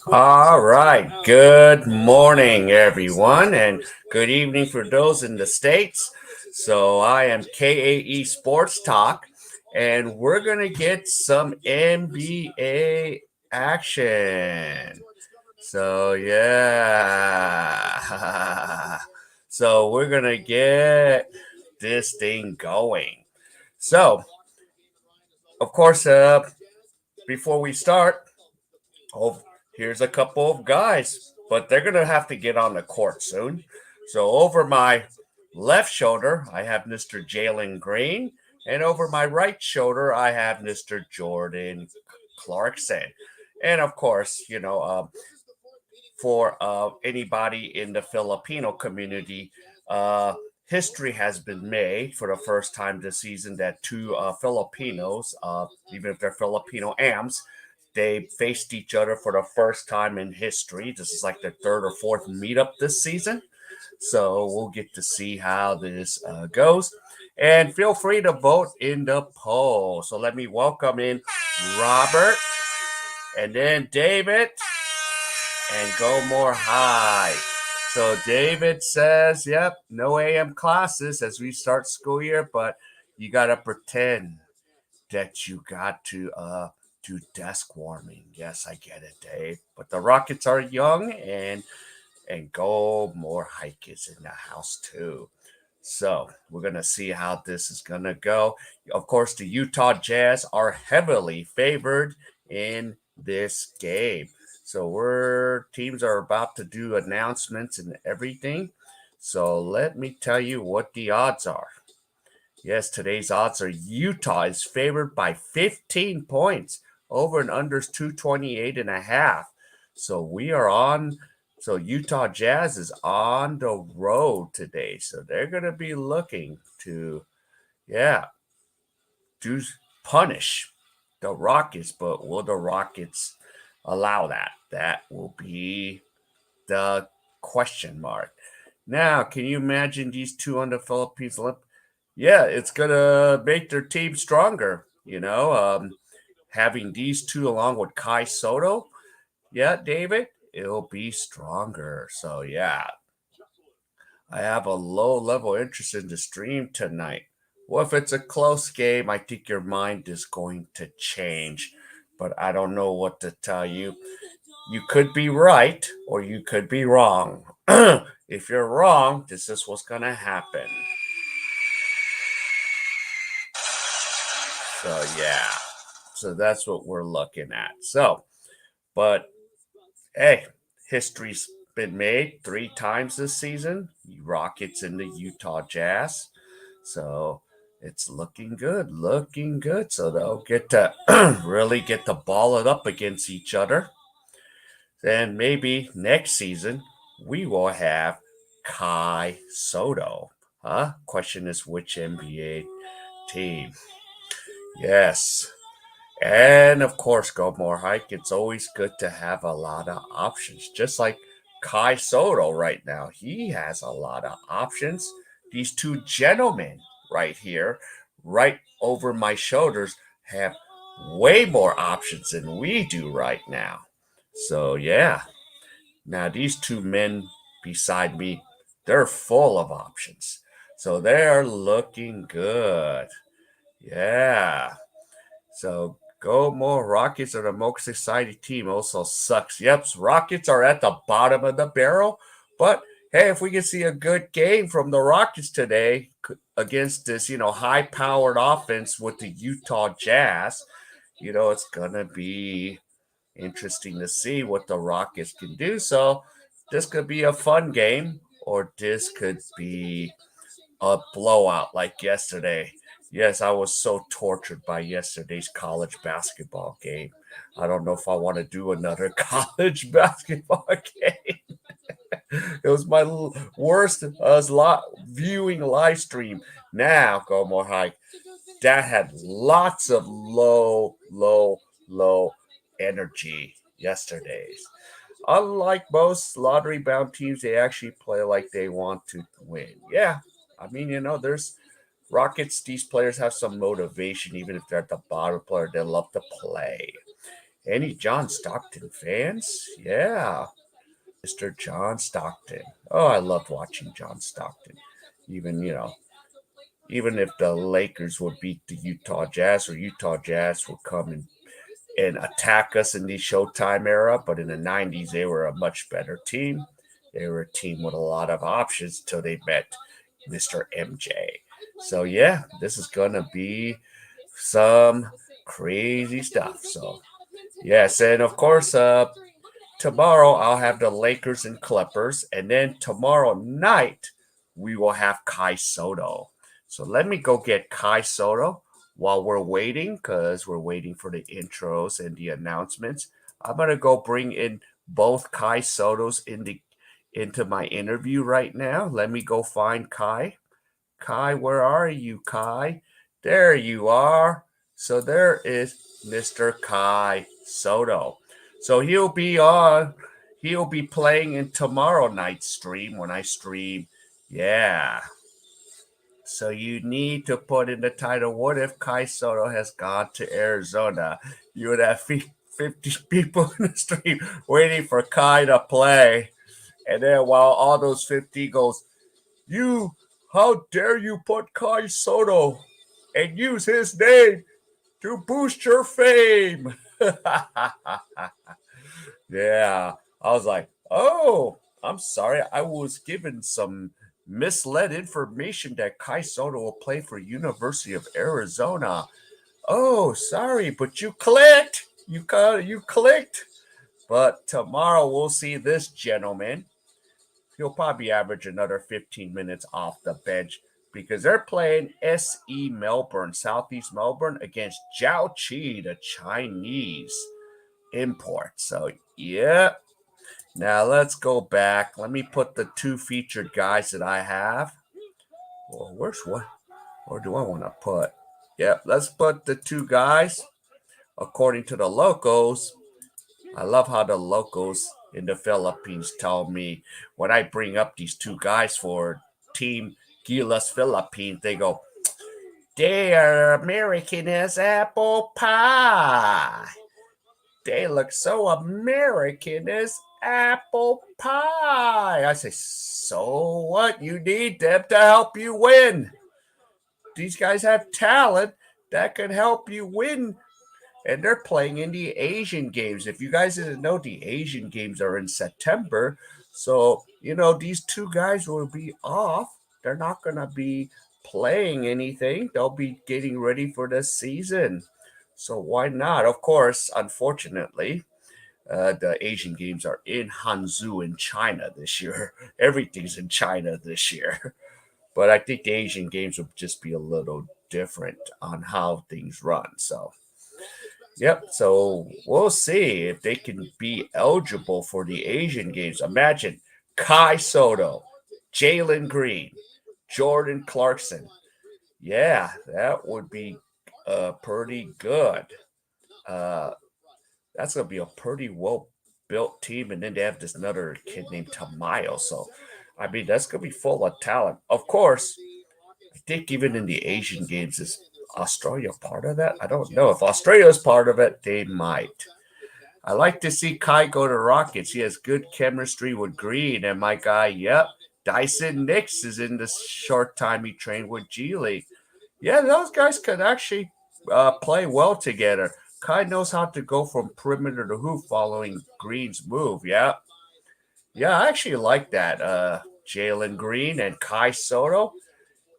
All right. Good morning, everyone, and good evening for those in the States. So, I am K.A.E Sports Talk, and we're going to get some NBA action. So, yeah. So, we're going to get this thing going. So, of course, before we start, oh, here's a couple of guys, but they're going to have to get on the court soon. So over my left shoulder, I have Mr. Jalen Green, and over my right shoulder, I have Mr. Jordan Clarkson. And of course, for anybody in the Filipino community, uh, history has been made for the first time this season that two Filipinos, even if they're Filipino AMs, they faced each other for the first time in history. This is like their third or fourth meetup this season. So we'll get to see how this goes. And feel free to vote in the poll. So let me welcome in Robert and then David and go more high. So David says, yep, no AM classes as we start school year, but you got to pretend that you got to do desk warming. Yes, I get it, Dave. But the Rockets are young and go more hike is in the house too. So we're gonna see how this is gonna go. Of course, the Utah Jazz are heavily favored in this game. So we're teams are about to do announcements and everything. So let me tell you what the odds are. Yes, today's odds are Utah is favored by 15 points. Over and unders 228 and a half. So we are on. So Utah Jazz is on the road today. So they're going to be looking to, yeah, do punish the Rockets. But will the Rockets allow that? That will be the question mark. Now, can you imagine these two on the Philippines yeah, it's gonna make their team stronger. Having these two along with Kai Soto, yeah, David, it'll be stronger. So yeah, I have a low level interest in the stream tonight. Well, if it's a close game, I think your mind is going to change, but I don't know what to tell you. You could be right or you could be wrong. If you're wrong, this is what's gonna happen. So yeah. So that's what we're looking at. So, but hey, history's been made three times this season. Rockets and the Utah Jazz. So it's looking good. So they'll get to really get to ball it up against each other. Then maybe next season we will have Kai Soto. Huh? Question is which NBA team? Yes. And of course, go more hike. It's always good to have a lot of options. Just like Kai Soto right now, he has a lot of options. These two gentlemen right here, right over my shoulders, have way more options than we do right now. So, yeah. Now, these two men beside me, they're full of options. So, they're looking good. Yeah. So go more. Rockets are the most exciting team. Also sucks. Yep, Rockets are at the bottom of the barrel. But hey, if we can see a good game from the Rockets today against this, high-powered offense with the Utah Jazz, it's gonna be interesting to see what the Rockets can do. So this could be a fun game, or this could be a blowout like yesterday. Yes, I was so tortured by yesterday's college basketball game. I don't know if I want to do another college basketball game. It was my worst viewing live stream. Now, go more high. That had lots of low energy yesterday's. Unlike most lottery bound teams, they actually play like they want to win. Yeah, I mean, there's Rockets. These players have some motivation, even if they're at the bottom player. They love to play. Any John Stockton fans? Yeah, Mr. John Stockton. Oh, I love watching John Stockton. Even, even if the Lakers would beat the Utah Jazz or Utah Jazz would come and attack us in the Showtime era, but in the 90s, they were a much better team. They were a team with a lot of options till they met Mr. MJ. So, yeah, this is going to be some crazy stuff. So, yes, and of course, tomorrow I'll have the Lakers and Clippers, and then tomorrow night we will have Kai Soto. So let me go get Kai Soto while we're waiting, because we're waiting for the intros and the announcements. I'm gonna go bring in both Kai Sotos into my interview right now. Let me go find Kai. Kai, where are you, Kai? There you are. So there is Mr. Kai Soto. So he'll be playing in tomorrow night's stream when I stream. Yeah. So you need to put in the title, what if Kai Soto has gone to Arizona? You would have 50 people in the stream waiting for Kai to play. And then while all those 50 goes, you, how dare you put Kai Soto and use his name to boost your fame? Yeah, I was like, oh, I'm sorry. I was given some misled information that Kai Soto will play for University of Arizona. Oh, sorry, but you clicked. You clicked. But tomorrow we'll see this gentleman. He'll probably average another 15 minutes off the bench because they're playing SE Melbourne, Southeast Melbourne, against Jiao Qi, the Chinese import. So, yeah. Now let's go back. Let me put the two featured guys that I have. Well, where's what? Where do I want to put? Yep, let's put the two guys according to the locals. I love how the locals in the Philippines tell me when I bring up these two guys for Team Gilas Philippines, they go, they are American as apple pie. They look so American as apple pie. I say, so what? You need them to help you win. These guys have talent that can help you win, and they're playing in the Asian games. If you guys didn't know, the Asian games are in September. So, these two guys will be off. They're not going to be playing anything. They'll be getting ready for the season. So, why not? Of course, unfortunately, the Asian games are in Hangzhou in China this year. Everything's in China this year. But I think the Asian games will just be a little different on how things run. So, yep. So we'll see if they can be eligible for the Asian games. Imagine Kai Soto, Jalen Green, Jordan Clarkson. Yeah, that would be pretty good. Uh, that's going to be a pretty well built team. And then they have this another kid named Tamayo. So, I mean, that's going to be full of talent. Of course, I think even in the Asian games, is Australia part of that? I don't know. If Australia is part of it, they might. I like to see Kai go to Rockets. He has good chemistry with Green. And my guy, yep, Dyson Nix is in this short time he trained with G League. Yeah, those guys could actually play well together. Kai knows how to go from perimeter to hoop following Green's move. Yeah. Yeah, I actually like that. Jalen Green and Kai Soto.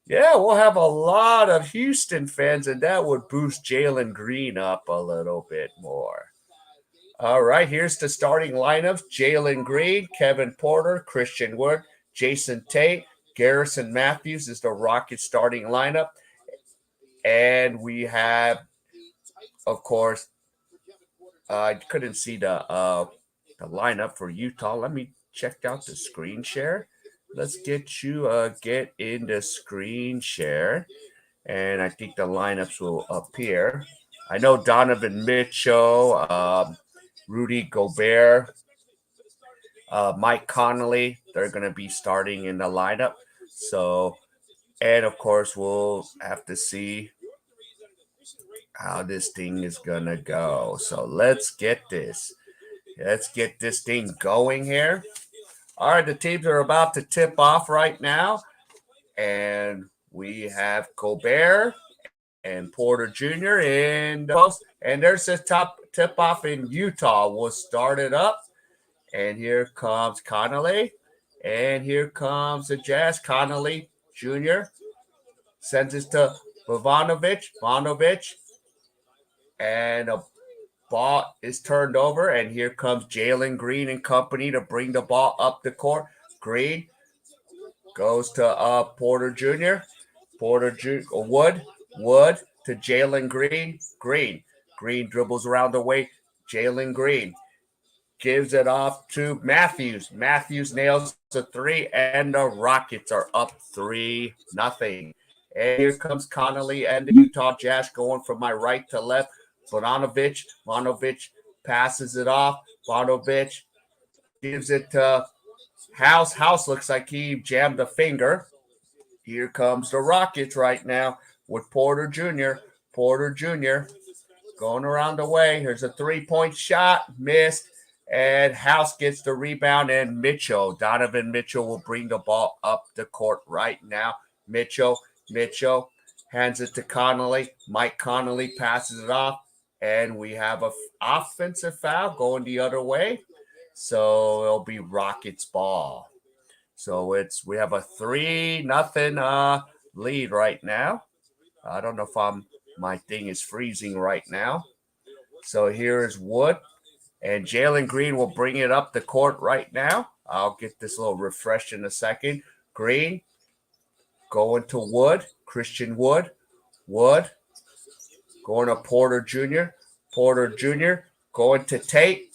Yeah, we'll have a lot of Houston fans, and that would boost Jalen Green up a little bit more. All right, here's the starting lineups: Jalen Green, Kevin Porter, Christian Wood, Jason Tate, Garrison Matthews is the Rockets starting lineup. And we have, of course, I couldn't see the lineup for Utah. Let me check out the screen share. Let's get in the screen share, and I think the lineups will appear. I know Donovan Mitchell, Rudy Gobert, Mike Conley. They're going to be starting in the lineup. So, and of course, we'll have to see how this thing is gonna go. So let's get this. Let's get this thing going here. All right, the teams are about to tip off right now. And we have Colbert and Porter Jr. in the post. And there's a top tip off in Utah. We'll start it up. And here comes Connolly. And here comes the Jazz. Connolly Jr. sends it to Ivanovic. Ivanovic. And a ball is turned over. And here comes Jalen Green and company to bring the ball up the court. Green goes to Porter Jr. Porter Jr. Wood to Jalen Green. Green dribbles around the way. Jalen Green gives it off to Matthews. Matthews nails a three, and the Rockets are up 3-0. And here comes Connolly and the Utah Jazz going from my right to left. Bonanovich passes it off. Bonanovich gives it to House. House looks like he jammed a finger. Here comes the Rockets right now with Porter Jr. Porter Jr. going around the way. Here's a 3-point shot. Missed. And House gets the rebound. And Donovan Mitchell will bring the ball up the court right now. Mitchell hands it to Connolly. Mike Connolly passes it off. And we have an offensive foul going the other way. So it'll be Rockets ball. So we have a 3-0 lead right now. I don't know if my thing is freezing right now. So here is Wood, and Jalen Green will bring it up the court right now. I'll get this little refresh in a second. Green going to Wood, Christian Wood going to Porter Jr. Porter Jr. going to Tate.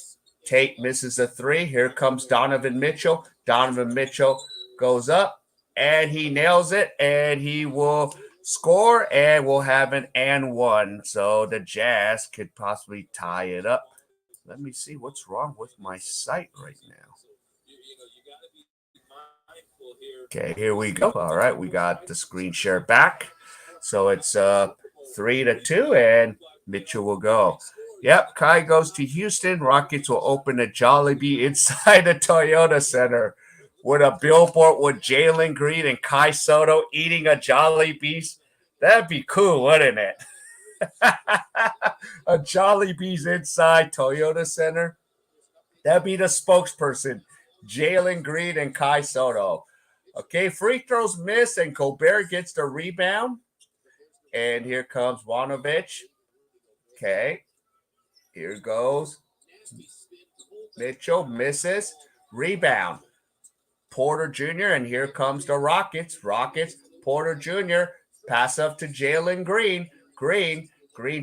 Tate misses a three. Here comes Donovan Mitchell. Donovan Mitchell goes up, and he nails it, and he will score, and we'll have an and one. So the Jazz could possibly tie it up. Let me see what's wrong with my site right now. Okay, here we go. All right, we got the screen share back. So it's 3-2, and Mitchell will go. Yep, Kai goes to Houston. Rockets will open a Jollibee inside the Toyota Center with a billboard with Jalen Green and Kai Soto eating a Jollibees. That'd be cool, wouldn't it? A Jollibees inside Toyota Center. That'd be the spokesperson, Jalen Green and Kai Soto. Okay, free throws miss, and Colbert gets the rebound. And here comes Vanovich. Okay, here goes. Mitchell misses. Rebound. Porter Jr. And here comes the Rockets. Porter Jr. Pass up to Jalen Green. Green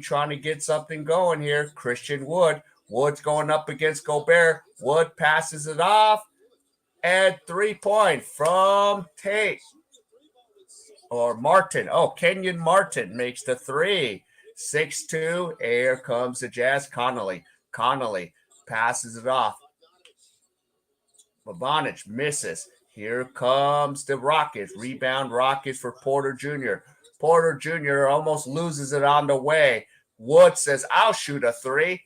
trying to get something going here. Christian Wood. Wood's going up against Gobert. Wood passes it off. And 3-point from Tate. Or Martin. Oh, Kenyon Martin makes the three. 6-2. Here comes the Jazz. Connolly passes it off. Bogdanovic misses. Here comes the Rockets. Rebound Rockets for Porter Jr. Porter Jr. almost loses it on the way. Wood says, I'll shoot a three.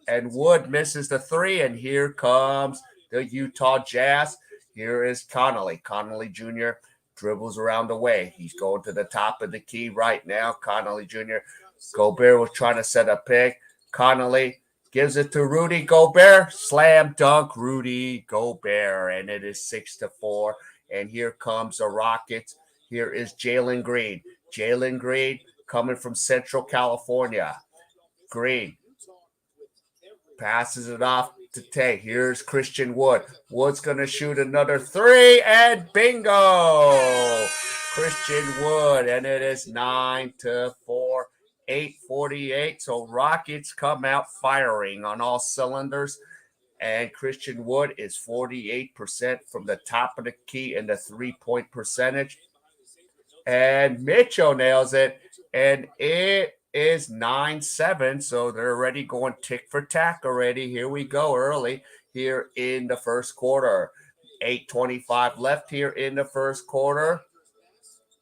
And Wood misses the three. And here comes the Utah Jazz. Here is Connolly. Connolly Jr. dribbles around the way. He's going to the top of the key right now. Connolly Jr. Gobert was trying to set a pick. Connolly gives it to Rudy Gobert. Slam dunk, Rudy Gobert. And it is 6-4. And here comes the Rockets. Here is Jalen Green. Jalen Green coming from Central California. Green passes it off to Tate. Here's Christian Wood. Wood's going to shoot another three, and bingo! Christian Wood, and it is 9-4, 8:48. So Rockets come out firing on all cylinders, and Christian Wood is 48% from the top of the key in the three-point percentage. And Mitchell nails it, and it is 9-7, so they're already going tick for tack already. Here we go early here in the first quarter. 8:25 left here in the first quarter.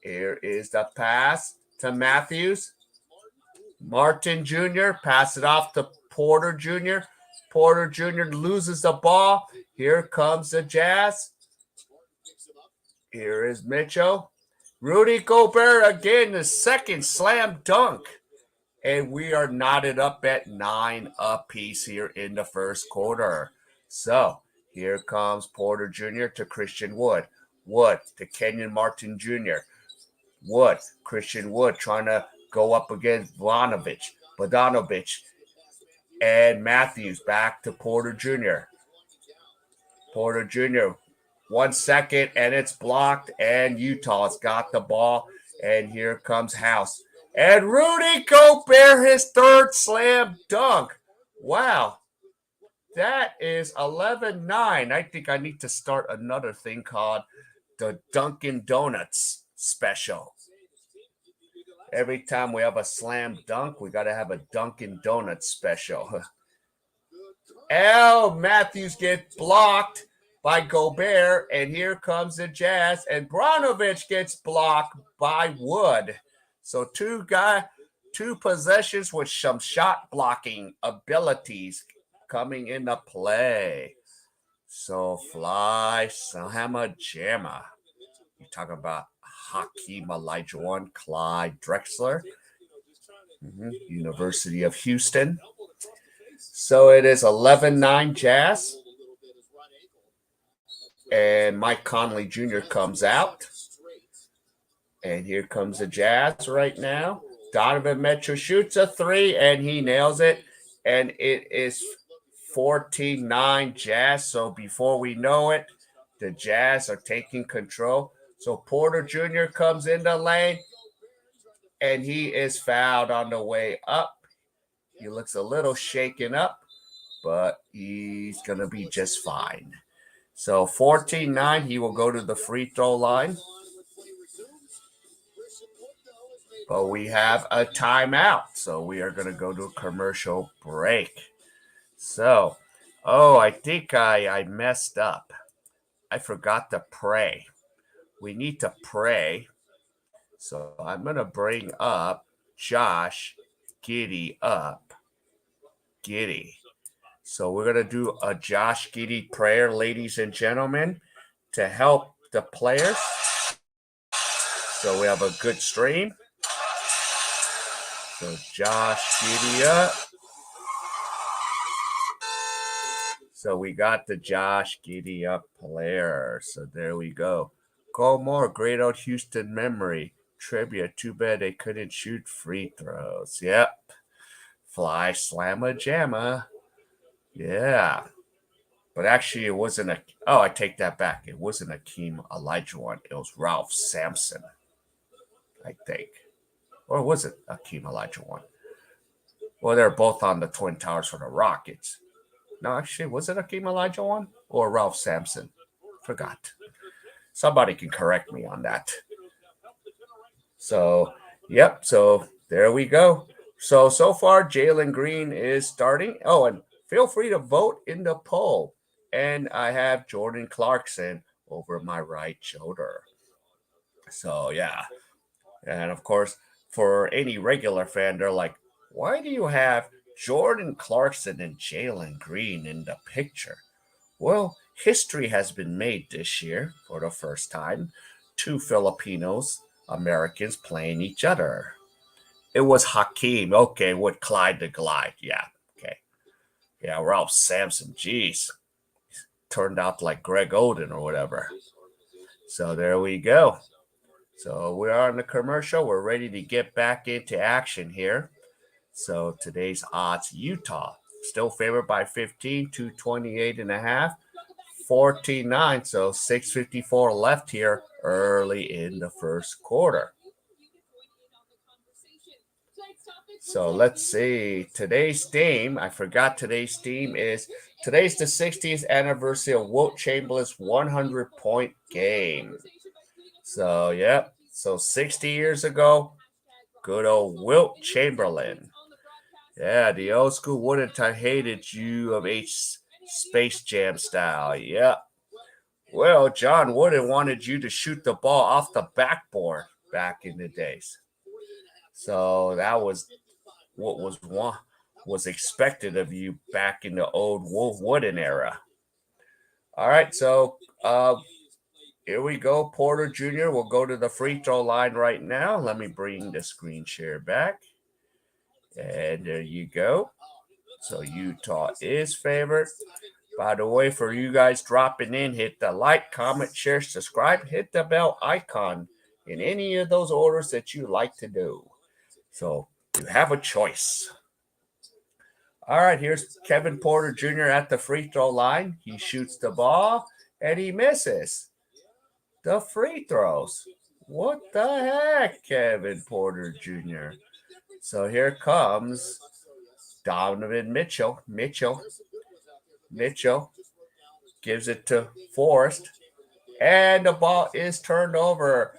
Here is the pass to Matthews. Martin Jr. pass it off to Porter Jr. Porter Jr. loses the ball. Here comes the Jazz. Here is Mitchell. Rudy Gobert again, the second slam dunk. And we are knotted up at 9 apiece here in the first quarter. So here comes Porter Jr. to Christian Wood. Wood to Kenyon Martin Jr. Wood, Christian Wood trying to go up against Bogdanovich, and Matthews back to Porter Jr. Porter Jr. 1 second, and it's blocked, and Utah's got the ball, and here comes House. And Rudy Gobert, his third slam dunk. Wow. That is 11-9. I think I need to start another thing called the Dunkin' Donuts special. Every time we have a slam dunk, we got to have a Dunkin' Donuts special. Matthews gets blocked by Gobert, and here comes the Jazz, and Bogdanovich gets blocked by Wood. So two possessions with some shot blocking abilities coming into play. So fly Slamma Jamma. You talk about Hakeem Olajuwon, Clyde Drexler, University of Houston. So it is 11-9 Jazz. And Mike Conley Jr. comes out. And here comes the Jazz right now. Donovan Mitchell shoots a three, and he nails it. And it is 14-9 Jazz. So before we know it, the Jazz are taking control. So Porter Jr. comes in the lane, and he is fouled on the way up. He looks a little shaken up, but he's going to be just fine. So 14-9, he will go to the free throw line. But we have a timeout, so we are going to go to a commercial break. So, I think I messed up. I forgot to pray. We need to pray. So I'm going to bring up Josh Giddey up. Giddey. So we're going to do a Josh Giddey prayer, ladies and gentlemen, to help the players. So we have a good stream. So Josh Giddey up. So we got the Josh Giddey up player. So there we go. Go more. Great old Houston memory. Trivia. Too bad they couldn't shoot free throws. Yep. Fly Slamma Jamma. Yeah. But actually, it wasn't I take that back. It wasn't Hakeem Olajuwon. It was Ralph Sampson, I think. Or was it Hakeem Olajuwon? Well, they're both on the Twin Towers for the Rockets. No, actually, was it Hakeem Olajuwon or Ralph Sampson? Forgot. Somebody can correct me on that. So, yep. So there we go. So far, Jalen Green is starting. Oh, and feel free to vote in the poll. And I have Jordan Clarkson over my right shoulder. So, yeah. And of course, for any regular fan, they're like, why do you have Jordan Clarkson and Jalen Green in the picture? Well, history has been made this year for the first time. Two Filipinos, Americans playing each other. It was Hakeem, okay, with Clyde the Glide. Yeah, okay. Yeah, Ralph Sampson, geez. Turned out like Greg Oden or whatever. So there we go. So we are in the commercial. We're ready to get back into action here. So today's odds, Utah still favored by 15, 228.5, 14-9. So 6:54 left here early in the first quarter. So let's see. Today's theme, I forgot today's theme is today's the 60th anniversary of Wilt Chamberlain's 100-point game. So, yep. So 60 years ago, good old Wilt Chamberlain. Yeah, the old school wouldn't have hated U of H Space Jam style. Yep. Well, John Wooden wanted you to shoot the ball off the backboard back in the days. So that was what was expected of you back in the old Wooden era. All right, so here we go. Porter Jr. will go to the free throw line right now. Let me bring the screen share back. And there you go. So Utah is favored. By the way, for you guys dropping in, hit the like, comment, share, subscribe, hit the bell icon in any of those orders that you like to do. So you have a choice. All right, here's Kevin Porter Jr. at the free throw line. He shoots the ball and he misses the free throws. What the heck, Kevin Porter Jr.? So here comes Donovan Mitchell. Mitchell gives it to Forrest, and the ball is turned over.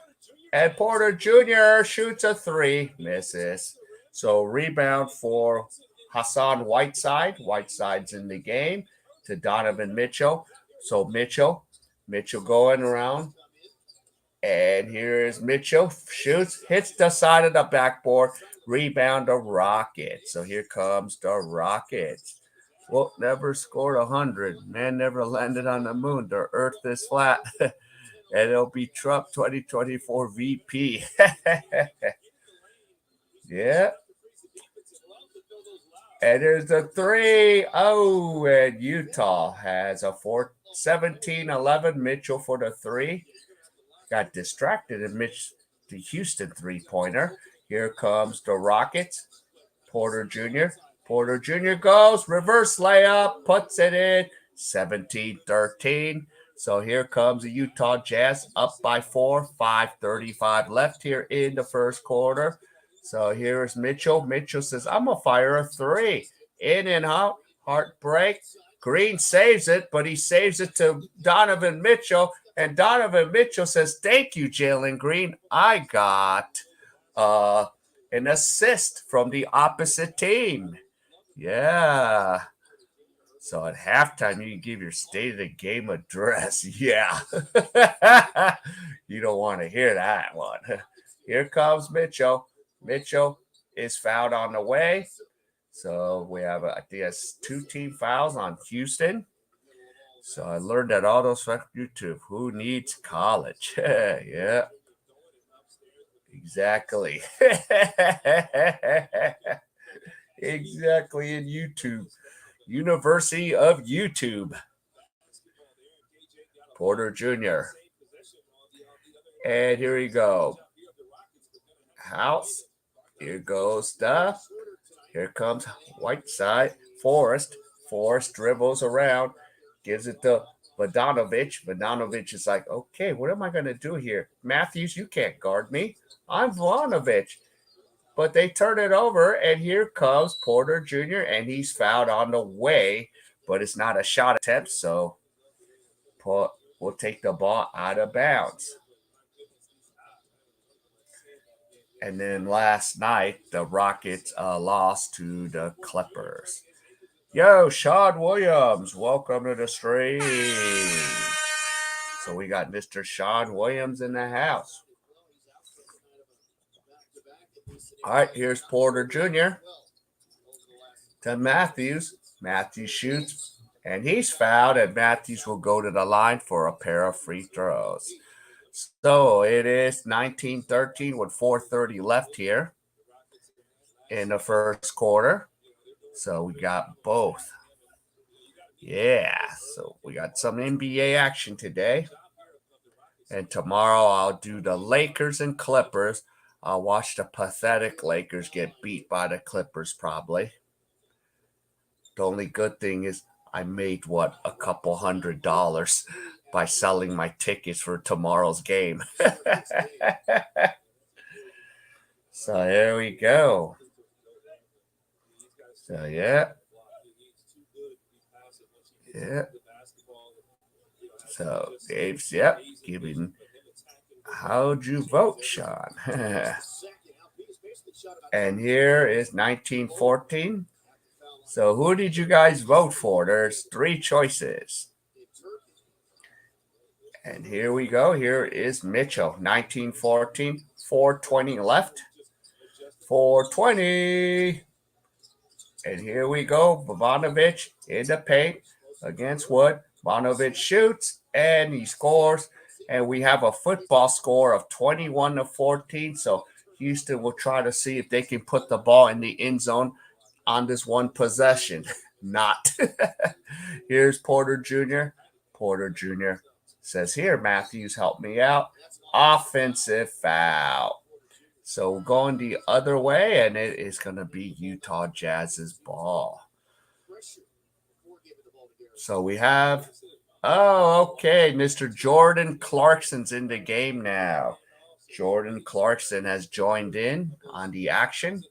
And Porter Jr. shoots a three, misses. So rebound for Hassan Whiteside. Whiteside's in the game to Donovan Mitchell. So Mitchell going around. And here's Mitchell, shoots, hits the side of the backboard, rebound the Rockets. So here comes the Rockets. Well, never scored 100. Man never landed on the moon. The earth is flat. And it'll be Trump 2024 VP. Yeah. And there's the three. Oh, and Utah has a 17-11. Mitchell for the three. Got distracted and missed the Houston three-pointer. Here comes the Rockets. Porter Jr. Porter Jr. goes. Reverse layup. Puts it in. 17-13. So here comes the Utah Jazz up by 4. 5:35 left here in the first quarter. So here's Mitchell. Mitchell says, I'm going to fire a three. In and out. Heartbreak. Green saves it, but he saves it to Donovan Mitchell. And Donovan Mitchell says, thank you, Jalen Green. I got an assist from the opposite team. Yeah. So at halftime, you can give your state of the game address. Yeah. You don't want to hear that one. Here comes Mitchell. Mitchell is fouled on the way. So we have, I think, 2 team fouls on Houston. So I learned that all those from YouTube. Who needs college? Yeah. Exactly. Exactly in YouTube. University of YouTube. Porter Jr. And here we go. House. Here goes Stuff. Here comes Whiteside. Forrest. Forrest dribbles around. Gives it to Vodanovich. Vodanovich is like, okay, what am I going to do here? Matthews, you can't guard me. I'm Vodanovich. But they turn it over, and here comes Porter Jr., and he's fouled on the way, but it's not a shot attempt, so we'll take the ball out of bounds. And then last night, the Rockets lost to the Clippers. Yo, Sean Williams, welcome to the stream. So we got Mr. Sean Williams in the house. All right, here's Porter Jr. to Matthews. Matthews shoots, and he's fouled, and Matthews will go to the line for a pair of free throws. So it is 19-13 with 4:30 left here in the first quarter. So we got both. Yeah, so we got some NBA action today. And tomorrow I'll do the Lakers and Clippers. I'll watch the pathetic Lakers get beat by the Clippers probably. The only good thing is I made, a couple $100 by selling my tickets for tomorrow's game. So here we go. So, yeah. Yeah. So, Dave's, yep, giving. How'd you vote, Sean? And here is 1914. So who did you guys vote for? There's 3 choices. And here we go. Here is Mitchell, 1914, 4:20 left. 4:20. And here we go. Bogdanovic in the paint against Wood. Bogdanovic shoots and he scores. And we have a football score of 21-14. So Houston will try to see if they can put the ball in the end zone on this one possession. Not. Here's Porter Jr. Porter Jr. says, "Here, Matthews, help me out." Offensive foul. So going the other way, and it is going to be Utah Jazz's ball. So we have, okay, Mr. Jordan Clarkson's in the game now. Jordan Clarkson has joined in on the action.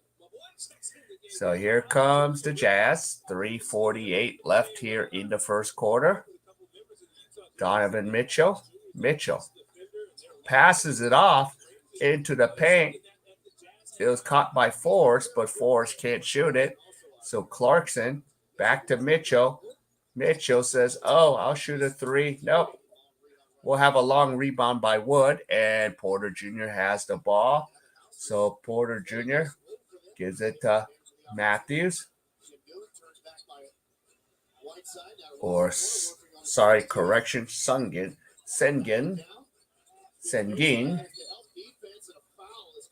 So here comes the Jazz. 3:48 left here in the first quarter. Donovan Mitchell. Mitchell passes it off into the paint. It was caught by Forrest, but Forrest can't shoot it. So Clarkson back to Mitchell. Mitchell says, "Oh, I'll shoot a three." Nope. We'll have a long rebound by Wood, and Porter Jr. has the ball. So Porter Jr. gives it to Matthews. Or, sorry, correction, Sengun.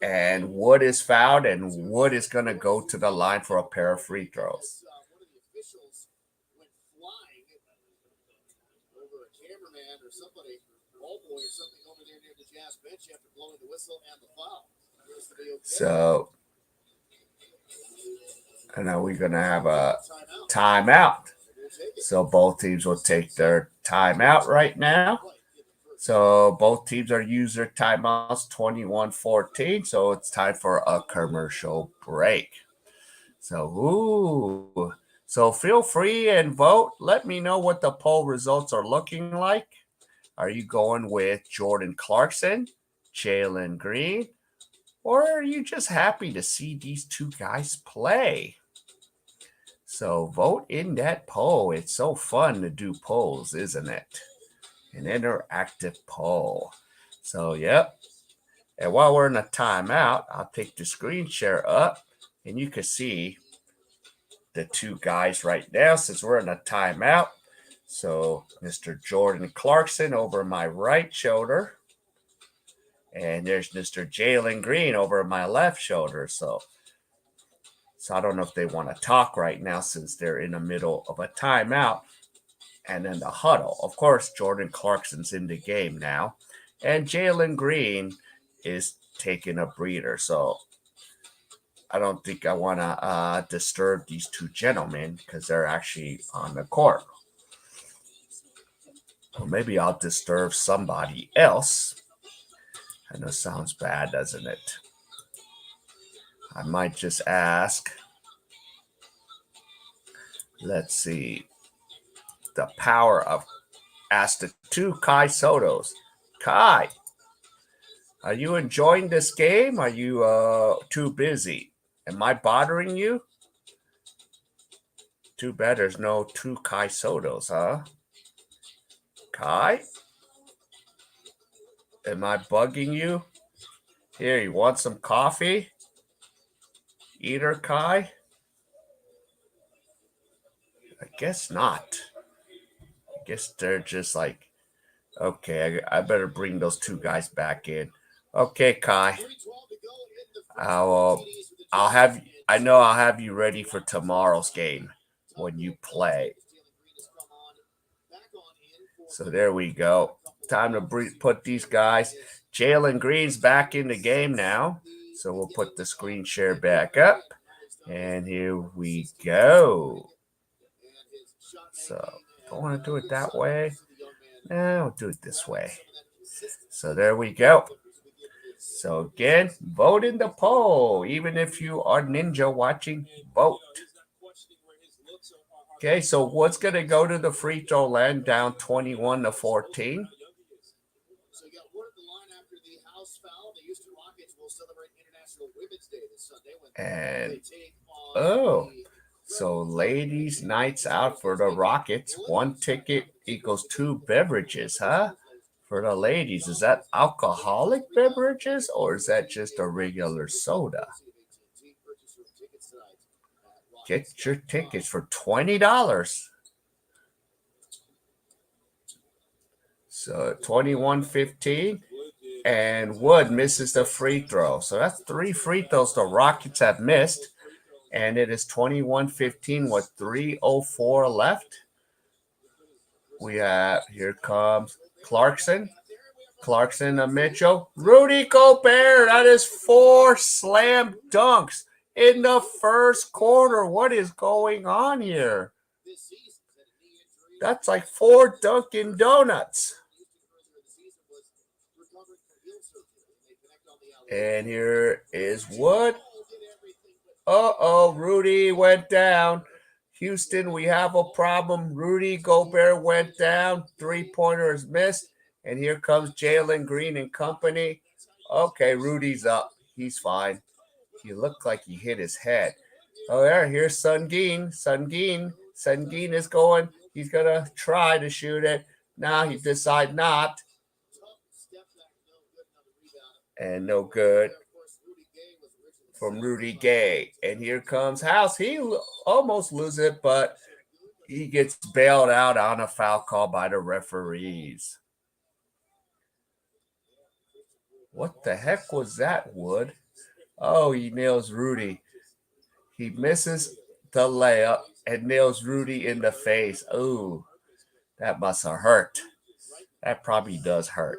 And Wood is fouled, and Wood is going to go to the line for a pair of free throws. So, and now we're going to have a timeout. So both teams will take their timeout right now. So both teams are user timeouts 21-14. So it's time for a commercial break. So feel free and vote. Let me know what the poll results are looking like. Are you going with Jordan Clarkson, Jalen Green, or are you just happy to see these two guys play? So vote in that poll. It's so fun to do polls, isn't it? An interactive poll. So, yep. And while we're in a timeout, I'll take the screen share up, and you can see the two guys right now since we're in a timeout. So, Mr. Jordan Clarkson over my right shoulder, and there's Mr. Jalen Green over my left shoulder. So I don't know if they want to talk right now since they're in the middle of a timeout. And then the huddle. Of course, Jordan Clarkson's in the game now. And Jalen Green is taking a breather. So I don't think I want to disturb these two gentlemen because they're actually on the court. Or maybe I'll disturb somebody else. I know it sounds bad, doesn't it? I might just ask. Let's see. The power of ask the two Kai Sotos. Kai, are you enjoying this game? Are you too busy? Am I bothering you? Too bad there's no two Kai Sotos, huh? Kai? Am I bugging you? Here, you want some coffee? Eater Kai? I guess not. I guess they're just like, okay, I better bring those two guys back in. Okay, Kai. I'll have. I know I'll have you ready for tomorrow's game when you play. So there we go. Time to put these guys. Jalen Green's back in the game now. So we'll put the screen share back up. And here we go. So don't want to do it that way. No, I'll do it this way. So there we go. So again, vote in the poll. Even if you are ninja watching, vote. Okay, so what's going to go to the free throw land down 21-14? And so ladies' nights out for the Rockets. One ticket equals two beverages, huh? For the ladies, is that alcoholic beverages or is that just a regular soda? Get your tickets for $20. So 21-15. And Wood misses the free throw. So that's 3 free throws the Rockets have missed. And it is 21-15 with 3:04 left. We have, here comes Clarkson. Clarkson to Mitchell. Rudy Gobert. That is 4 slam dunks in the first quarter. What is going on here? That's like 4 Dunkin' Donuts. And here is Wood. Rudy went down. Houston, we have a problem. Rudy Gobert went down. 3-pointer is missed. And here comes Jalen Green and company. Okay, Rudy's up. He's fine. He looked like he hit his head. Oh, yeah, here's Sungin. Sungin is going. He's going to try to shoot it. Now he decides not. And no good from Rudy Gay. And here comes House. He almost loses it, but he gets bailed out on a foul call by the referees. What the heck was that, Wood? Oh, he nails Rudy. He misses the layup and nails Rudy in the face. Oh, that must have hurt. That probably does hurt.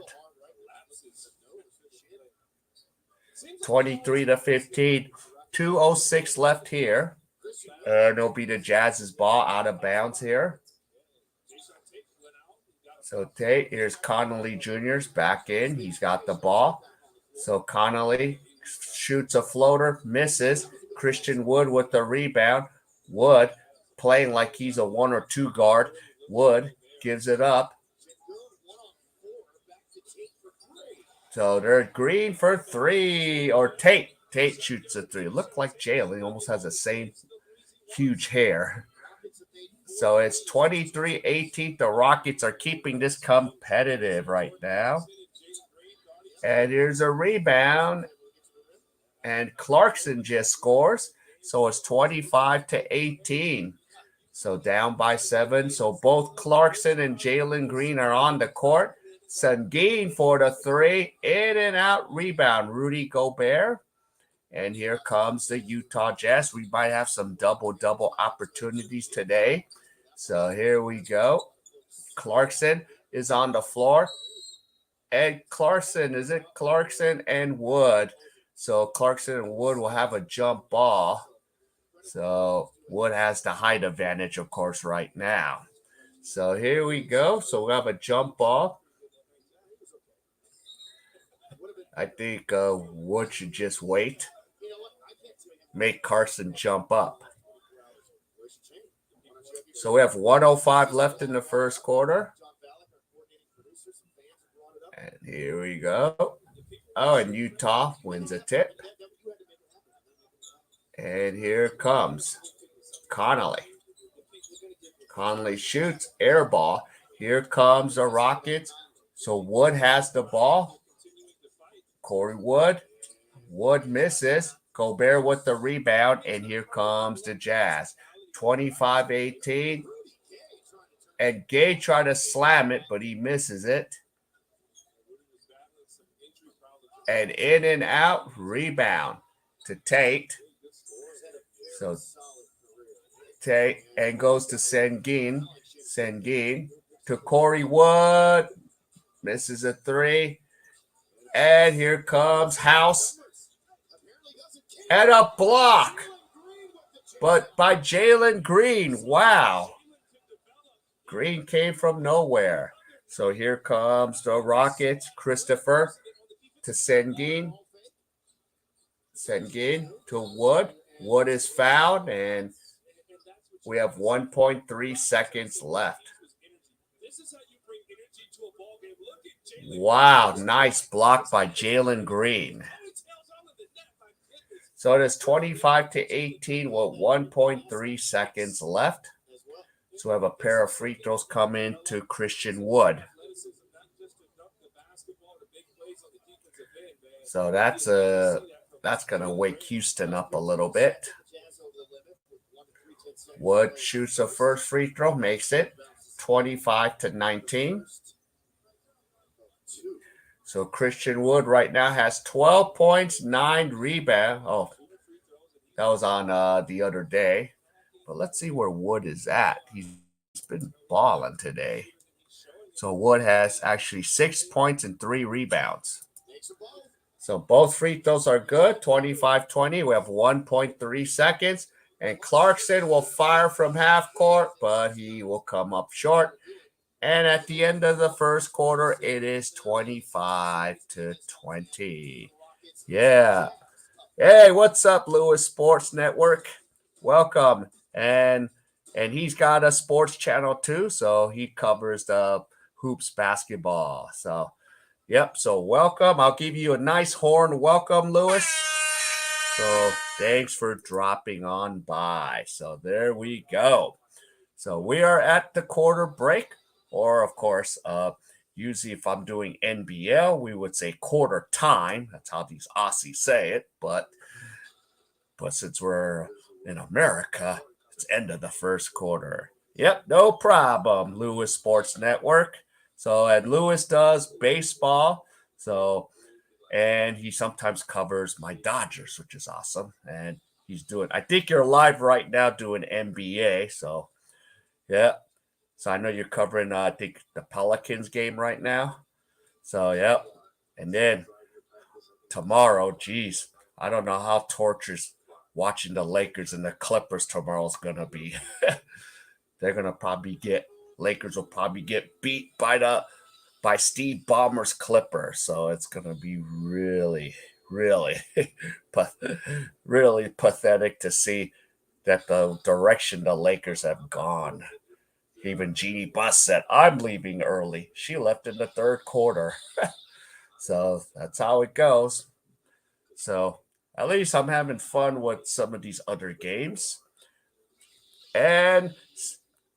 23-15. 2:06 left here. And it'll be the Jazz's ball out of bounds here. So here's Connolly Jr.'s back in. He's got the ball. So Connolly shoots a floater, misses. Christian Wood with the rebound. Wood playing like he's a 1 or 2 guard. Wood gives it up. So they're Green for 3. Or Tate. Tate shoots a 3. Looked like Jalen. He almost has the same huge hair. So it's 23-18. The Rockets are keeping this competitive right now. And here's a rebound. And Clarkson just scores. So it's 25-18. So down by 7. So both Clarkson and Jalen Green are on the court. Sungin for the 3. In and out rebound. Rudy Gobert. And here comes the Utah Jazz. We might have some double-double opportunities today. So here we go. Clarkson is on the floor. And Clarkson and Wood. So Clarkson and Wood will have a jump ball. So Wood has the height advantage, of course, right now. So here we go. So we have a jump ball. I think Wood should just wait. Make Carson jump up. So we have 1:05 left in the first quarter. And here we go. Oh, and Utah wins a tip. And here comes Connolly. Connolly shoots, air ball. Here comes the Rockets. So Wood has the ball. Corey Wood. Wood misses. Gobert with the rebound. And here comes the Jazz. 25-18. And Gay tried to slam it, but he misses it. And in and out, rebound to Tate. So Tate and goes to Sungin. Sungin to Corey Wood. Misses a 3. And here comes House. And a block. But by Jalen Green. Wow. Green came from nowhere. So here comes the Rockets. Christopher to Sungin. Sungin to Wood. Wood is fouled, and we have 1.3 seconds left. Wow, nice block by Jalen Green. So it is 25-18 with 1.3 seconds left. So we have a pair of free throws come in to Christian Wood. So that's going to wake Houston up a little bit. Wood shoots the first free throw, makes it 25-19. So Christian Wood right now has 12 points, 9 rebounds. Oh, that was on the other day. But let's see where Wood is at. He's been balling today. So Wood has actually 6 points and 3 rebounds. So both free throws are good, 25-20. We have 1.3 seconds. And Clarkson will fire from half court, but he will come up short. And at the end of the first quarter, it is 25-20. Yeah. Hey, what's up, Lewis Sports Network? Welcome. And he's got a sports channel too, so he covers the hoops basketball. So, yep. So welcome. I'll give you a nice horn welcome, Lewis. So thanks for dropping on by. So there we go. So we are at the quarter break, or of course, usually if I'm doing NBL, we would say quarter time. That's how these Aussies say it. But since we're in America, it's end of the first quarter. Yep, no problem. Lewis Sports Network. So and Lewis does baseball. So and he sometimes covers my Dodgers, which is awesome. And he's doing. I think you're live right now doing NBA. So yeah. So I know you're covering, I think, the Pelicans game right now. So, yep. And then tomorrow, geez, I don't know how torturous watching the Lakers and the Clippers tomorrow is going to be. They're going to probably Lakers will probably get beat by Steve Ballmer's Clippers. So it's going to be really, really, really pathetic to see that the direction the Lakers have gone. Even Jeannie Buss said, I'm leaving early. She left in the third quarter. So that's how it goes. So at least I'm having fun with some of these other games. And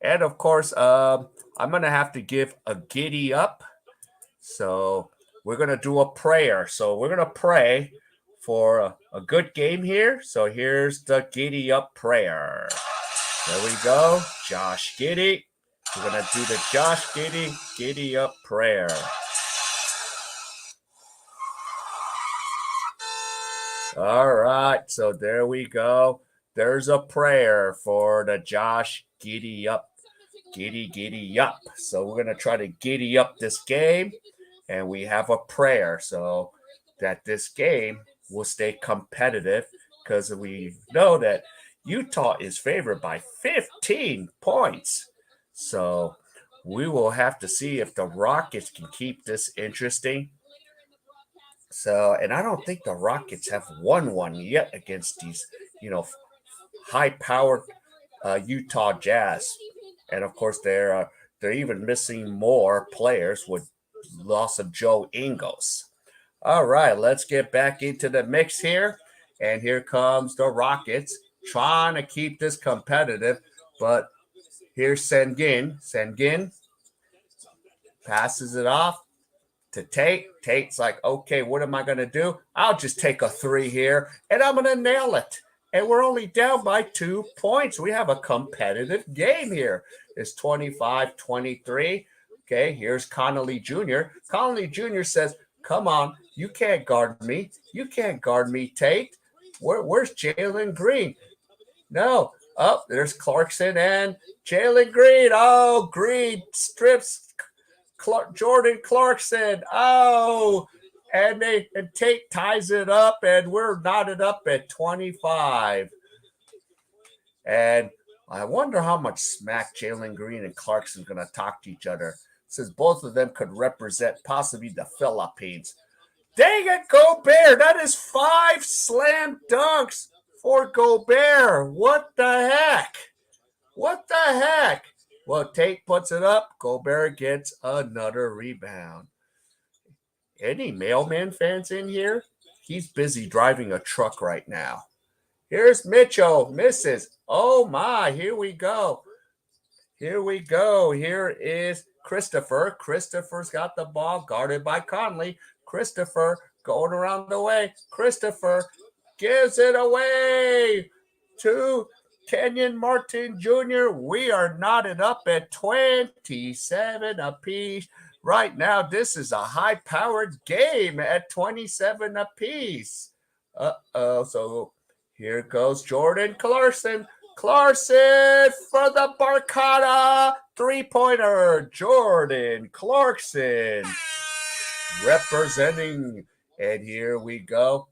of course, I'm going to have to give a giddy up. So we're going to do a prayer. So we're going to pray for a good game here. So here's the giddy up prayer. There we go. Josh Giddey. We're going to do the Josh Giddey giddy up prayer. All right. So there we go. There's a prayer for the Josh giddy up. Giddy up. So we're going to try to giddy up this game. And we have a prayer so that this game will stay competitive because we know that Utah is favored by 15 points. So we will have to see if the Rockets can keep this interesting. So, and I don't think the Rockets have won one yet against these, high-powered Utah Jazz. And of course, they're even missing more players with loss of Joe Ingles. All right, let's get back into the mix here. And here comes the Rockets trying to keep this competitive. But here's Sengun. Sengun passes it off to Tate. Tate's like, okay, what am I going to do? I'll just take a three here, and I'm going to nail it. And we're only down by 2 points. We have a competitive game here. It's 25-23. Okay, here's Connolly Jr. Connolly Jr. says, come on, you can't guard me. You can't guard me, Tate. Where's Jalen Green? No. Oh, there's Clarkson and Jalen Green. Oh, Green strips Jordan Clarkson. Oh, and Tate ties it up, and we're knotted up at 25. And I wonder how much smack Jalen Green and Clarkson going to talk to each other, since both of them could represent possibly the Philippines. Dang it, Gobert! That is 5 slam dunks for Gobert. What the heck? What the heck? Well, Tate puts it up. Gobert gets another rebound. Any Mailman fans in here? He's busy driving a truck right now. Here's Mitchell. Misses. Oh, my. Here we go. Here we go. Here is Christopher. Christopher's got the ball guarded by Conley. Christopher going around the way. Christopher gives it away to Kenyon Martin Jr., we are knotted up at 27 apiece. Right now, this is a high-powered game at 27 apiece. So here goes Jordan Clarkson. Clarkson for the Barcata three-pointer. Jordan Clarkson representing. And here we go.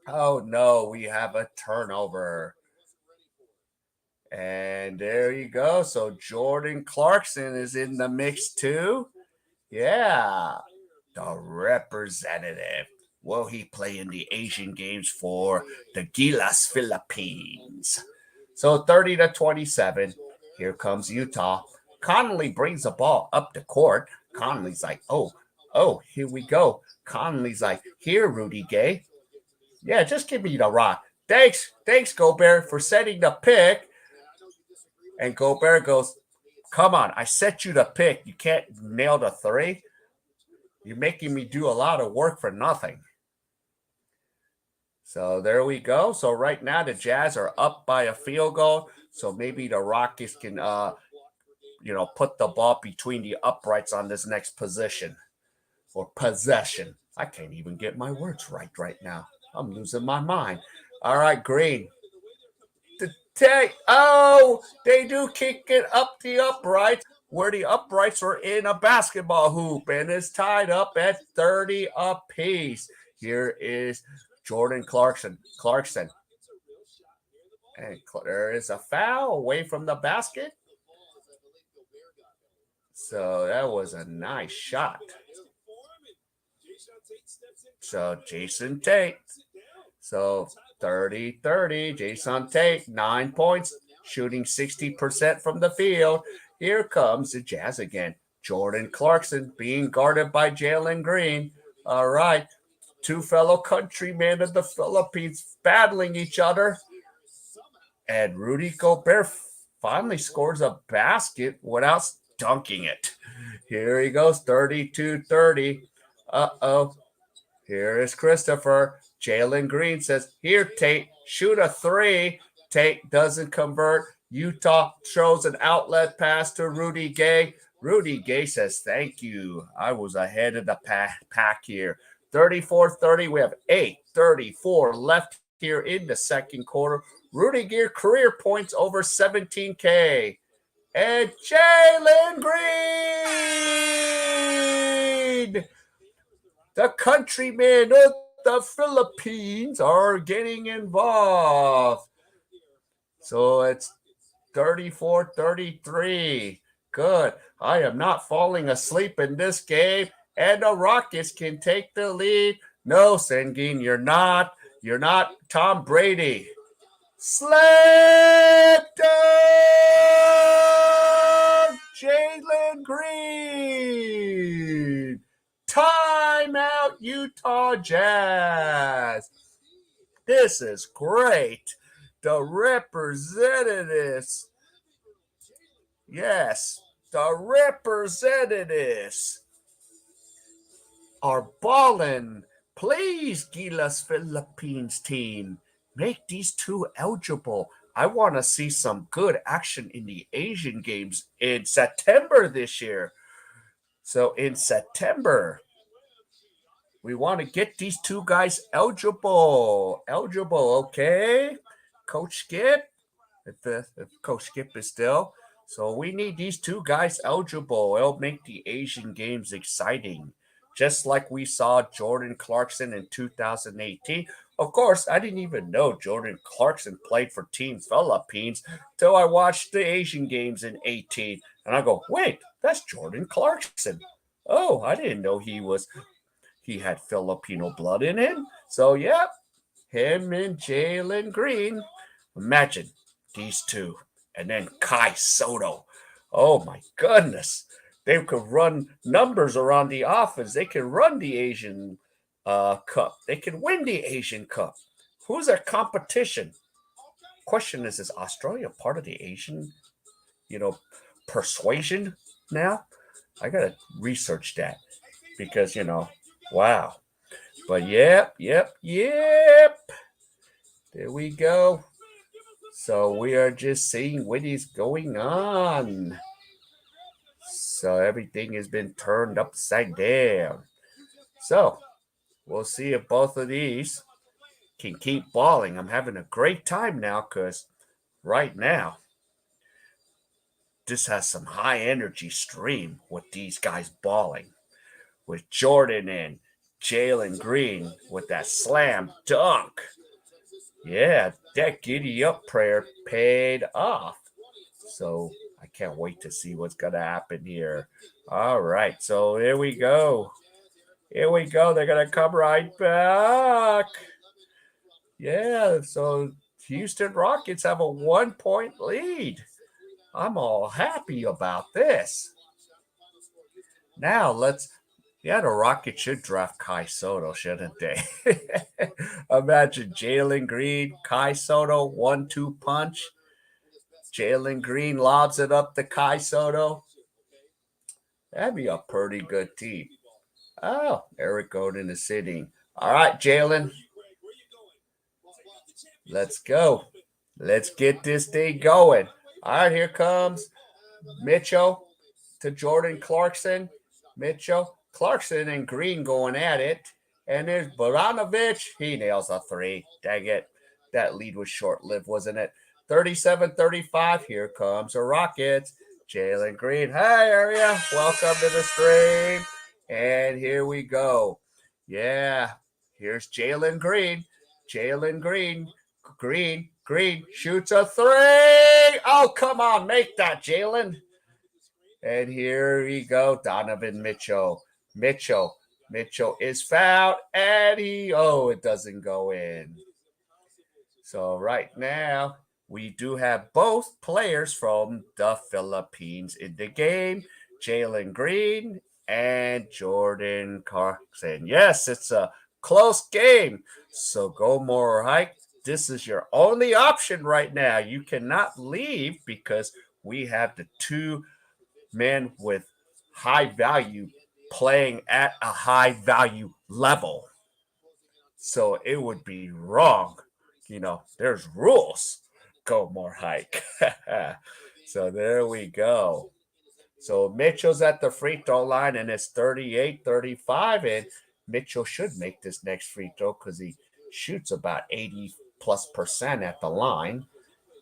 Oh no, we have a turnover. And there you go. So Jordan Clarkson is in the mix too. Yeah, the representative. Will he play in the Asian Games for the Gilas Philippines? So 30-27. Here comes Utah. Conley brings the ball up the court. Conley's like, oh, here we go. Conley's like, here, Rudy Gay. Yeah, just give me the rock. Thanks, Gobert, for setting the pick. And Gobert goes, come on, I set you the pick. You can't nail the three. You're making me do a lot of work for nothing. So there we go. So right now the Jazz are up by a field goal. So maybe the Rockets can, put the ball between the uprights on this next position or possession. I can't even get my words right now. I'm losing my mind. All right, Green. They do kick it up the uprights where the uprights are in a basketball hoop and it's tied up at 30 apiece. Here is Jordan Clarkson. And there is a foul away from the basket. So that was a nice shot. So Jason Tate. So 30-30. Jason Tate, 9 points, shooting 60% from the field. Here comes the Jazz again. Jordan Clarkson being guarded by Jalen Green. All right. Two fellow countrymen of the Philippines battling each other. And Rudy Gobert finally scores a basket without dunking it. Here he goes, 32-30. Uh-oh. Here is Christopher. Jalen Green says, here, Tate, shoot a three. Tate doesn't convert. Utah throws an outlet pass to Rudy Gay. Rudy Gay says, thank you. I was ahead of the pack here. 34-30. We have 8:34 left here in the second quarter. Rudy Gay career points over 17K. And Jalen Green, the countrymen of the Philippines, are getting involved. So it's 34-33. Good. I am not falling asleep in this game, and the Rockets can take the lead. No, Sengun, you're not. You're not Tom Brady. Slam dunk! Jalen Green. Timeout, Utah Jazz. This is great. The representatives. Yes, the representatives are balling. Please, Gilas Philippines team, make these two eligible. I want to see some good action in the Asian Games in September this year. So in September, we want to get these two guys eligible. Okay? Coach Skip, if Coach Skip is still. So we need these two guys eligible. It'll make the Asian Games exciting. Just like we saw Jordan Clarkson in 2018. Of course, I didn't even know Jordan Clarkson played for Team Philippines till I watched the Asian Games in 18. And I go, wait, that's Jordan Clarkson. Oh, I didn't know he had Filipino blood in him. So, yeah, him and Jalen Green. Imagine these two. And then Kai Soto. Oh, my goodness. They could run numbers around the offense. They can run the Asian Cup. They can win the Asian Cup. Who's their competition? Question is Australia part of the Asian, persuasion now? I got to research that because, wow. But yep. There we go. So we are just seeing what is going on. So everything has been turned upside down. So we'll see if both of these can keep balling. I'm having a great time now because right now this has some high energy stream with these guys balling. With Jordan and Jalen Green with that slam dunk. Yeah, that giddy up prayer paid off. So I can't wait to see what's going to happen here. All right, so here we go. Here we go. They're going to come right back. Yeah, so Houston Rockets have a 1 point lead. I'm all happy about this. Now yeah, the Rockets should draft Kai Soto, shouldn't they? Imagine Jalen Green, Kai Soto, 1-2 punch. Jalen Green lobs it up to Kai Soto. That'd be a pretty good team. Oh, Eric Gordon is sitting. All right, Jalen. Let's go. Let's get this thing going. All right, here comes Mitchell to Jordan Clarkson. Mitchell, Clarkson, and Green going at it. And there's Baranovich. He nails a three. Dang it. That lead was short lived, wasn't it? 37-35. Here comes the Rockets. Jalen Green. Hey, area. Welcome to the stream. And here we go. Yeah. Here's Jalen Green. Jalen Green. Green shoots a three. Oh, come on. Make that, Jalen. And here we go. Donovan Mitchell. Mitchell is fouled. And it doesn't go in. So right now, we do have both players from the Philippines in the game. Jalen Green and Jordan Clarkson. Yes, it's a close game. So go more hike. This is your only option right now. You cannot leave because we have the two men with high value playing at a high value level. So it would be wrong. There's rules. Go more hike. So there we go. So Mitchell's at the free throw line and it's 38-35. And Mitchell should make this next free throw because he shoots about 80+% at the line.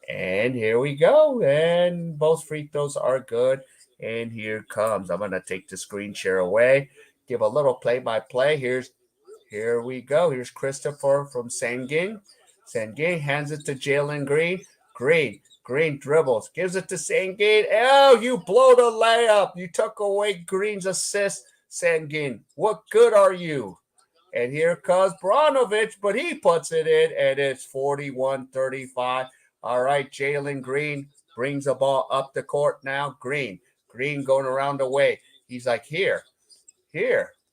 And here we go. And both free throws are good. And here comes. I'm going to take the screen share away. Give a little play-by-play. Here we go. Here's Christopher from Sangin. Sangin hands it to Jalen Green. Green dribbles. Gives it to Sangin. Oh, you blow the layup. You took away Green's assist, Sangin. What good are you? And here comes Branovich, but he puts it in, and it's 41-35. All right, Jalen Green brings the ball up the court now. Green going around the way. He's like, here,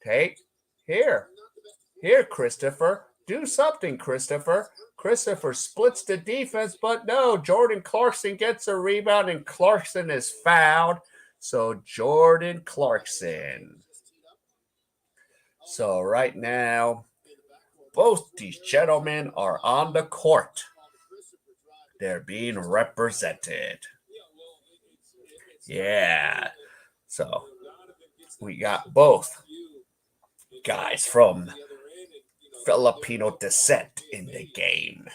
take, here, Christopher. Do something, Christopher. Christopher splits the defense, but no, Jordan Clarkson gets a rebound, and Clarkson is fouled. So Jordan Clarkson. So right now, both these gentlemen are on the court. They're being represented. Yeah. So we got both guys from Filipino descent in the game.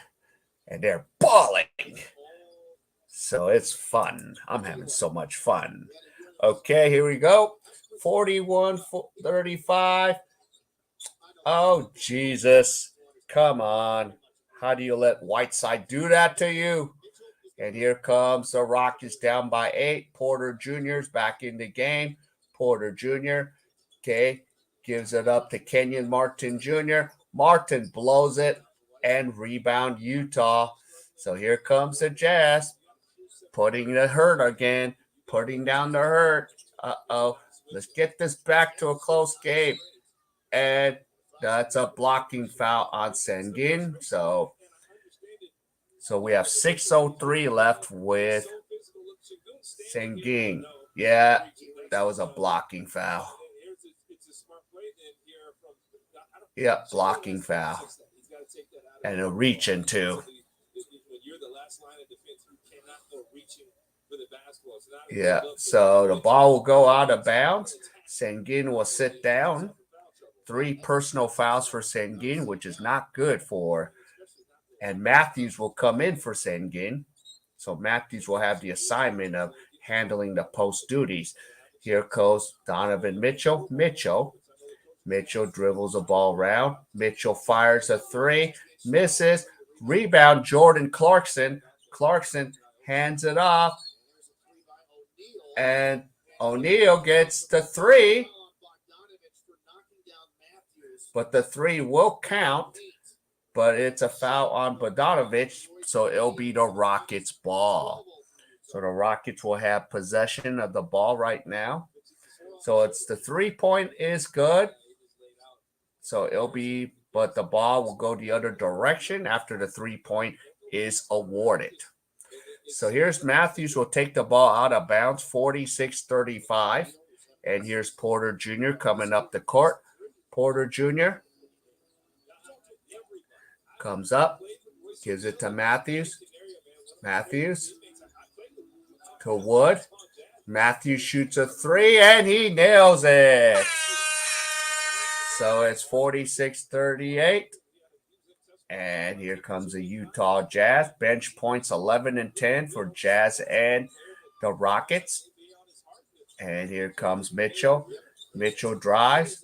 And they're balling. So it's fun. I'm having so much fun. Okay, here we go. 41-35. Oh, Jesus. Come on. How do you let Whiteside do that to you? And here comes the Rockets down by 8. Porter Jr.'s back in the game. Porter Jr. Okay, gives it up to Kenyon Martin Jr. Martin blows it and rebound Utah. So here comes the Jazz putting the hurt again, putting down the hurt. Uh-oh. Let's get this back to a close game. And that's a blocking foul on Sengin. So we have 6:03 left with Sengin. Yeah, that was a blocking foul. Yeah, blocking foul. And a reach into. Yeah, so the ball will go out of bounds. Sengun will sit down. 3 personal fouls for Sengun, which is not good for. And Matthews will come in for Sengun. So Matthews will have the assignment of handling the post duties. Here goes Donovan Mitchell. Mitchell dribbles a ball around. Mitchell fires a three, misses. Rebound, Jordan Clarkson. Clarkson hands it off. And O'Neal gets the three. But the three will count. But it's a foul on Bogdanovich, so it'll be the Rockets' ball. So the Rockets will have possession of the ball right now. So it's the 3-point is good. So it'll be, but the ball will go the other direction after the 3-point is awarded. So here's Matthews will take the ball out of bounds, 46-35. And here's Porter Jr. coming up the court. Porter Jr. comes up, gives it to Matthews. Matthews to Wood. Matthews shoots a three, and he nails it. So it's 46-38. And here comes the Utah Jazz. Bench points 11 and 10 for Jazz and the Rockets. And here comes Mitchell. Mitchell drives.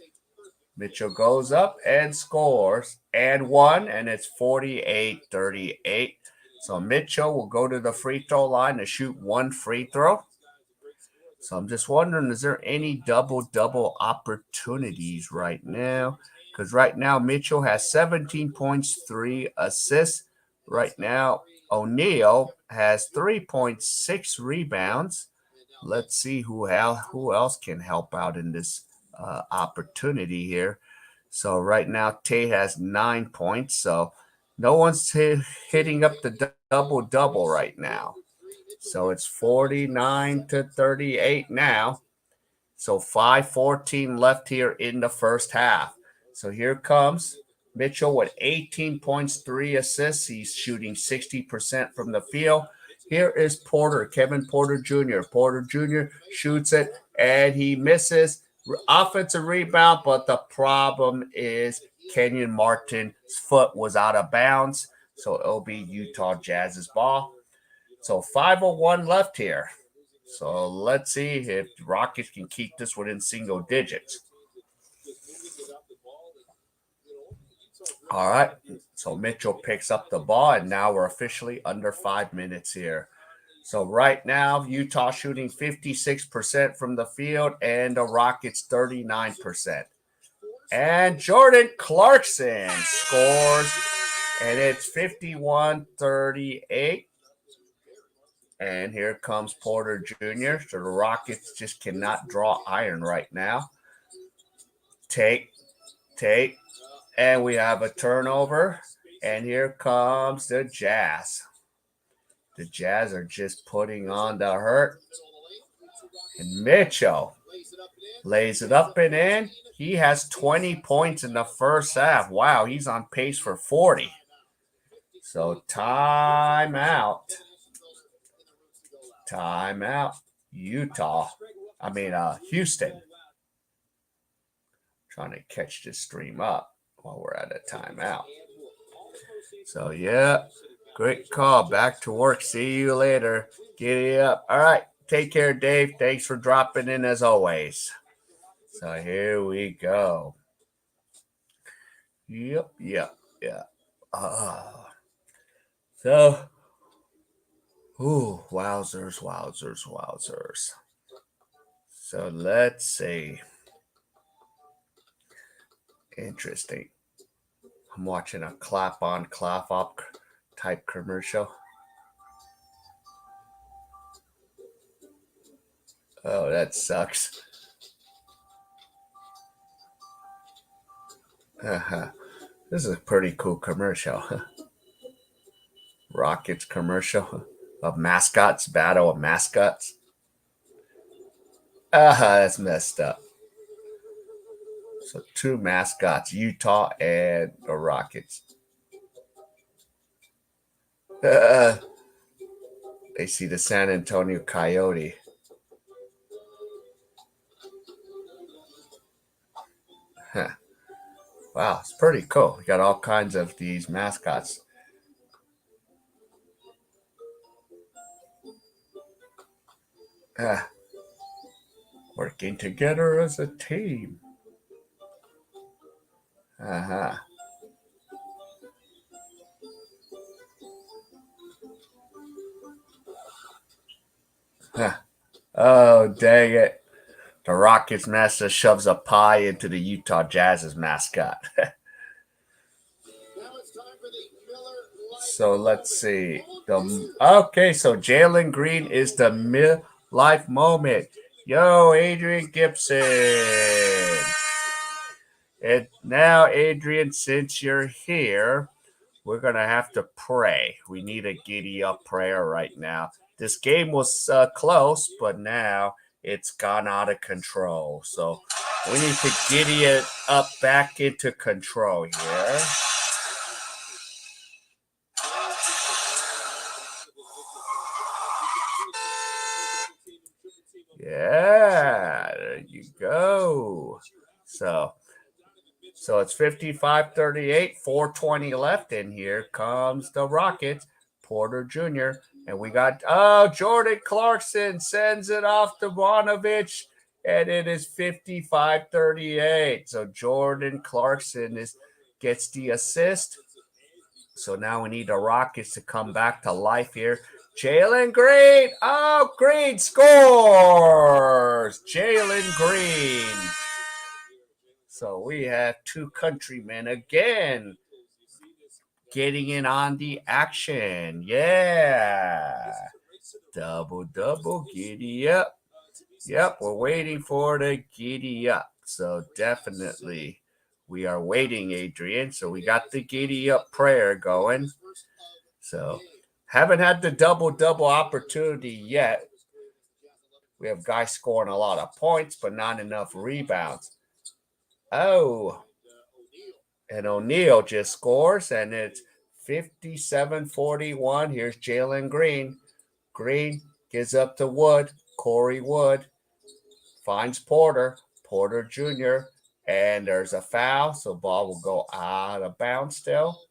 Mitchell goes up and scores and one, and it's 48-38. So Mitchell will go to the free throw line to shoot one free throw. So I'm just wondering, is there any double-double opportunities right now? Because right now Mitchell has 17 points, 3 assists. Right now O'Neal has 3.6 rebounds. Let's see who else can help out in this opportunity here. So right now Tate has 9 points. So no one's hitting up the double-double right now. So it's 49-38 now. So 5:14 left here in the first half. So here comes Mitchell with 18 points, 3 assists. He's shooting 60% from the field. Here is Porter, Kevin Porter Jr. Porter Jr. shoots it, and he misses. Offensive rebound, but the problem is Kenyon Martin's foot was out of bounds. So it'll be Utah Jazz's ball. So 5:01 left here. So let's see if the Rockets can keep this within single digits. All right. So Mitchell picks up the ball, and now we're officially under 5 minutes here. So right now, Utah shooting 56% from the field, and the Rockets 39%. And Jordan Clarkson scores, and it's 51-38. And here comes Porter Jr. So the Rockets just cannot draw iron right now. Take. And we have a turnover. And here comes the Jazz. The Jazz are just putting on the hurt. And Mitchell lays it up and in. He has 20 points in the first half. Wow, he's on pace for 40. So timeout. Houston. Trying to catch this stream up while we're at a timeout. So, yeah, great call. Back to work. See you later. Giddy up. All right. Take care, Dave. Thanks for dropping in as always. So, here we go. Yep. Wowzers. So, let's see. Interesting. I'm watching a clap on, clap up type commercial. Oh, that sucks. This is a pretty cool commercial. Rockets commercial of mascots, battle of mascots. That's messed up. So 2 mascots, Utah and the Rockets. They see the San Antonio Coyote. Huh. Wow, it's pretty cool. We got all kinds of these mascots. Ah, working together as a team. Uh-huh. Huh. Oh, dang it. The Rockets mascot shoves a pie into the Utah Jazz's mascot. So let's see. Okay, so Jalen Green is the midlife moment. Yo, Adrian Gibson. And now, Adrian, since you're here, we're going to have to pray. We need a giddy up prayer right now. This game was close, but now it's gone out of control. So we need to giddy it up back into control here. Yeah, there you go. So so it's 55-38, 420 left, and here comes the Rockets, Porter Jr. And we got Jordan Clarkson sends it off to Vonovich, and it is 55-38. So Jordan Clarkson gets the assist. So now we need the Rockets to come back to life here. Jalen Green. Oh, Green scores. Jalen Green. So we have two countrymen again getting in on the action. Yeah. Double, double, giddy up. Yep, we're waiting for the giddy up. So definitely we are waiting, Adrian. So we got the giddy up prayer going. So haven't had the double double opportunity yet. We have guys scoring a lot of points, but not enough rebounds. Oh, and O'Neal just scores, and it's 57-41. Here's Jalen Green. Green gives up to Wood. Corey Wood finds Porter. Porter Jr. And there's a foul, so ball will go out of bounds still.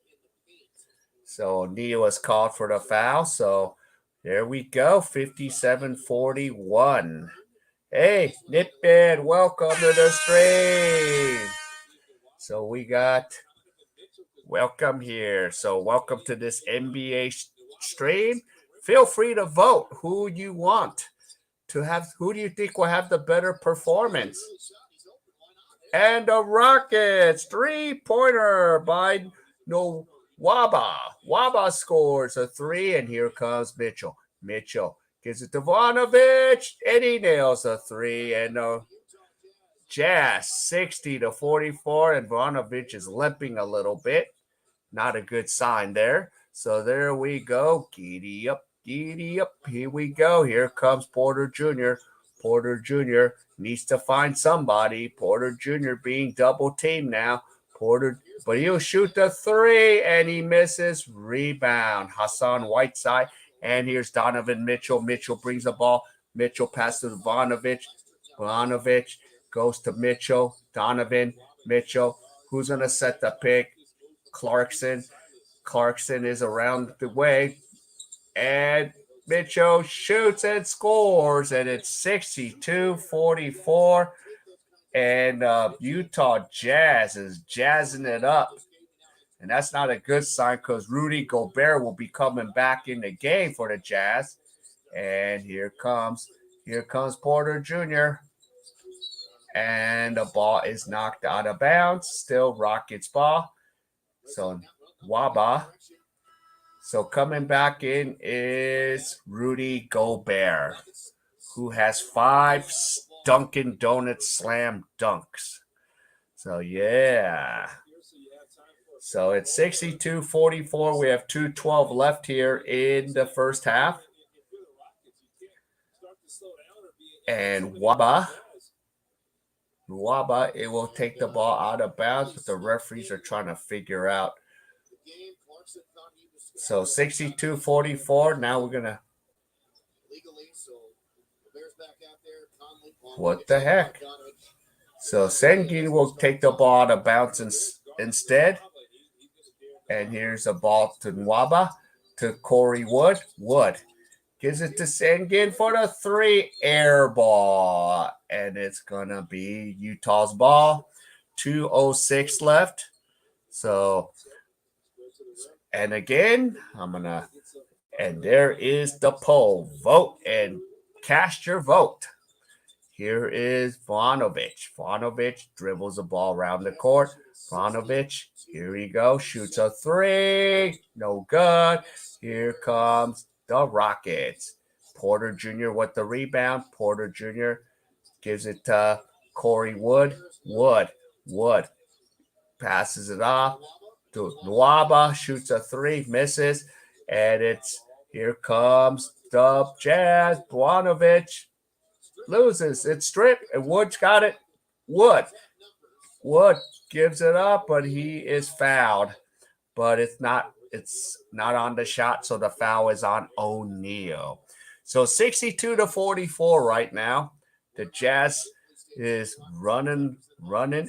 So O'Neal is called for the foul. So there we go, 57-41. Hey, Nipman, welcome to the stream. So we got welcome here. So welcome to this NBA stream. Feel free to vote who you want to have. Who do you think will have the better performance? And the Rockets, 3-pointer by no Waba. Waba scores a three, and here comes Mitchell. Mitchell gives it to Vonovich, and he nails a three. And Jazz 60-44, and Vonovich is limping a little bit. Not a good sign there. So there we go. Giddy up, giddy up. Here we go. Here comes Porter Jr. Porter Jr. needs to find somebody. Porter Jr. being double teamed now. Porter, but he'll shoot the three, and he misses. Rebound. Hassan Whiteside. And here's Donovan Mitchell. Mitchell brings the ball. Mitchell passes to Vonovich. Vonovich goes to Mitchell. Donovan Mitchell. Who's going to set the pick? Clarkson. Clarkson is around the way. And Mitchell shoots and scores. And it's 62-44. And Utah Jazz is jazzing it up. And that's not a good sign because Rudy Gobert will be coming back in the game for the Jazz. And here comes Porter Jr. And the ball is knocked out of bounds. Still Rockets ball. So Waba. So coming back in is Rudy Gobert, who has 5 Dunkin' Donuts slam dunks. So yeah. So it's 62-44. We have 2:12 left here in the first half. And Waba, it will take the ball out of bounds, but the referees are trying to figure out. So 62-44. Now we're going to What the heck? So Sengun will take the ball to bounce instead. And here's a ball to Nwaba to Corey Wood. Wood gives it to Sengun for the 3 air ball. And it's going to be Utah's ball. 2:06 left. So, and again, and there is the poll. Vote and cast your vote. Here is Vanovic. Vanovic dribbles the ball around the court. Vanovic, here we go, shoots a 3. No good. Here comes the Rockets. Porter Jr. with the rebound. Porter Jr. gives it to Corey Wood. Wood passes it off to Nwaba, shoots a 3, misses, and here comes the Jazz. Bwanovic loses. It's stripped, and Wood's got it. Wood gives it up, but he is fouled. But it's not on the shot, so the foul is on O'Neal. So 62-44 right now. The Jazz is running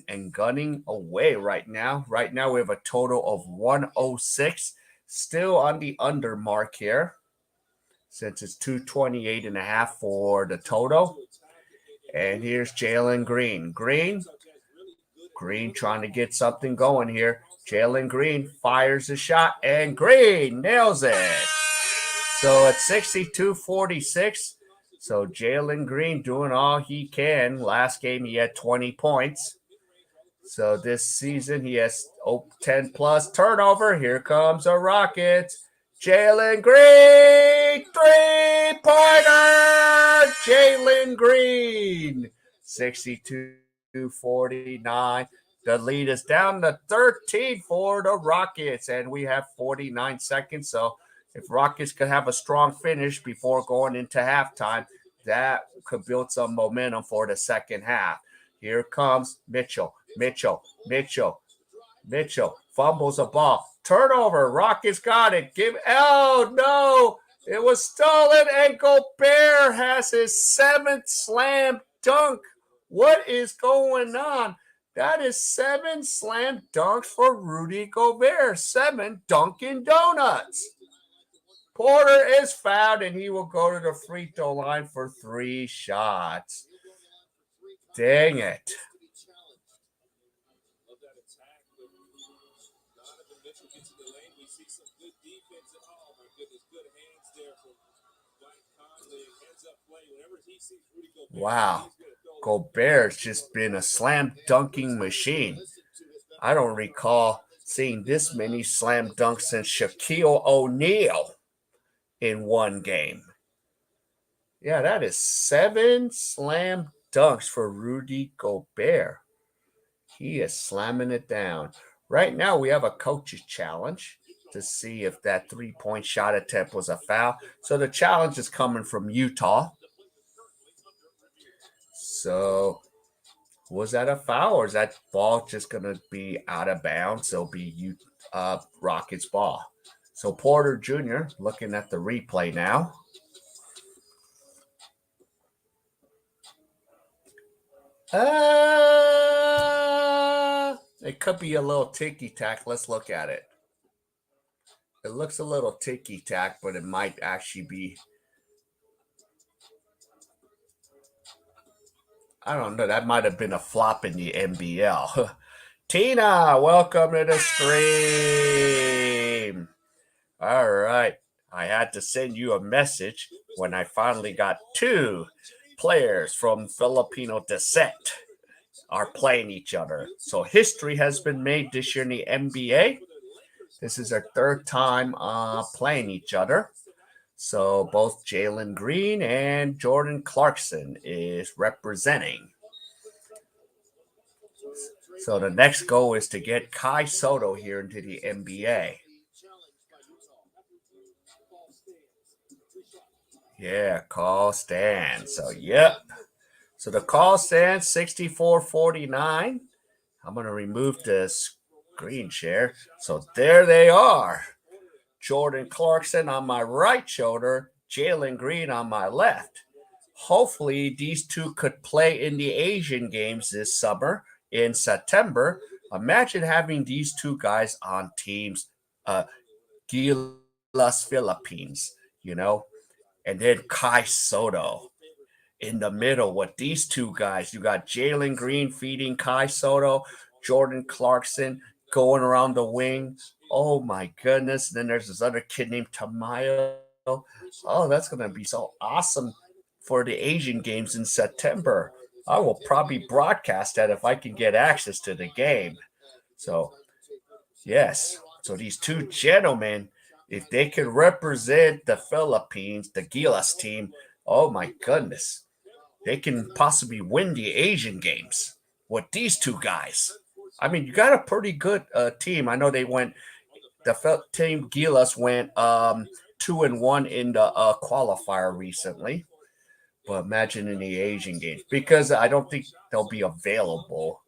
and gunning away right now. Right now we have a total of 106. Still on the under mark here, since it's 228.5 for the total. And here's Jalen Green. Green trying to get something going here. Jalen Green fires a shot, and Green nails it. So it's 62-46. So Jalen Green doing all he can. Last game he had 20 points. So this season he has 10 plus turnover. Here comes the Rockets. Jalen Green, 3-pointer. Jalen Green, 62-49. The lead is down to 13 for the Rockets, and we have 49 seconds. So if Rockets could have a strong finish before going into halftime, that could build some momentum for the second half. Here comes Mitchell. Fumbles a ball. Turnover. Rockets got it. Oh, no. It was stolen, and Gobert has his 7th slam dunk. What is going on? That is 7 slam dunks for Rudy Gobert. 7 Dunkin' Donuts. Porter is fouled, and he will go to the free throw line for 3 shots. Dang it. Wow. Gobert's just been a slam dunking machine. I don't recall seeing this many slam dunks since Shaquille O'Neal in one game. Yeah, that is 7 slam dunks for Rudy Gobert. He is slamming it down. Right now, we have a coach's challenge to see if that 3-point shot attempt was a foul. So the challenge is coming from Utah. So was that a foul, or is that ball just going to be out of bounds? It'll be Rockets ball. So Porter Jr. looking at the replay now. It could be a little ticky-tack. Let's look at it. It looks a little ticky-tack, but it might actually be. I don't know. That might have been a flop in the NBL. Tina, welcome to the stream. All right. I had to send you a message when I finally got 2 players from Filipino descent are playing each other. So history has been made this year in the NBA. This is our 3rd time playing each other. So both Jalen Green and Jordan Clarkson is representing. So the next goal is to get Kai Soto here into the NBA. Yeah, call stands. So, yep. So the call stands 64-49. I'm going to remove the screen share. So there they are. Jordan Clarkson on my right shoulder, Jalen Green on my left. hopefully these two could play in the Asian games this summer in September. Imagine having these two guys on teams, uh, Gilas Philippines, and then Kai Soto in the middle with these two guys. You got Jalen Green feeding Kai Soto, Jordan Clarkson going around the wing. Oh my goodness. And then there's this other kid named Tamayo. Oh, that's going to be so awesome for the Asian games in September. I will probably broadcast that if I can get access to the game. So, yes. So these two gentlemen, if they could represent the Philippines, the Gilas team, oh my goodness, they can possibly win the Asian games with these two guys. I mean, you got a pretty good team. I know they went. The team Gilas went 2-1 in the qualifier recently. But imagine in the Asian games because I don't think they'll be available.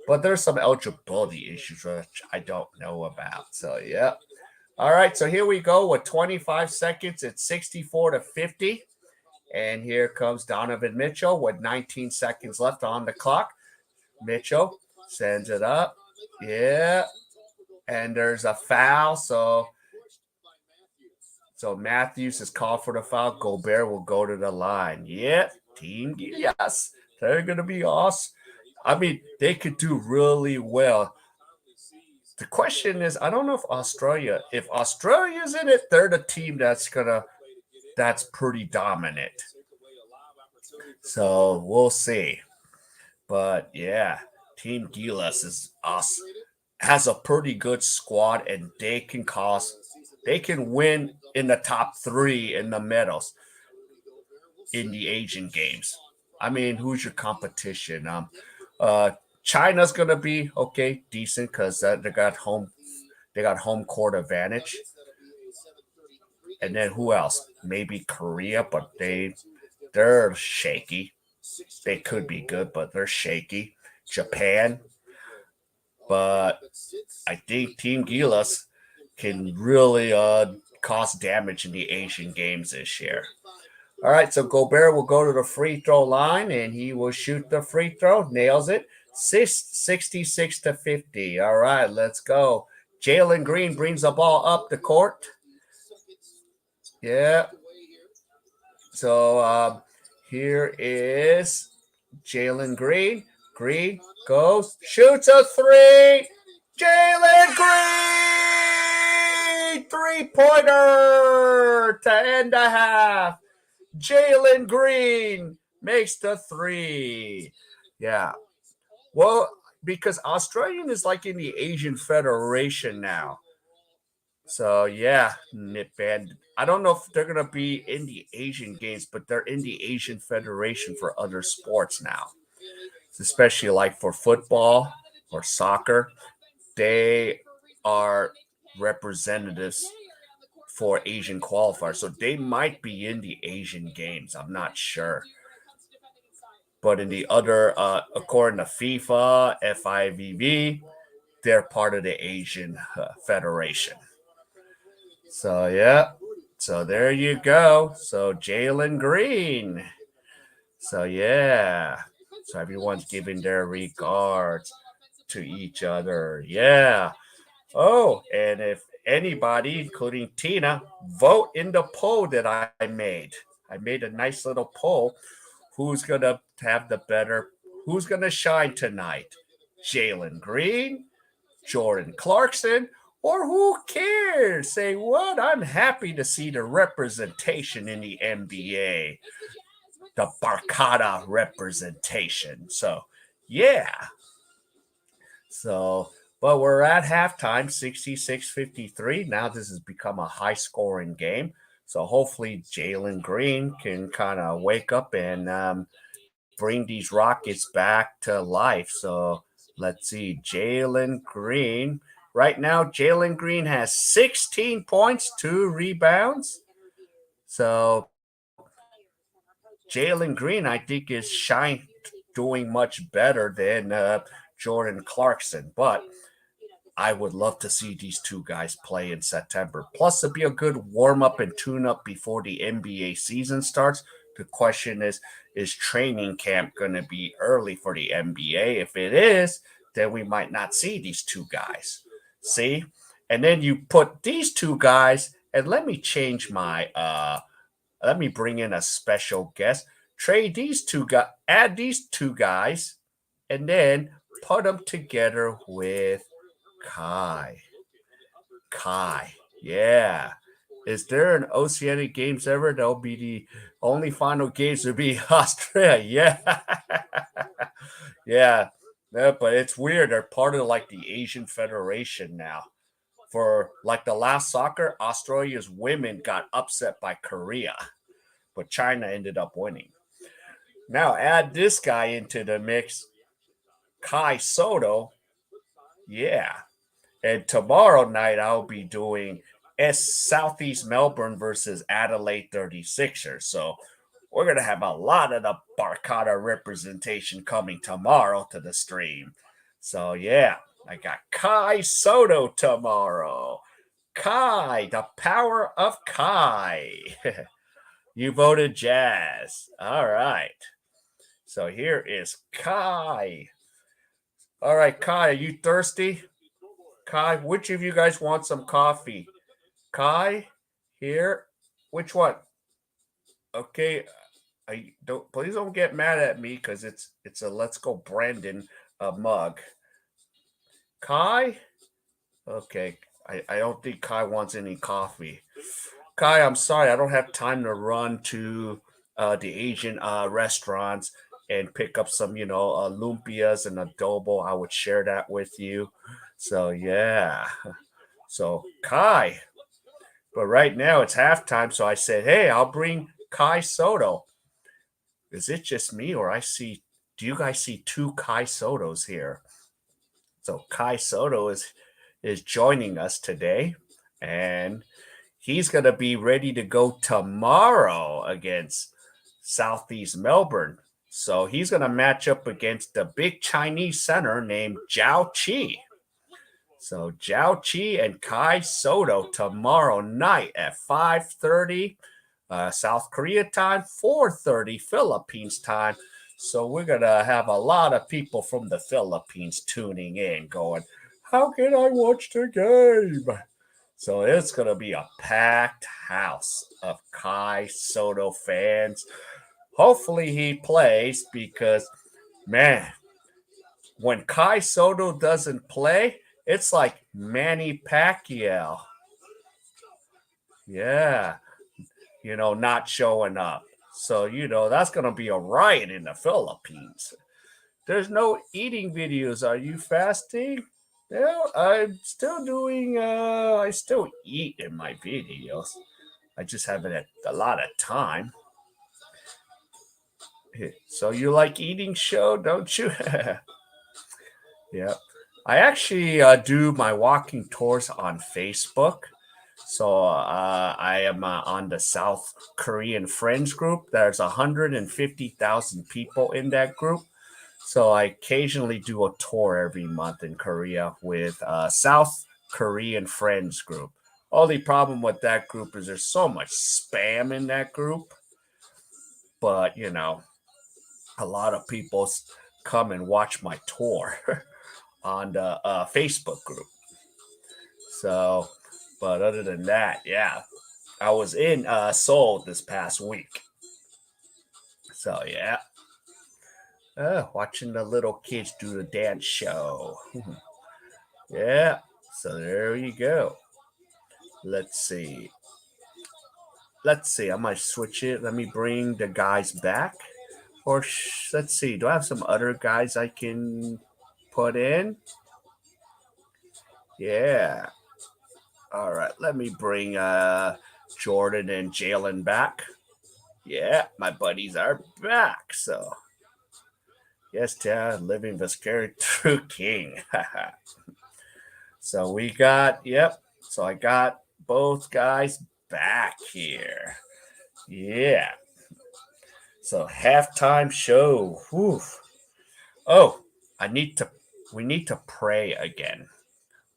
But there's some eligibility issues which I don't know about. So yeah. All right. So here we go with 25 seconds. It's 64-50. And here comes Donovan Mitchell with 19 seconds left on the clock. Mitchell sends it up. Yeah. And there's a foul. So Matthews is called for the foul. Gobert will go to the line. Yeah. Team. Yes. They're going to be awesome. I mean, they could do really well. The question is, I don't know if Australia's in it, they're the team that's pretty dominant. So we'll see. But yeah, Team Gilas is us has a pretty good squad, and they can win in the top three in the medals in the Asian games. I mean, who's your competition? Uh, China's gonna be okay, decent because they got home court advantage. And then who else? Maybe Korea, but they're shaky. They could be good, but they're shaky. Japan, but I think Team Gilas can really cause damage in the Asian games this year. All right, so Gobert will go to the free throw line and he will shoot the free throw. Nails it. 66-50. All right, let's go. Jalen Green brings the ball up the court. Yeah. So here is Jalen Green. Green goes, shoots a three. Jalen Green! 3-pointer to end the half. Jalen Green makes the three. Yeah. Well, because Australian is like in the Asian Federation now. So yeah, Nip Band. I don't know if they're gonna be in the Asian games, but they're in the Asian Federation for other sports now. Especially like for football or soccer. They are representatives for Asian qualifiers. So they might be in the Asian games. I'm not sure. But in the other, according to FIFA, FIVB, they're part of the Asian Federation. So, yeah. So there you go. So Jalen Green. So, yeah. So everyone's giving their regards to each other. Yeah. Oh, and if anybody, including Tina, vote in the poll that I made. I made a nice little poll. Who's going to have the better, who's going to shine tonight? Jalen Green, Jordan Clarkson, or who cares? Say what? I'm happy to see the representation in the NBA, the Barcada representation. So, yeah. So, but we're at halftime, 66-53. Now this has become a high scoring game. So hopefully Jalen Green can kind of wake up and bring these Rockets back to life. So let's see. Jalen Green. Right now, Jalen Green has 16 points, 2 rebounds. So Jalen Green, I think, is doing much better than Jordan Clarkson. But I would love to see these two guys play in September. Plus, it'd be a good warm up and tune up before the NBA season starts the question is training camp going to be early for the NBA? If it is, then we might not see these two guys. See? And then you put these two guys, and let me change my let me bring in a special guest. Trade these two guys, add these two guys, and then put them together with K.A.E. K.A.E. Yeah. Is there an Oceanic Games ever? That'll be the only final games to be Australia. Yeah. Yeah. Yeah, but it's weird. They're part of like the Asian Federation now. For like the last soccer, Australia's women got upset by Korea, but China ended up winning. Now add this guy into the mix, Kai Soto. Yeah. And tomorrow night I'll be doing Southeast Melbourne versus Adelaide 36ers. So we're going to have a lot of the Barcata representation coming tomorrow to the stream. So yeah, I got Kai Soto tomorrow. Kai, the power of Kai. You voted Jazz. All right. So here is Kai. All right, Kai, are you thirsty? Kai, which of you guys want some coffee? Kai, here. Which one? Okay, I don't. Please don't get mad at me because it's a Let's Go Brandon mug. Kai. Okay, I don't think Kai wants any coffee. Kai, I'm sorry, I don't have time to run to the Asian restaurants and pick up some, lumpias and adobo. I would share that with you. So yeah. So Kai, but right now it's halftime. So I said, hey, I'll bring Kai Soto. Is it just me, or I see? Do you guys see two Kai Sotos here? So Kai Soto is joining us today, and he's going to be ready to go tomorrow against Southeast Melbourne. So he's going to match up against the big Chinese center named Zhao Qi. So Zhao Qi and Kai Soto tomorrow night at 5:30 South Korea time, 4:30 Philippines time. So we're going to have a lot of people from the Philippines tuning in going, how can I watch the game? So it's going to be a packed house of Kai Soto fans. Hopefully he plays because, man, when Kai Soto doesn't play, it's like Manny Pacquiao. Yeah, not showing up. So, that's going to be a riot in the Philippines. There's no eating videos. Are you fasting? Yeah, I'm still doing, I still eat in my videos. I just haven't had a lot of time. So you like eating show, don't you? Yeah. I actually do my walking tours on Facebook. So I am on the South Korean Friends group. There's 150,000 people in that group. So I occasionally do a tour every month in Korea with South Korean Friends group. Only problem with that group is there's so much spam in that group. But, a lot of people come and watch my tour on the Facebook group. So, but other than that, yeah, I was in Seoul this past week. So, yeah. Watching the little kids do the dance show. Yeah. So there you go. Let's see. I might switch it. Let me bring the guys back. Or let's see. Do I have some other guys I can put in? Yeah. All right. Let me bring Jordan and Jalen back. Yeah, my buddies are back. So yes, Dad, living the scary true king. So we got, yep. So I got both guys back here. Yeah. So halftime show. Whew. Oh, we need to pray again.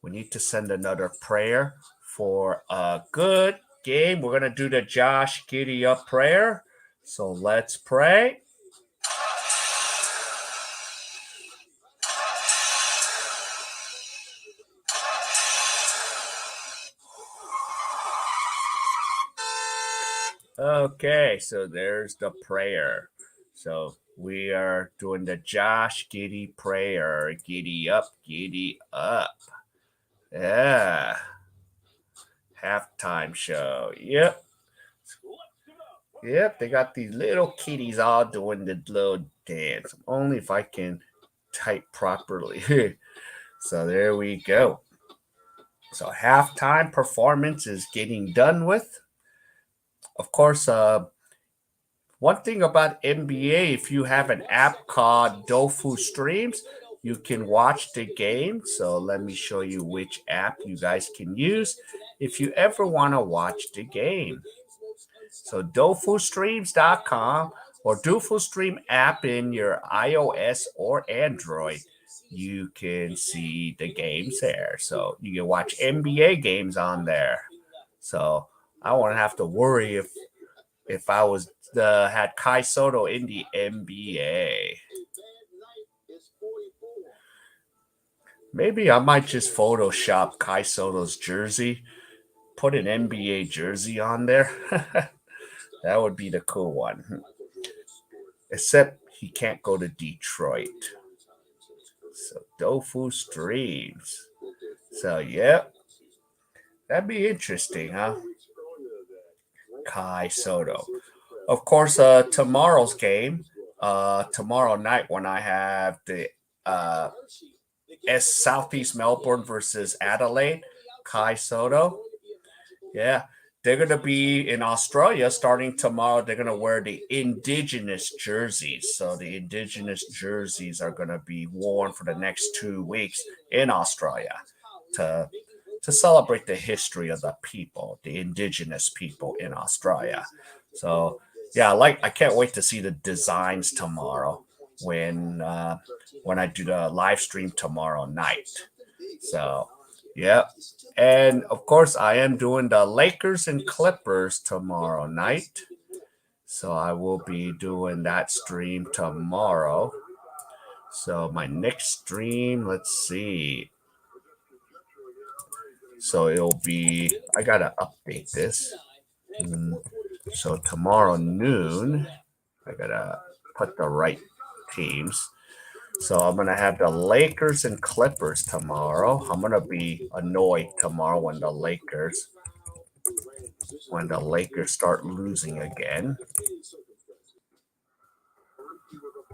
We need to send another prayer for a good game. We're going to do the Josh Giddy up prayer. So let's pray. Okay, so there's the prayer. So we are doing the Josh Giddy prayer. Giddy up, giddy up. Yeah. Halftime show. Yep. Yep. They got these little kitties all doing the little dance. Only if I can type properly. So there we go. So halftime performance is getting done with. Of course, one thing about NBA, if you have an app called Dofu Streams, you can watch the game. So let me show you which app you guys can use if you ever want to watch the game. So dofustreams.com or DofuStream app in your iOS or Android. You can see the games there. So you can watch NBA games on there. So I won't have to worry if I was had Kai Soto in the NBA. Maybe I might just Photoshop Kai Soto's jersey, put an NBA jersey on there. That would be the cool one. Except he can't go to Detroit. So Dofu Streams. So yep, that'd be interesting, huh? Kai Soto. Of course, tomorrow's game, tomorrow night when I have the uh, Southeast Melbourne versus Adelaide, Kai Soto. Yeah, they're going to be in Australia starting tomorrow. They're going to wear the indigenous jerseys. So the indigenous jerseys are going to be worn for the next 2 weeks in Australia to to celebrate the history of the people, the indigenous people in Australia. So yeah, I can't wait to see the designs tomorrow when I do the live stream tomorrow night. So yeah. And of course I am doing the Lakers and Clippers tomorrow night. So I will be doing that stream tomorrow. So my next stream, let's see. So it'll be, I gotta update this. Mm, So tomorrow noon, I gotta put the right teams. So I'm gonna have the Lakers and Clippers tomorrow. I'm gonna be annoyed tomorrow when the Lakers start losing again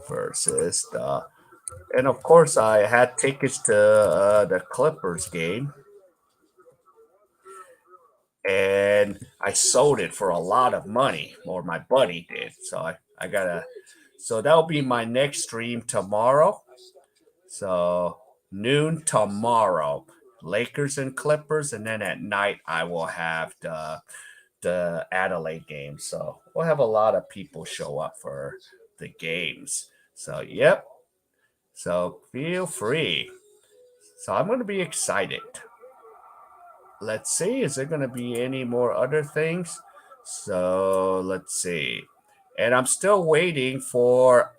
versus the. And of course, I had tickets to the Clippers game, and I sold it for a lot of money, or my buddy did. So I gotta. So that'll be my next stream tomorrow. So noon tomorrow, Lakers and Clippers, and then at night I will have the Adelaide game. So we'll have a lot of people show up for the games. So yep. So feel free. So I'm going to be excited. Let's see. Is there going to be any more other things? So let's see. And I'm still waiting for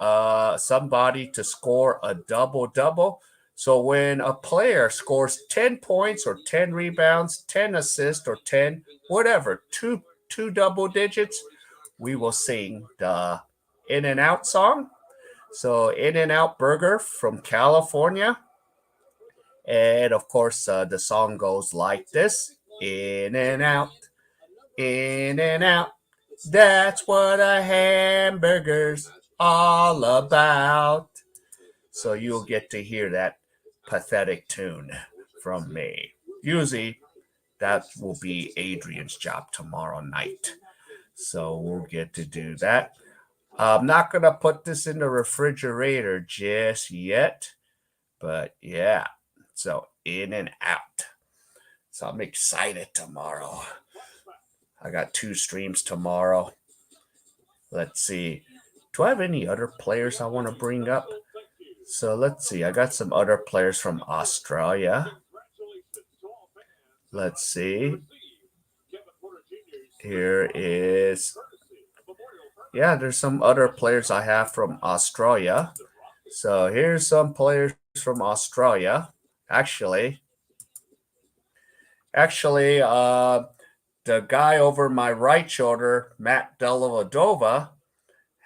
somebody to score a double double. So when a player scores 10 points or 10 rebounds, 10 assists or 10 whatever, two double digits, we will sing the In and Out song. So In and Out Burger from California. And of course, the song goes like this: In and out, in and out. That's what a hamburger's all about. So you'll get to hear that pathetic tune from me. Usually, that will be Adrian's job tomorrow night. So we'll get to do that. I'm not going to put this in the refrigerator just yet, but yeah. So in and out. So I'm excited tomorrow. I got 2 streams tomorrow. Let's see. Do I have any other players I want to bring up? So let's see. I got some other players from Australia. Let's see. Here is, yeah, there's some other players I have from Australia. So here's some players from Australia. Actually, actually, the guy over my right shoulder, Matt Dellavedova,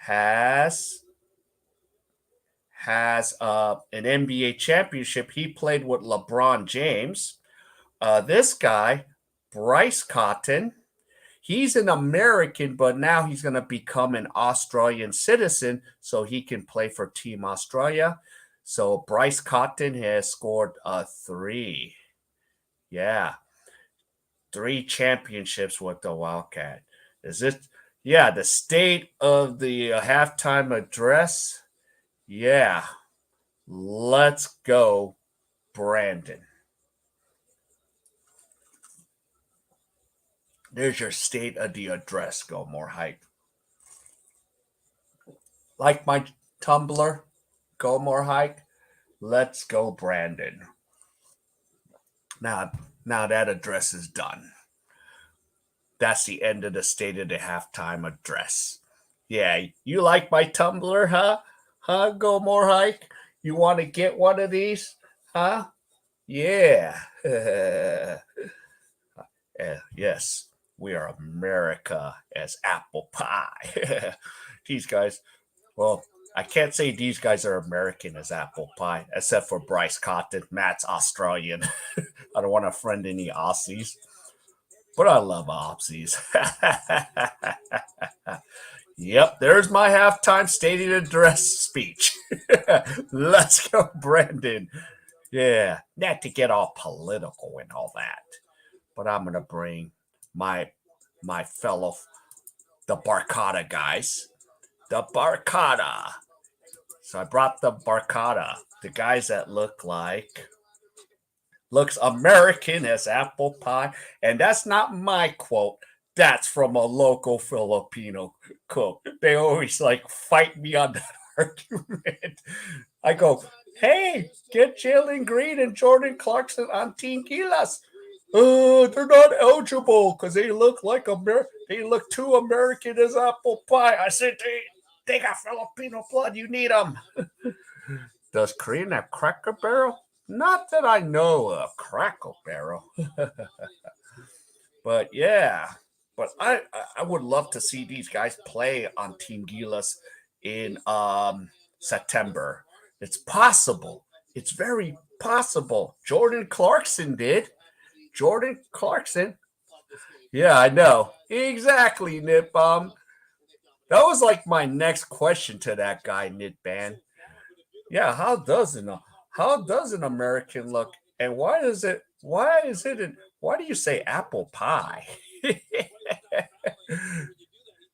has an NBA championship. He played with LeBron James. This guy, Bryce Cotton, he's an American, but now he's going to become an Australian citizen so he can play for Team Australia. So Bryce Cotton has scored a three. Yeah, three championships with the Wildcat. Is it? Yeah, the state of the halftime address. Yeah, let's go, Brandon. There's your state of the address. Go more hype. Like my Tumblr, go more hype. Let's go, Brandon. Now, now that address is done. That's the end of the state of the halftime address. Yeah, you like my Tumblr, huh? Huh? Go more hike. You want to get one of these, huh? Yeah. Yes, we are America as apple pie. These guys, well, I can't say these guys are American as apple pie, except for Bryce Cotton. Matt's Australian. I don't want to friend any Aussies, but I love Aussies. Yep, there's my halftime stadium address speech. Let's go, Brendan. Yeah, not to get all political and all that, but I'm gonna bring my fellow the Barcata guys. The Barcata. So I brought the Barcata, the guys that looks American as apple pie. And that's not my quote. That's from a local Filipino cook. They always like fight me on that argument. I go, hey, get Jalen Green and Jordan Clarkson on Team Gilas. They're not eligible because they look like they look too American as apple pie. I said, they got Filipino blood. You need them. Does Korean have Cracker Barrel? Not that I know of, Cracker Barrel. But yeah, but I would love to see these guys play on Team Gilas in September. It's possible. It's very possible. Jordan Clarkson did. Jordan Clarkson. Yeah, I know. Exactly, Nip Bomb. That was like my next question to that guy, Nip Ban. Yeah, how does an American look, and why do you say apple pie?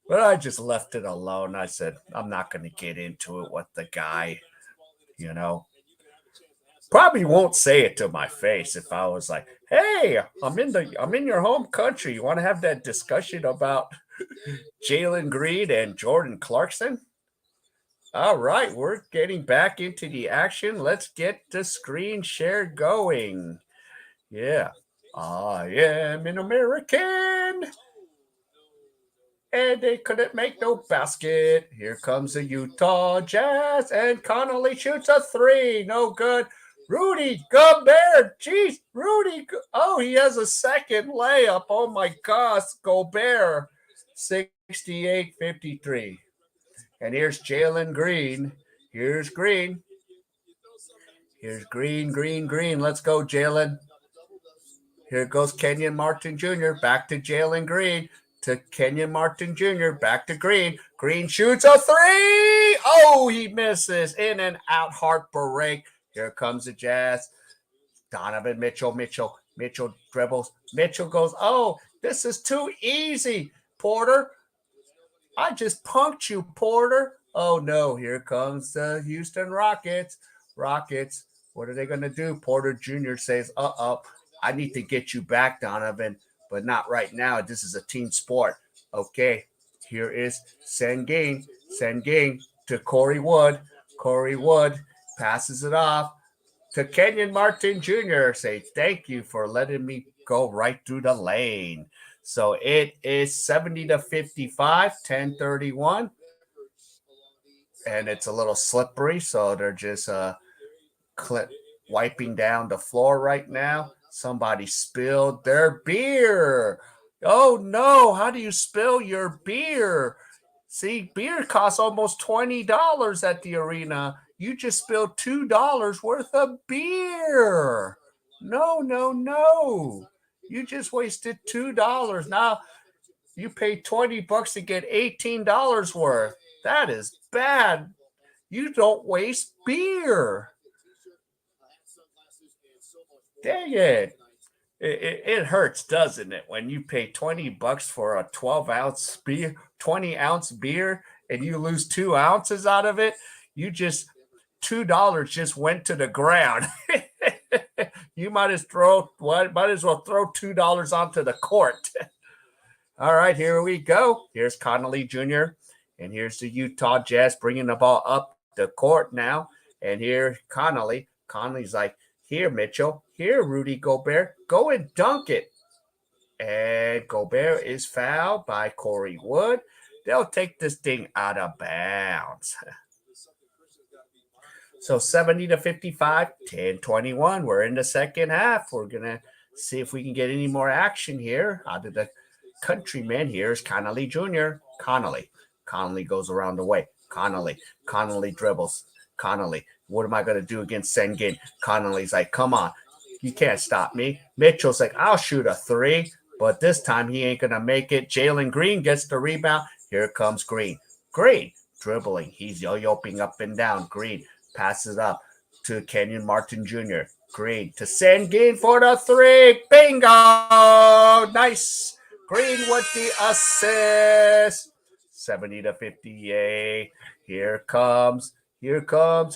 But I just left it alone. I said I'm not going to get into it with the guy. You know, probably won't say it to my face if I was like, "Hey, I'm in your home country. You want to have that discussion about Jalen Green and Jordan Clarkson?" All right, we're getting back into the action. Let's get the screen share going. Yeah. I am an American. And they couldn't make no basket. Here comes the Utah Jazz, and Connolly shoots a three. No good. Rudy Gobert. Jeez, Rudy. Oh, he has a second layup. Oh my gosh, Gobert. 68-53. And here's Jalen Green. Here's Green. Here's Green, Green, Green. Let's go, Jalen. Here goes Kenyon Martin Jr. Back to Jalen Green. To Kenyon Martin Jr. Back to Green. Green shoots a three. Oh, he misses. In and out, heartbreak. Here comes the Jazz. Donovan Mitchell dribbles. Mitchell goes, oh, this is too easy, Porter. I just punked you, Porter. Oh no, here comes the Houston Rockets. Rockets, what are they going to do? Porter Jr. says, I need to get you back, Donovan, but not right now. This is a team sport. Okay, here is Sengun. Sengun to Corey Wood. Corey Wood passes it off to Kenyon Martin Jr. Say, thank you for letting me go right through the lane. So it is 70-55, 10-31. and it's a little slippery, so they're just clip wiping down the floor right now. Somebody spilled their beer. Oh no, how do you spill your beer? See, beer costs almost $20 at the arena. You just spilled $2 worth of beer. No, no, no. You just wasted $2. Now you paid $20 to get $18 worth. That is bad. You don't waste beer. Dang it. It hurts, doesn't it, when you pay $20 for a 12-ounce beer, 20-ounce beer, and you lose 2 ounces out of it? You just $2 just went to the ground. You might as well throw $2 onto the court. All right, here we go. Here's Connolly Jr. and here's the Utah Jazz bringing the ball up the court now. And here Connolly. Connolly's like, here, Mitchell. Here, Rudy Gobert. Go and dunk it. And Gobert is fouled by Corey Wood. They'll take this thing out of bounds. So 70 to 55, 10-21. We're in the second half. We're going to see if we can get any more action here out of the countryman. Here's Connolly Jr. Connolly goes around the way. Connolly dribbles. Connolly, what am I going to do against Sengun? Connolly's like, come on. You can't stop me. Mitchell's like, I'll shoot a three, but this time he ain't going to make it. Jalen Green gets the rebound. Here comes Green. Green dribbling. He's yo-yoing up and down. Green passes up to Kenyon Martin Jr. Green to Sengun for the three. Bingo! Nice. Green with the assist. 70 to 58. Here comes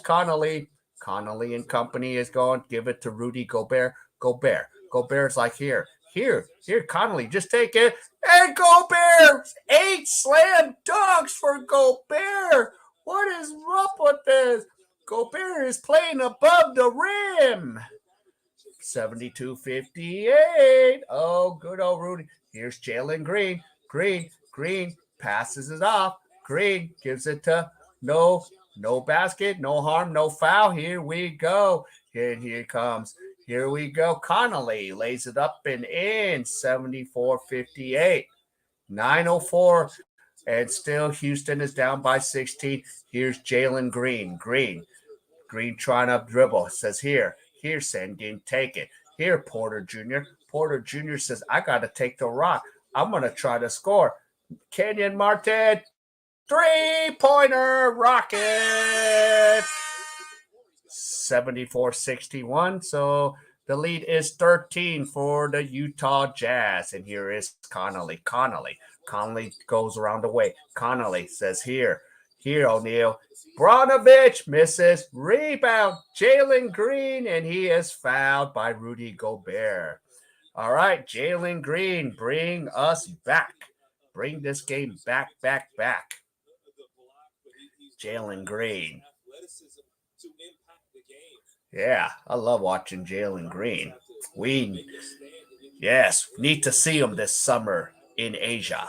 Connolly. Connolly and company is going. Give it to Rudy Gobert. Gobert's like, here, Connolly, just take it. And Gobert! 8 slam dunks for Gobert. What is up with this? Gobert is playing above the rim. 72-58. Oh, good old Rudy. Here's Jalen Green. Green passes it off. Green gives it to no basket, no harm, no foul. Here we go. Here comes. Here we go. Connolly lays it up and in. 74-58. 9:04. And still Houston is down by 16. Here's Jalen Green. Green trying to dribble. Says, here, Sengun, take it. Here, Porter Jr. Porter Jr. says, I got to take the rock. I'm going to try to score. Kenyon Martin, three-pointer, Rocket. 74-61. So the lead is 13 for the Utah Jazz. And here is Connolly. Connolly goes around the way. Connolly says, here, O'Neal. Branovich misses. Rebound. Jalen Green, and he is fouled by Rudy Gobert. All right, Jalen Green, bring us back. Bring this game back. Jalen Green. Yeah, I love watching Jalen Green. We need to see him this summer in Asia.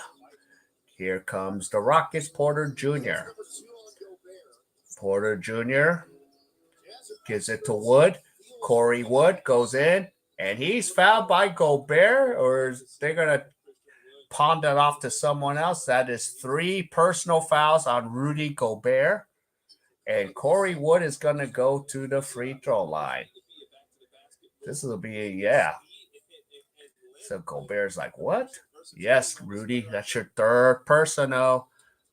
Here comes the Rockets, Porter Jr. Porter Jr. gives it to Wood. Corey Wood goes in, and he's fouled by Gobert, or they're going to pawn that off to someone else. That is 3 personal fouls on Rudy Gobert. And Corey Wood is going to go to the free throw line. This will be So Gobert's like, what? Yes, Rudy, that's your third personal.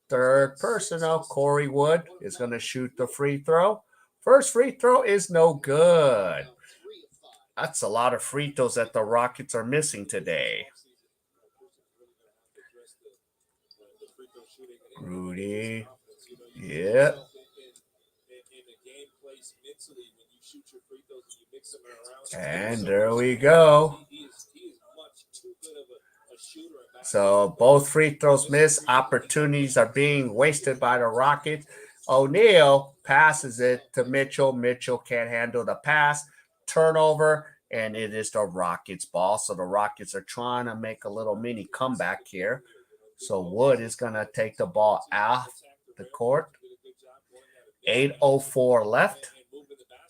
Corey Wood is going to shoot the free throw. First free throw is no good. That's a lot of free throws that the Rockets are missing today. Rudy. Yeah. And there we go. So both free throws miss. Opportunities are being wasted by the Rockets. O'Neal passes it to Mitchell. Mitchell can't handle the pass. Turnover, and it is the Rockets' ball. So the Rockets are trying to make a little mini comeback here. So Wood is going to take the ball off the court. 8:04 left.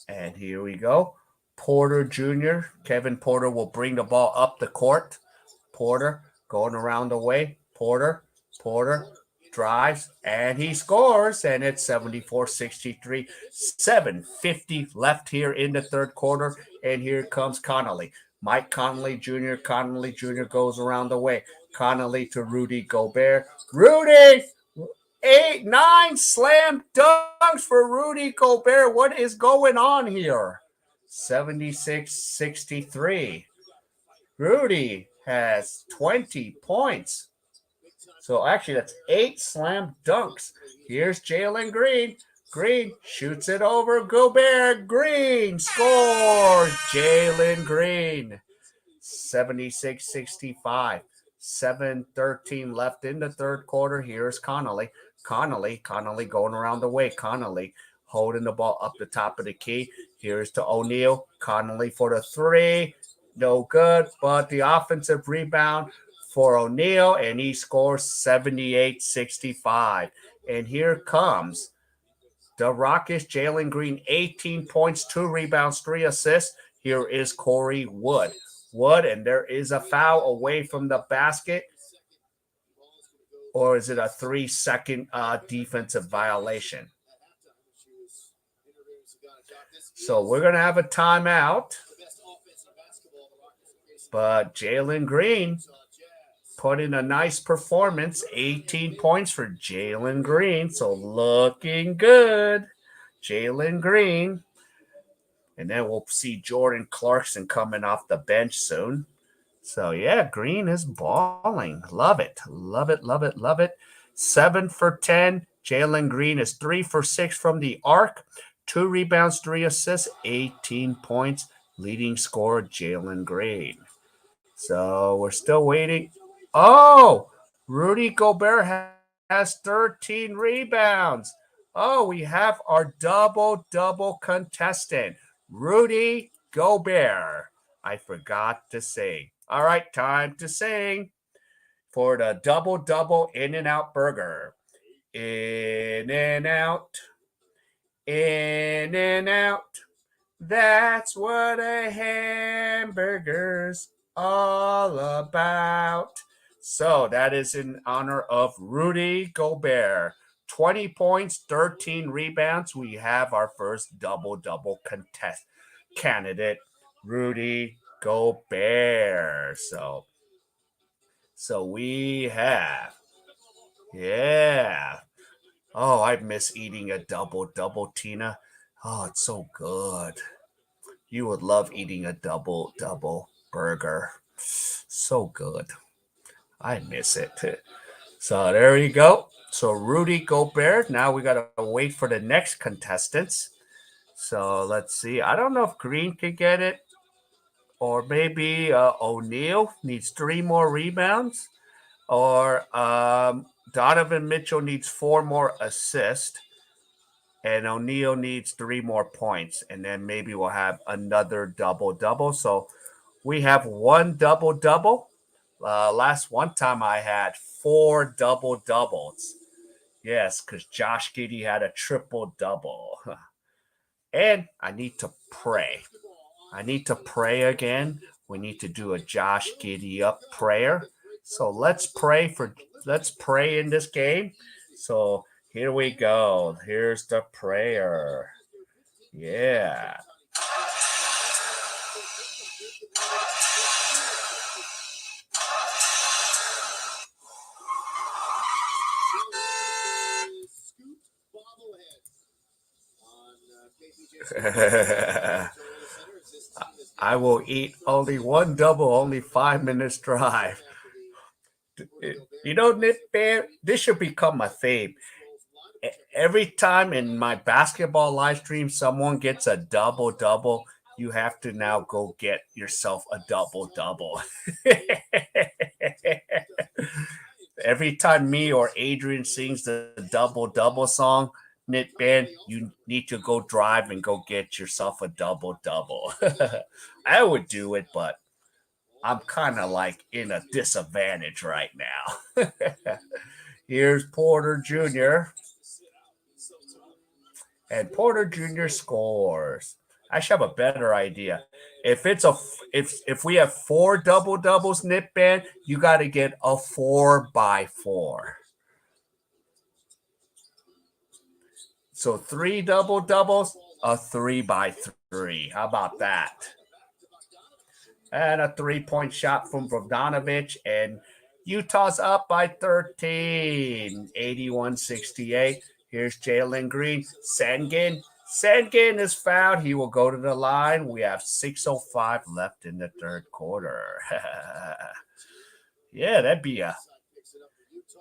And here we go. Porter Jr., Kevin Porter will bring the ball up the court. Porter going around the way. Porter drives, and he scores, and it's 74-63. 7:50 left here in the third quarter, and here comes Connolly. Mike Connolly Jr. Connolly Jr. goes around the way. Connolly to Rudy Gobert. Rudy! 8, 9 slam dunks for Rudy Gobert. What is going on here? 76-63. Rudy has 20 points. So actually, that's 8 slam dunks. Here's Jalen Green. Green shoots it over Gobert. Green scores. Jalen Green. 76-65. 7:13 left in the third quarter. Here's Connolly. Connolly going around the way. Connolly holding the ball up the top of the key. Here's to O'Neal. Connolly for the three. No good, but the offensive rebound for O'Neal, and he scores 78-65. And here comes the Rockets, Jalen Green, 18 points, 2 rebounds, 3 assists. Here is Corey Wood. And there is a foul away from the basket. Or is it a 3-second defensive violation? So we're going to have a timeout. But Jalen Green put in a nice performance. 18 points for Jalen Green. So looking good. Jalen Green. And then we'll see Jordan Clarkson coming off the bench soon. So, yeah, Green is balling. Love it. Love it, love it, love it. 7 for 10. Jalen Green is 3 for 6 from the arc. 2 rebounds, 3 assists, 18 points. Leading scorer, Jalen Green. So, we're still waiting. Oh, Rudy Gobert has 13 rebounds. Oh, we have our double contestant, Rudy Gobert. I forgot to sing. All right, time to sing for the double In-N-Out burger. In and out, in and out. That's what a hamburger's all about. So that is in honor of Rudy Gobert. 20 points, 13 rebounds. We have our first double contest candidate, Rudy Gobert. So we have, yeah. Oh, I miss eating a double, Tina. Oh, it's so good. You would love eating a double burger. So good. I miss it. So there you go. So Rudy Gobert. Now we got to wait for the next contestants. So let's see. I don't know if Green could get it, or maybe O'Neal needs 3 more rebounds, or Donovan Mitchell needs 4 more assists, and O'Neal needs 3 more points, and then maybe we'll have another double. So we have one double. Last one time I had 4 doubles. Yes, because Josh Giddey had a triple double. And I need to pray. I need to pray again. We need to do a Josh Giddey up prayer. So let's pray in this game. So here we go. Here's the prayer. Yeah. I will eat only one double, only 5 minutes drive. You know, Nick Bear, this should become a theme. Every time in my basketball live stream, someone gets a double, you have to now go get yourself a double. Every time me or Adrian sings the double song, Knit Band, you need to go drive and go get yourself a double. I would do it, but I'm kind of like in a disadvantage right now. Here's Porter Jr. And Porter Jr. scores. I should have a better idea. If we have four double doubles, Nip Band, you got to get a 4x4. So three double doubles, a 3x3. How about that? And a 3-point shot from Bogdanovich, and Utah's up by 13, 81-68. Here's Jalen Green. Sangin is fouled. He will go to the line. We have 6:05 left in the third quarter. Yeah, that'd be a.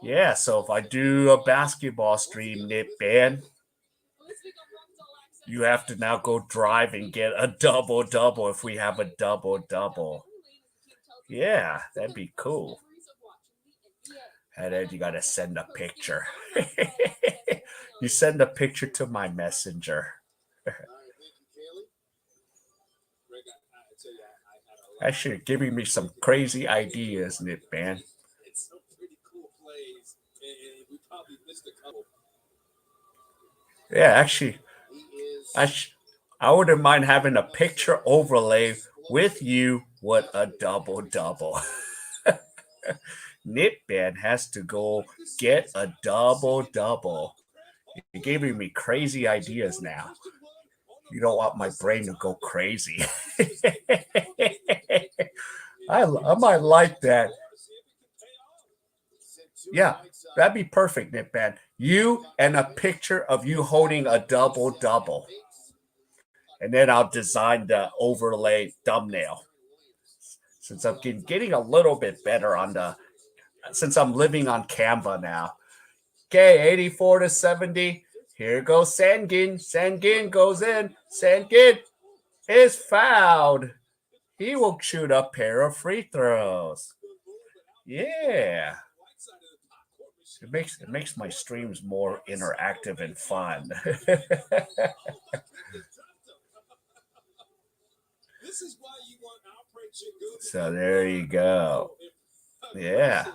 Yeah, so if I do a basketball stream, Nip Band, you have to now go drive and get a double double if we have a double double. Yeah, that'd be cool. And then you got to send a picture. You send a picture to my messenger. Actually, giving me some crazy ideas, Nip Man. Yeah, actually, I wouldn't mind having a picture overlay with you. What a double double. Nip Band has to go get a double double. You're giving me crazy ideas now. You don't want my brain to go crazy. I might like that. Yeah, that'd be perfect, Nip Band. You and a picture of you holding a double double. And then I'll design the overlay thumbnail. Since I'm getting a little bit better on since I'm living on Canva now. Okay, 84-70. Here goes Sangin. Sangin goes in. Sangin is fouled. He will shoot a pair of free throws. Yeah. It makes my streams more interactive and fun. So there you go. Yeah.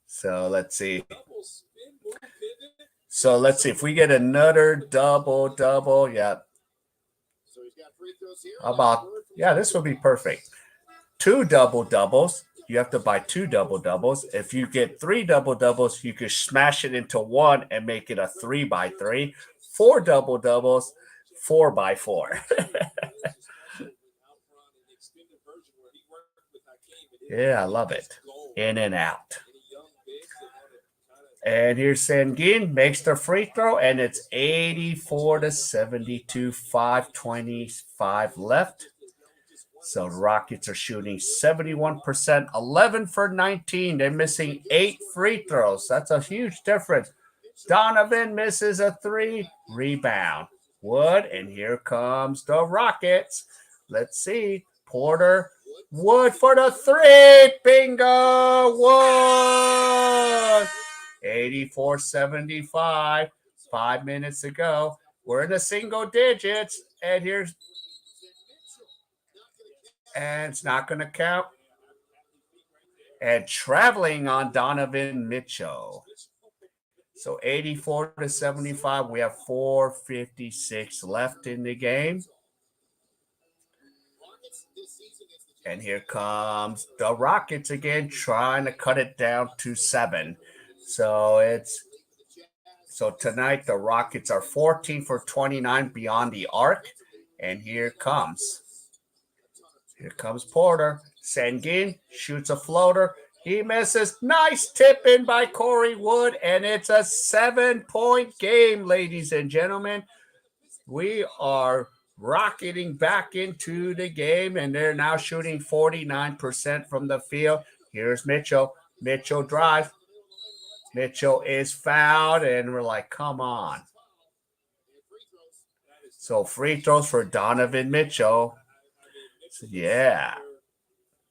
So let's see. If we get another double double. Yeah. How about, yeah, this will be perfect. Two double doubles. You have to buy two double doubles. If you get three double doubles, you can smash it into one and make it a 3x3. Four double doubles, 4x4. Yeah, I love it. In and out. And here's Sangin, makes the free throw, and it's 84-72, 5:25 left. So the Rockets are shooting 71%, 11 for 19. They're missing 8 free throws. That's a huge difference. Donovan misses a 3, rebound. Wood, and here comes the Rockets. Let's see. Porter, Wood for the 3. Bingo! Wood! 84-75. 5 minutes to go. We're in the single digits. And it's not going to count. And traveling on Donovan Mitchell. So 84-75. We have 4:56 left in the game. And here comes the Rockets again, trying to cut it down to 7. So tonight the Rockets are 14 for 29 beyond the arc. And here comes Porter. Sangin shoots a floater. He misses. Nice tip in by Corey Wood. And it's a 7-point game, ladies and gentlemen. We are rocketing back into the game, and they're now shooting 49% from the field. Here's Mitchell. Mitchell drives. Mitchell is fouled, and we're like, come on. So free throws for Donovan Mitchell. So, yeah.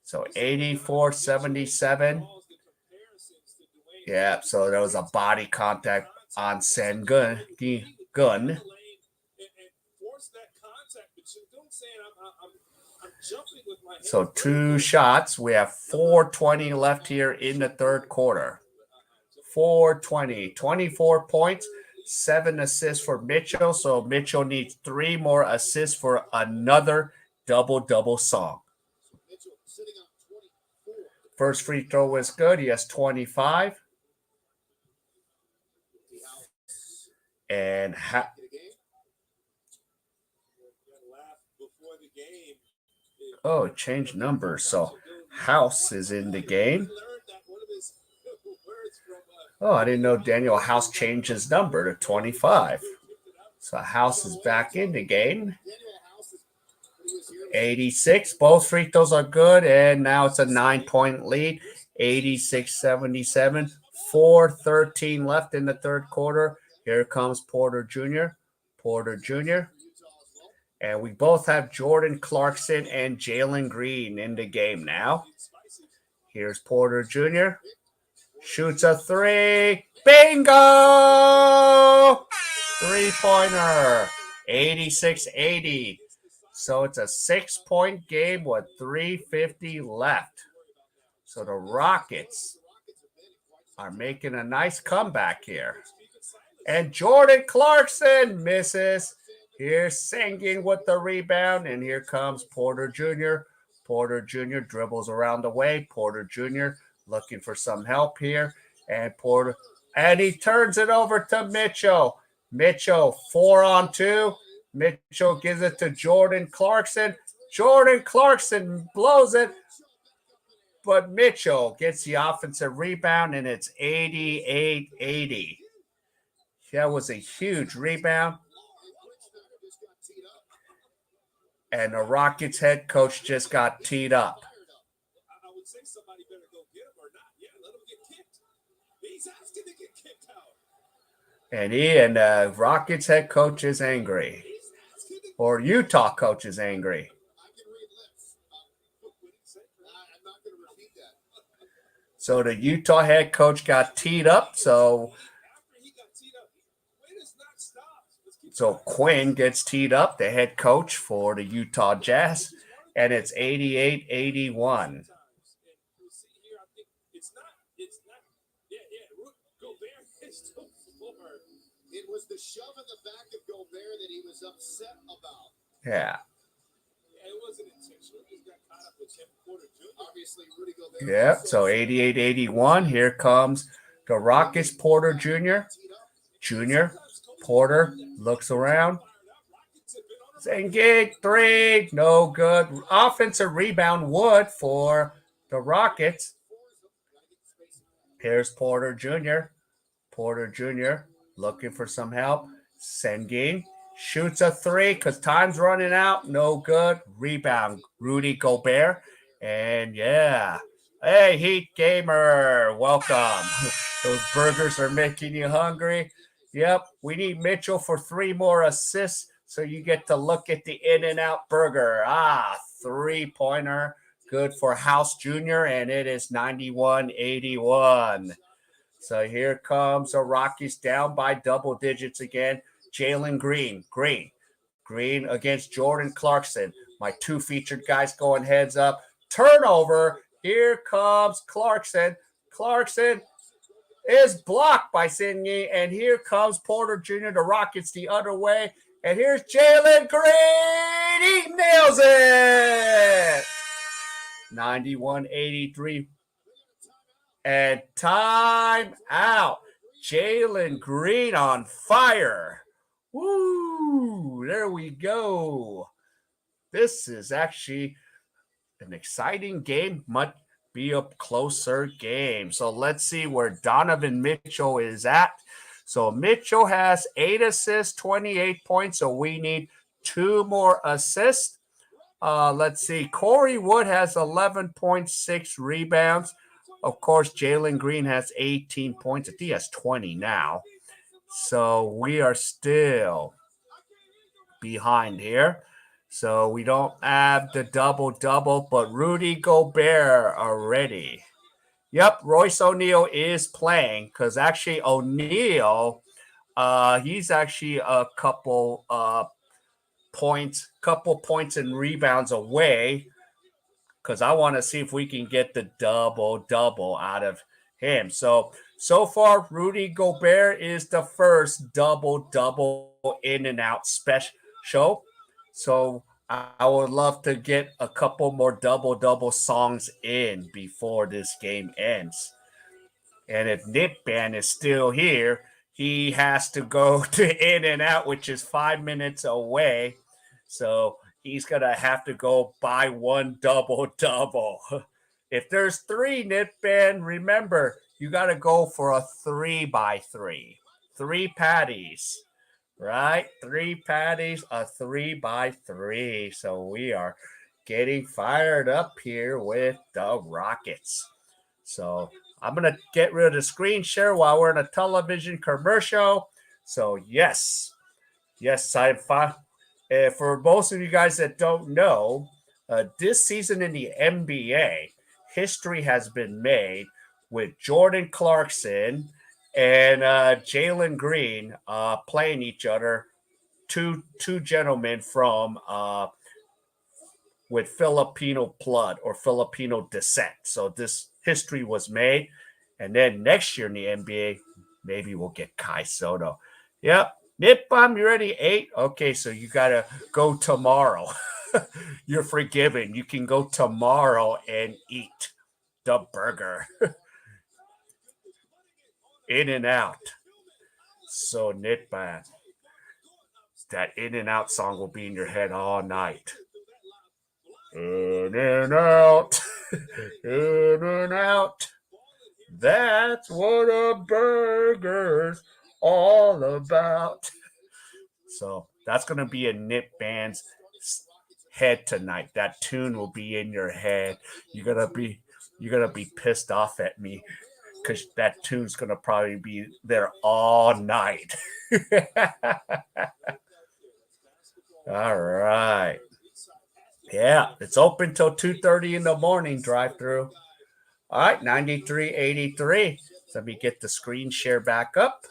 So 84-77. Yeah, so there was a body contact on Sengun. Gun. So 2 shots. We have 4:20 left here in the third quarter. 4:20, 24 points. 7 assists for Mitchell. So Mitchell needs 3 more assists for another double-double song. First free throw was good. He has 25. And changed numbers. So House is in the game. Oh, I didn't know Daniel House changed his number to 25. So House is back in the game. 86. Both free throws are good. And now it's a 9-point lead. 86-77. 4:13 left in the third quarter. Here comes Porter Jr. Porter Jr. And we both have Jordan Clarkson and Jalen Green in the game now. Here's Porter Jr. Shoots a 3. Bingo! 3-pointer. 86-80. So it's a 6-point game with 3:50 left. So the Rockets are making a nice comeback here. And Jordan Clarkson misses. Here's Sengun with the rebound. And here comes Porter Jr. Porter Jr. dribbles around the way. Porter Jr. looking for some help here. And he turns it over to Mitchell. Mitchell 4-on-2. Mitchell gives it to Jordan Clarkson. Jordan Clarkson blows it. But Mitchell gets the offensive rebound, and it's 88-80. That was a huge rebound. And the Rockets head coach just got teed up. I would say somebody better go get him or not. Yeah, let him get kicked. He's asking to get kicked out. And the Rockets head coach is angry. Or Utah coach is angry. So the Utah head coach got teed up. So Quinn gets teed up, the head coach for the Utah Jazz, and it's 88-81. It was the shove in the back of Gobert that he was upset about. Yeah. It wasn't intentional. He got caught up with Tim Porter Jr. Obviously, Rudy Gobert. Yeah, so 88-81. Here comes the Rockets, Porter Jr. Porter looks around. Sengun 3, no good. Offensive rebound Wood for the Rockets. Here's Porter Jr. Porter Jr. looking for some help. Sengun shoots a 3 because time's running out. No good. Rebound, Rudy Gobert. And yeah. Hey, Heat Gamer. Welcome. Those burgers are making you hungry. Yep, we need Mitchell for 3 more assists so you get to look at the In-N-Out burger. 3-pointer. Good for House Jr., and it is 91-81. So here comes the Rockies down by double digits again. Jalen Green against Jordan Clarkson. My 2 featured guys going heads up. Turnover. Here comes Clarkson. Clarkson is blocked by Sengun, and here comes Porter Jr. The Rockets the other way, and here's Jalen Green. He nails it. 91-83. And time out. Jalen Green on fire. Woo! There we go. This is actually an exciting game. Much be a closer game. So let's see where Donovan Mitchell is at. So Mitchell has 8 assists, 28 points. So we need 2 more assists. Let's see. Corey Wood has 11.6 rebounds. Of course, Jalen Green has 18 points. I think he has 20 now. So we are still behind here. So we don't have the double-double, but Rudy Gobert already. Yep, Royce O'Neal is playing because actually O'Neal, he's actually a couple points and rebounds away because I want to see if we can get the double-double out of him. So far, Rudy Gobert is the first double in and out special. So I would love to get a couple more double songs in before this game ends. And if Nip Band is still here, he has to go to In and Out, which is 5 minutes away. So he's going to have to go buy one double. If there's three Nip Band, remember, you got to go for a 3x3. Three patties, right? Three patties, a 3x3. So we are getting fired up here with the Rockets. So I'm going to get rid of the screen share while we're in a television commercial. So yes, I'm fine. For most of you guys that don't know, this season in the NBA, history has been made with Jordan Clarkson and Jalen Green playing each other. Two gentlemen from with Filipino blood or Filipino descent. So this history was made. And then next year in the NBA, maybe we'll get Kai Soto. Yep. Nip Bomb, you ready? 8? Okay, so you got to go tomorrow. You're forgiven. You can go tomorrow and eat the burger. In and out. So Nip Bomb, that In and Out song will be in your head all night. In and out. In and out. That's what a burger's all about. So that's going to be a Nip Band's head tonight. That tune will be in your head. You're gonna be pissed off at me because that tune's gonna probably be there all night. All right. Yeah, it's open till 2:30 in the morning. Drive through. All right, 93.83. Let me get the screen share back up.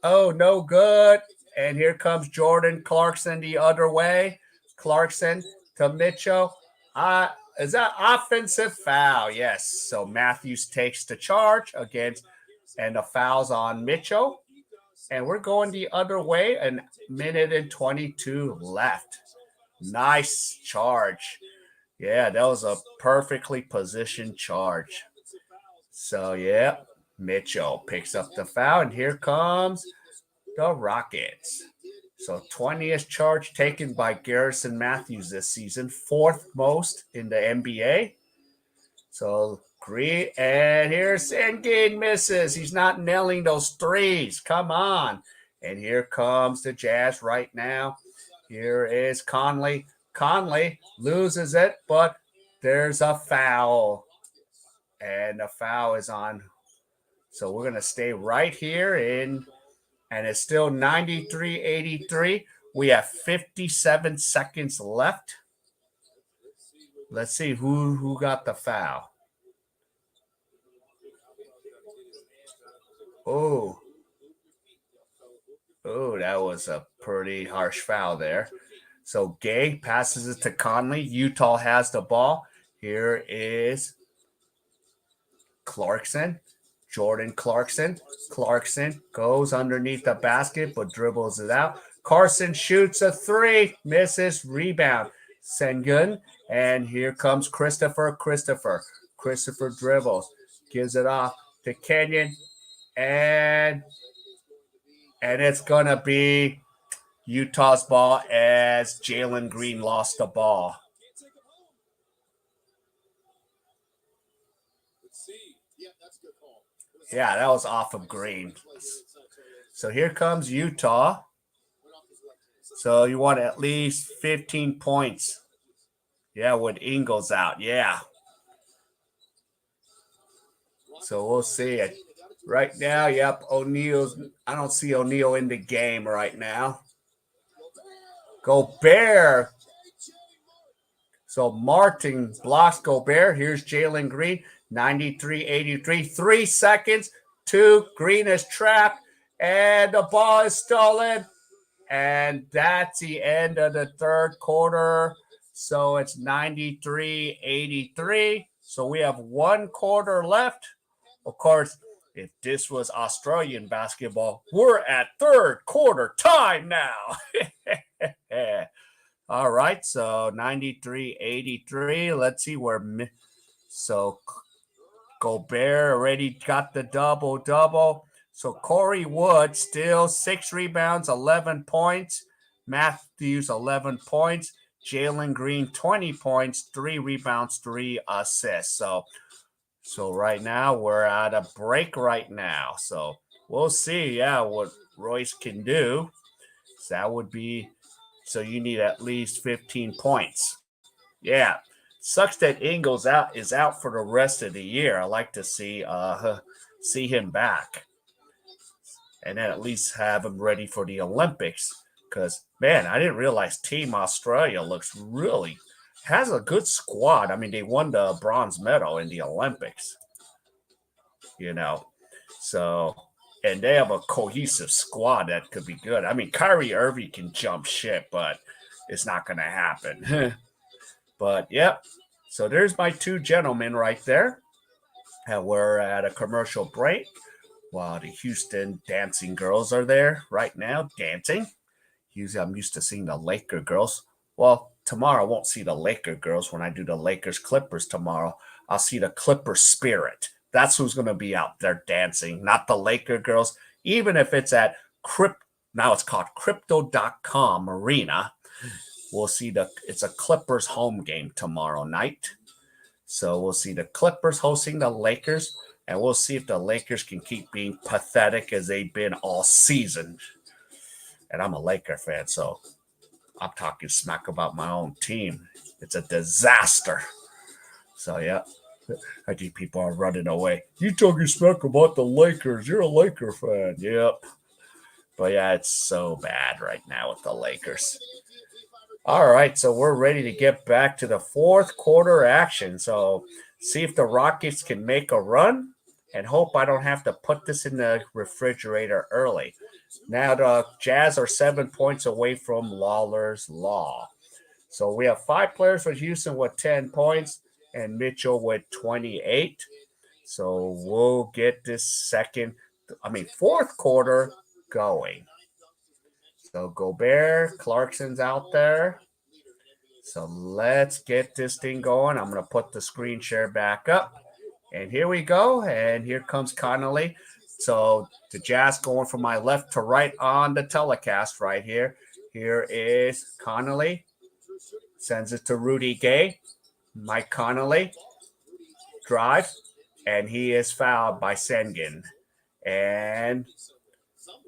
Oh, no good. And here comes Jordan Clarkson the other way. Clarkson to Mitchell. Is that offensive foul? Yes. So Matthews takes the charge against, and the foul's on Mitchell. And we're going the other way. A minute and 22 left. Nice charge. Yeah, that was a perfectly positioned charge. So, yeah, Mitchell picks up the foul, and here comes the Rockets. So 20th charge taken by Garrison Matthews this season, fourth most in the NBA. So Green, and here's Sengun misses. He's not nailing those threes. Come on. And here comes the Jazz right now. Here is Conley. Conley loses it, but there's a foul. And the foul is on. So we're going to stay right here in, and it's still 93-83. We have 57 seconds left. Let's see who got the foul. Oh, that was a pretty harsh foul there. So Gay passes it to Conley. Utah has the ball. Here is Clarkson. Jordan Clarkson. Clarkson goes underneath the basket but dribbles it out. Carson shoots a three. Misses. Rebound. Sengun. And here comes Christopher. Christopher dribbles. Gives it off to Kenyon. And it's going to be Utah's ball as Jalen Green lost the ball. Yeah, that was off of Green. So here comes Utah. So you want at least 15 points. Yeah, with Ingles out. Yeah. So we'll see it. Right now, yep, O'Neal's. I don't see O'Neal in the game right now. Gobert. So Martin blocks Gobert. Here's Jalen Green. 93-83. 3 seconds. 2. Green is trapped. And the ball is stolen. And that's the end of the third quarter. So it's 93-83. So we have 1 quarter left. Of course, if this was Australian basketball, we're at third quarter time now. All right, so 93-83. Let's see where. So Gobert already got the double-double. So Corey Wood still 6 rebounds, 11 points. Matthews 11 points. Jalen Green 20 points, 3 rebounds, 3 assists. So right now we're at a break right now. So we'll see, what Royce can do. So that would be, so you need at least 15 points. Yeah. Sucks that Ingles is out for the rest of the year. I like to see him back. And then at least have him ready for the Olympics. Because, man, I didn't realize Team Australia has a good squad. I mean, they won the bronze medal in the Olympics, you know. So, and they have a cohesive squad that could be good. I mean, Kyrie Irving can jump ship, but it's not going to happen. But, yep. So there's my 2 gentlemen right there. And we're at a commercial break while the Houston dancing girls are there right now dancing. Usually I'm used to seeing the Laker girls. Well, tomorrow I won't see the Laker girls when I do the Lakers Clippers tomorrow. I'll see the Clipper Spirit. That's who's going to be out there dancing, not the Laker girls. Even if it's at now it's called Crypto.com Arena. We'll see it's a Clippers home game tomorrow night. So we'll see the Clippers hosting the Lakers, and we'll see if the Lakers can keep being pathetic as they've been all season. And I'm a Laker fan, so I'm talking smack about my own team. It's a disaster. So, yeah, I think people are running away. You talking smack about the Lakers. You're a Laker fan. Yep. But, yeah, it's so bad right now with the Lakers. All right, so we're ready to get back to the fourth quarter action. So see if the Rockets can make a run and hope I don't have to put this in the refrigerator early. Now the Jazz are 7 points away from Lawler's Law. So we have 5 players for Houston with 10 points and Mitchell with 28. So we'll get this fourth quarter going. So Gobert, Clarkson's out there. So let's get this thing going. I'm going to put the screen share back up. And here we go. And here comes Connolly. So the Jazz going from my left to right on the telecast right here. Here is Connolly. Sends it to Rudy Gay. Mike Connolly. Drive. And he is fouled by Sengun. And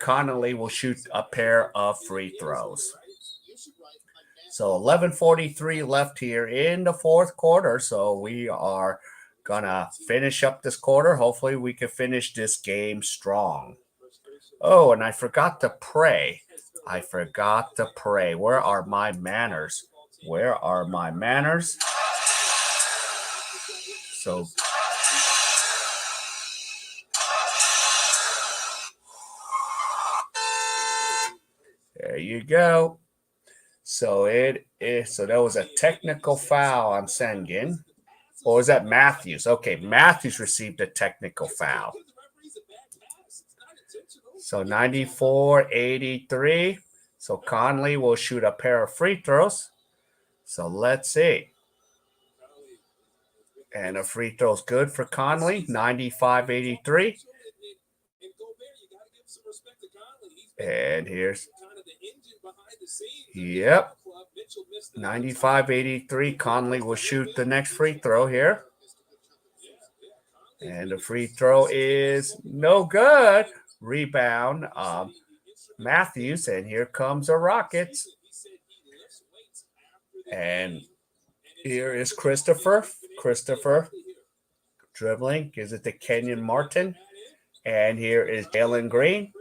Connolly will shoot a pair of free throws. So 11:43 left here in the fourth quarter. So we are going to finish up this quarter. Hopefully we can finish this game strong. Oh, and I forgot to pray. Where are my manners? So there you go. So that was a technical foul on Sengun. Or was that Matthews? Okay, Matthews received a technical foul. So 94-83. So Conley will shoot a pair of free throws. So let's see. And a free throw's good for Conley, 95-83. And here's, 95-83. Conley will shoot the next free throw here. And the free throw is no good. Rebound, Matthews, and here comes the Rockets. And here is Christopher dribbling, gives it to Kenyon Martin. And here is Jalen Green.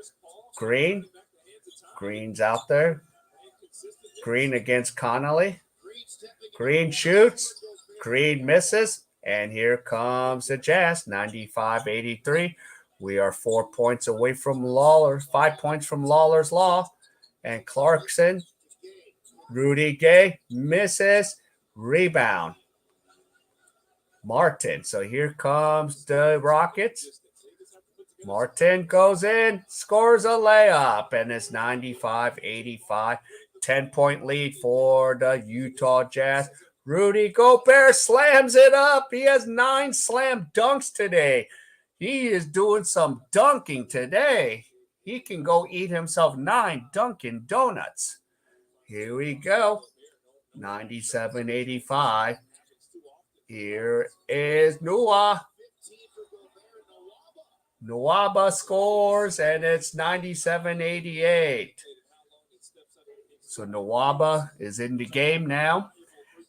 Green's out there. Green against Connolly. Green shoots. Green misses. And here comes the Jazz, 95-83. We are 4 points away from 5 points from Lawler's Law. And Clarkson, Rudy Gay, misses. Rebound. Martin. So here comes the Rockets. Martin goes in, scores a layup, and it's 95-85. 10-point lead for the Utah Jazz. Rudy Gobert slams it up. He has 9 slam dunks today. He is doing some dunking today. He can go eat himself 9 Dunkin' Donuts. Here we go. 97-85. Here is Nua. Nwaba scores, and it's 97-88. So Nwaba is in the game now,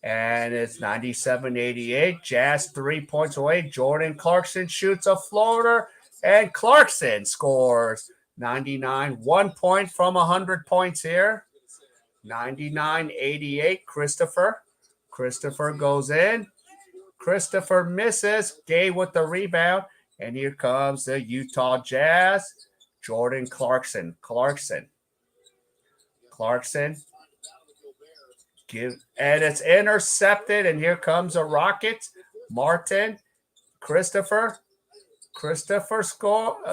and it's 97-88. Jazz 3 points away. Jordan Clarkson shoots a floater, and Clarkson scores 99. 1 point from 100 points here. 99-88. Christopher goes in. Christopher misses. Gay with the rebound. And here comes the Utah Jazz. Jordan Clarkson. And it's intercepted. And here comes the Rockets. Martin. Christopher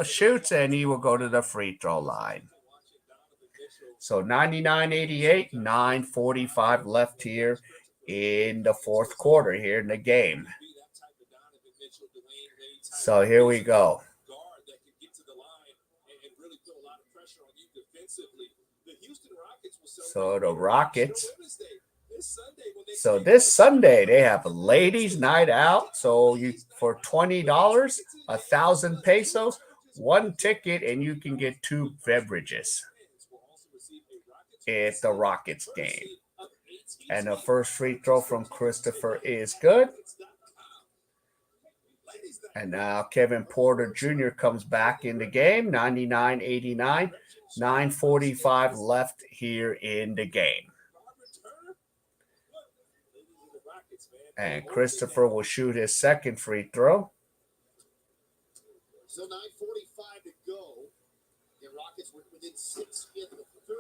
shoots, and he will go to the free throw line. So 99-88, 9:45 left here in the fourth quarter here in the game. So here we go. So the Rockets. So this Sunday they have a ladies' night out. So you for $20, 1,000 pesos, 1 ticket, and you can get 2 beverages at the Rockets game. And the first free throw from Christopher is good. And now Kevin Porter Jr. comes back in the game, 99-89, 9:45 left here in the game. And Christopher will shoot his second free throw. So 9:45 to go. The Rockets were within 6 in the third.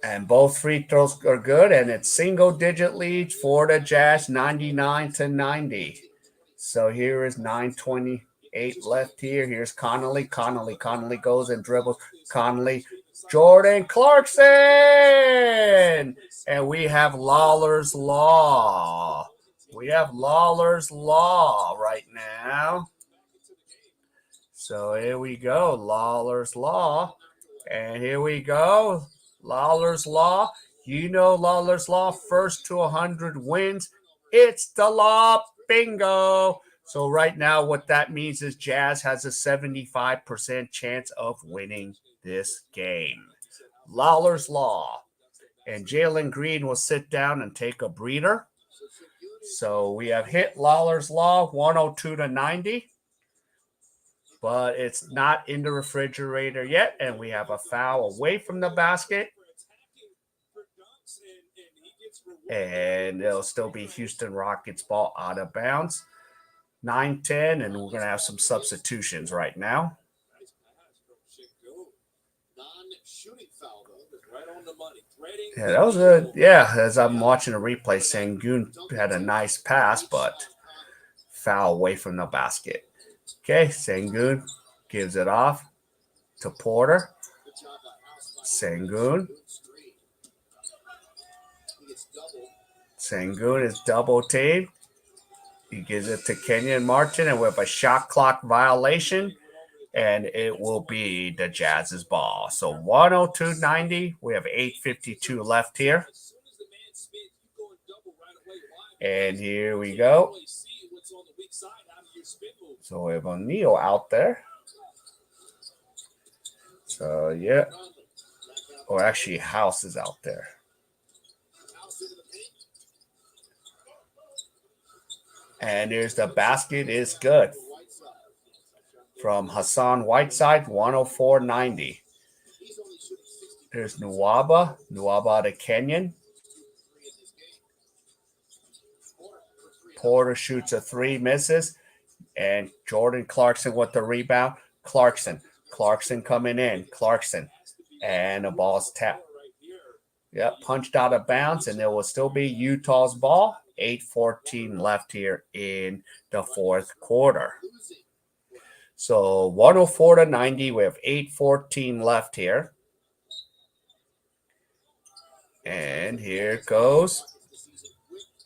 And both free throws are good, and it's single-digit leads for the Jazz, 99-90. So here is 9:28 left here. Here's Connolly. Connolly goes and dribbles. Jordan Clarkson! And we have Lawler's Law. Right now. So here we go, Lawler's Law. And here we go, Lawler's Law. You know Lawler's Law, first to 100 wins. It's the law. Bingo. So right now what that means is Jazz has a 75% chance of winning this game. Lawler's Law. And Jalen Green will sit down and take a breather. So we have hit Lawler's Law, 102-90. But it's not in the refrigerator yet, and we have a foul away from the basket. And it'll still be Houston Rockets ball out of bounds. 9-10, and we're going to have some substitutions right now. Yeah, that was good. Yeah, as I'm watching a replay, Sengun had a nice pass, but foul away from the basket. Okay, Sengun gives it off to Porter. Sengun is double teamed. He gives it to Kenyon Martin, and we have a shot clock violation, and it will be the Jazz's ball. So 102-90. We have 8:52 left here. And here we go. So we have O'Neal out there. So, yeah. Or actually, House is out there. And there's the basket is good. From Hassan Whiteside, 104-90. There's Nwaba to Kenyon. Porter shoots a 3, misses. And Jordan Clarkson with the rebound. Clarkson coming in. And the ball's tapped. Yep, punched out of bounds, and it will still be Utah's ball. 8:14 left here in the fourth quarter. So 104-90. We have 8:14 left here. And here it goes.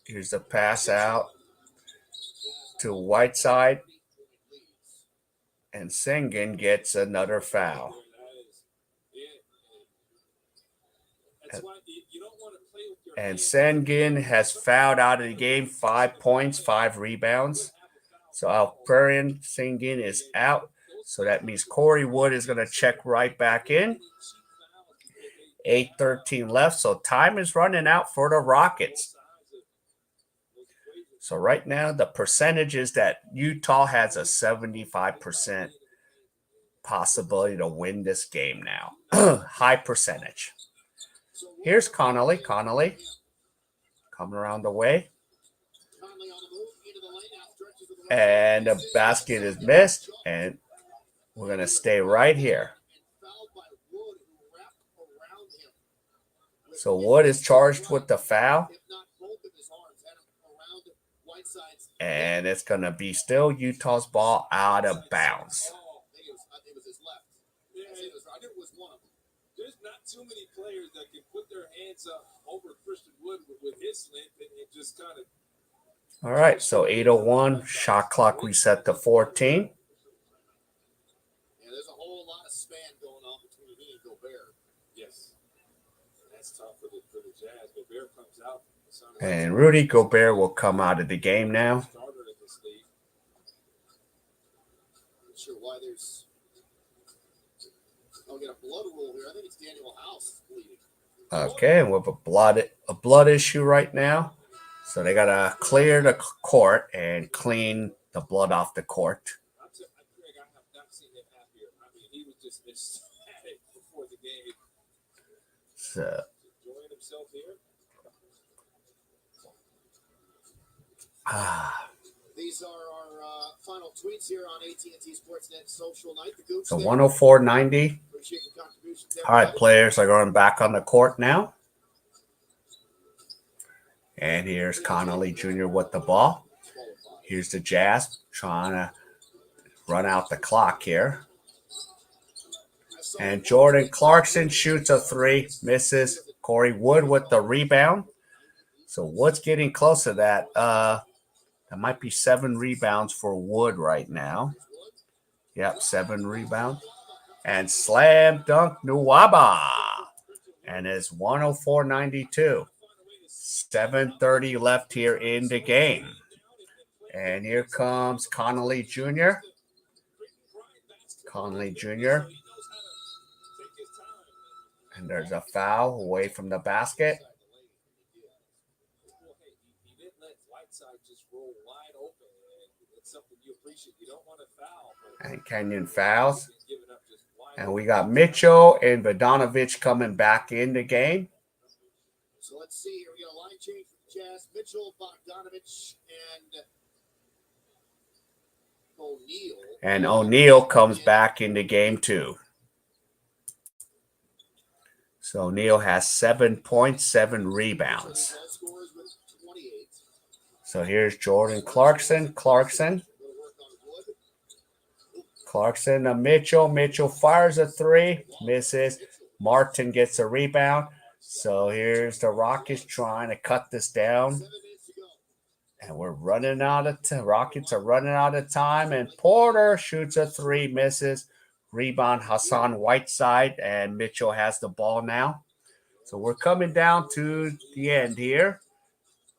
Here's the pass out to Whiteside. And Sengun gets another foul. And Sengun has fouled out of the game, 5 points, 5 rebounds. So Alperian Sengun is out. So that means Corey Wood is going to check right back in. 8:13 left. So time is running out for the Rockets. So right now, the percentage is that Utah has a 75% possibility to win this game now. High percentage. Here's Connolly. Connolly coming around the way. And the basket is missed. And we're going to stay right here. So Wood is charged with the foul. And it's going to be still Utah's ball out of bounds. There's not too many players that can put their hands up over Christian Wood with his length and just kind of. All right, so 8:01, shot clock reset to 14. Yeah, there's a whole lot of span going on between he and Gobert. Yes, that's tough for the Jazz. Gobert comes out. And Rudy Gobert will come out of the game now. Not sure why there's. I'll get a blood rule here. I think it's Daniel House bleeding. Okay, we have a blood issue right now. So they gotta clear the court and clean the blood off the court. I have not seen him happier. I mean, he was just ecstatic before the game. So enjoying himself here. These are our final tweets here on AT&T Sportsnet Social Night. So 104.90. All right, players are going back on the court now. And here's Connolly Jr. with the ball. Here's the Jazz trying to run out the clock here. And Jordan Clarkson shoots a 3, misses. Corey Wood with the rebound. So Wood's getting close to that. That might be 7 rebounds for Wood right now. Yep, 7 rebounds. And slam dunk Nwaba. And it's 104.92. 7:30 left here in the game. And here comes Connolly Jr. Connolly Jr. And there's a foul away from the basket. And Kenyon fouls. And we got Mitchell and Bogdanovic coming back in the game. So let's see here. We got a line change for the Jazz. Mitchell, Bogdanovic, and O'Neal. And O'Neal comes back in the game too. So O'Neal has 7 points, 7 rebounds. So here's Jordan Clarkson. Clarkson to Mitchell. Mitchell fires a 3, misses. Martin gets a rebound. So here's the Rockets trying to cut this down. And we're running out of time. Rockets are running out of time. And Porter shoots a 3, misses. Rebound Hassan Whiteside. And Mitchell has the ball now. So we're coming down to the end here.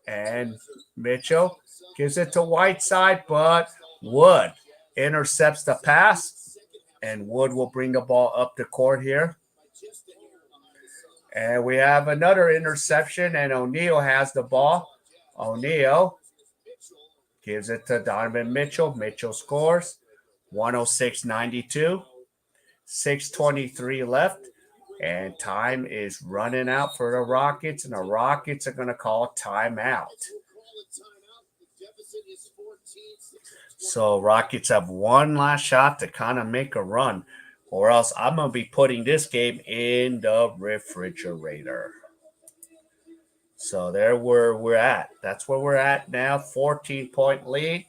And Mitchell gives it to Whiteside, but Wood intercepts the pass. And Wood will bring the ball up the court here. And we have another interception, and O'Neal has the ball. O'Neal gives it to Donovan Mitchell. Mitchell scores 106.92. 6:23 left. And time is running out for the Rockets, and the Rockets are going to call timeout. So Rockets have one last shot to kind of make a run, or else I'm going to be putting this game in the refrigerator. So there we're at. That's where we're at now, 14-point lead.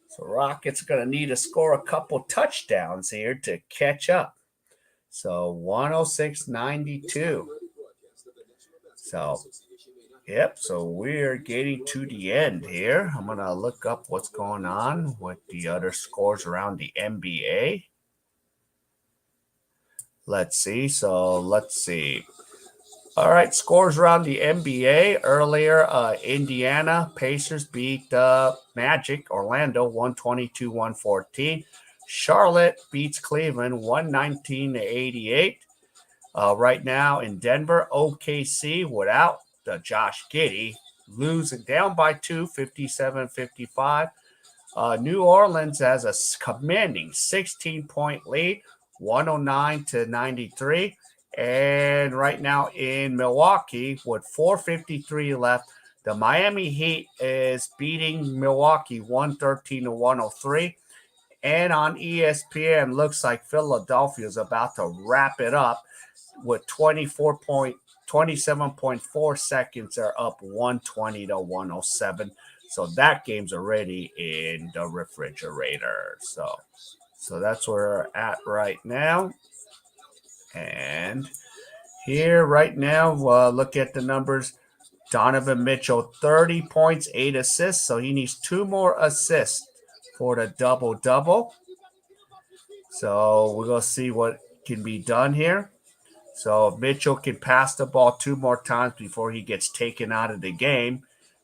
So Rockets are going to need to score a couple touchdowns here to catch up. So 106-92. So, yep. So we're getting to the end here. I'm going to look up what's going on with the other scores around the NBA. Let's see. So let's see. All right, scores around the NBA earlier. Indiana Pacers beat Magic Orlando 122-114. Charlotte beats Cleveland 119-88. Right now in Denver, OKC without Josh Giddey losing down by 2, 57-55. New Orleans has a commanding 16-point lead, 109-93. And right now in Milwaukee, with 4:53 left, the Miami Heat is beating Milwaukee 113-103. And on ESPN, looks like Philadelphia is about to wrap it up with 27.4 seconds. They're up 120-107. So that game's already in the refrigerator. So that's where we're at right now. And here right now, look at the numbers. Donovan Mitchell, 30 points, 8 assists. So he needs 2 more assists for the double-double. So we're going to see what can be done here. So if Mitchell can pass the ball 2 more times before he gets taken out of the game,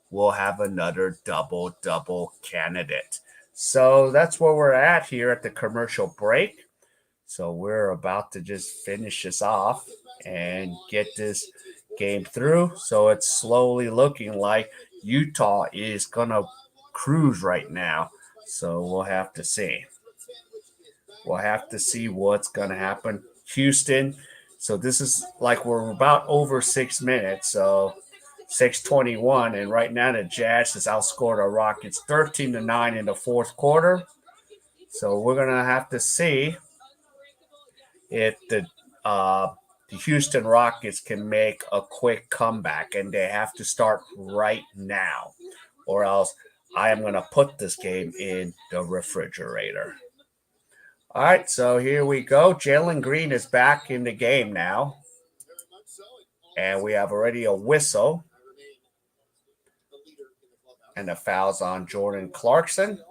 we'll have another double-double candidate. So that's where we're at here at the commercial break. So we're about to just finish this off and get this game through. So it's slowly looking like Utah is going to cruise right now. So we'll have to see. We'll have to see what's going to happen. Houston. So this is like we're about over 6 minutes. So 6:21, and right now the Jazz has outscored the Rockets 13-9 in the fourth quarter. So we're gonna have to see if the Houston Rockets can make a quick comeback, and they have to start right now, or else I am gonna put this game in the refrigerator. All right, so here we go. Jalen Green is back in the game now, and we have already a whistle. And the foul's on Jordan Clarkson.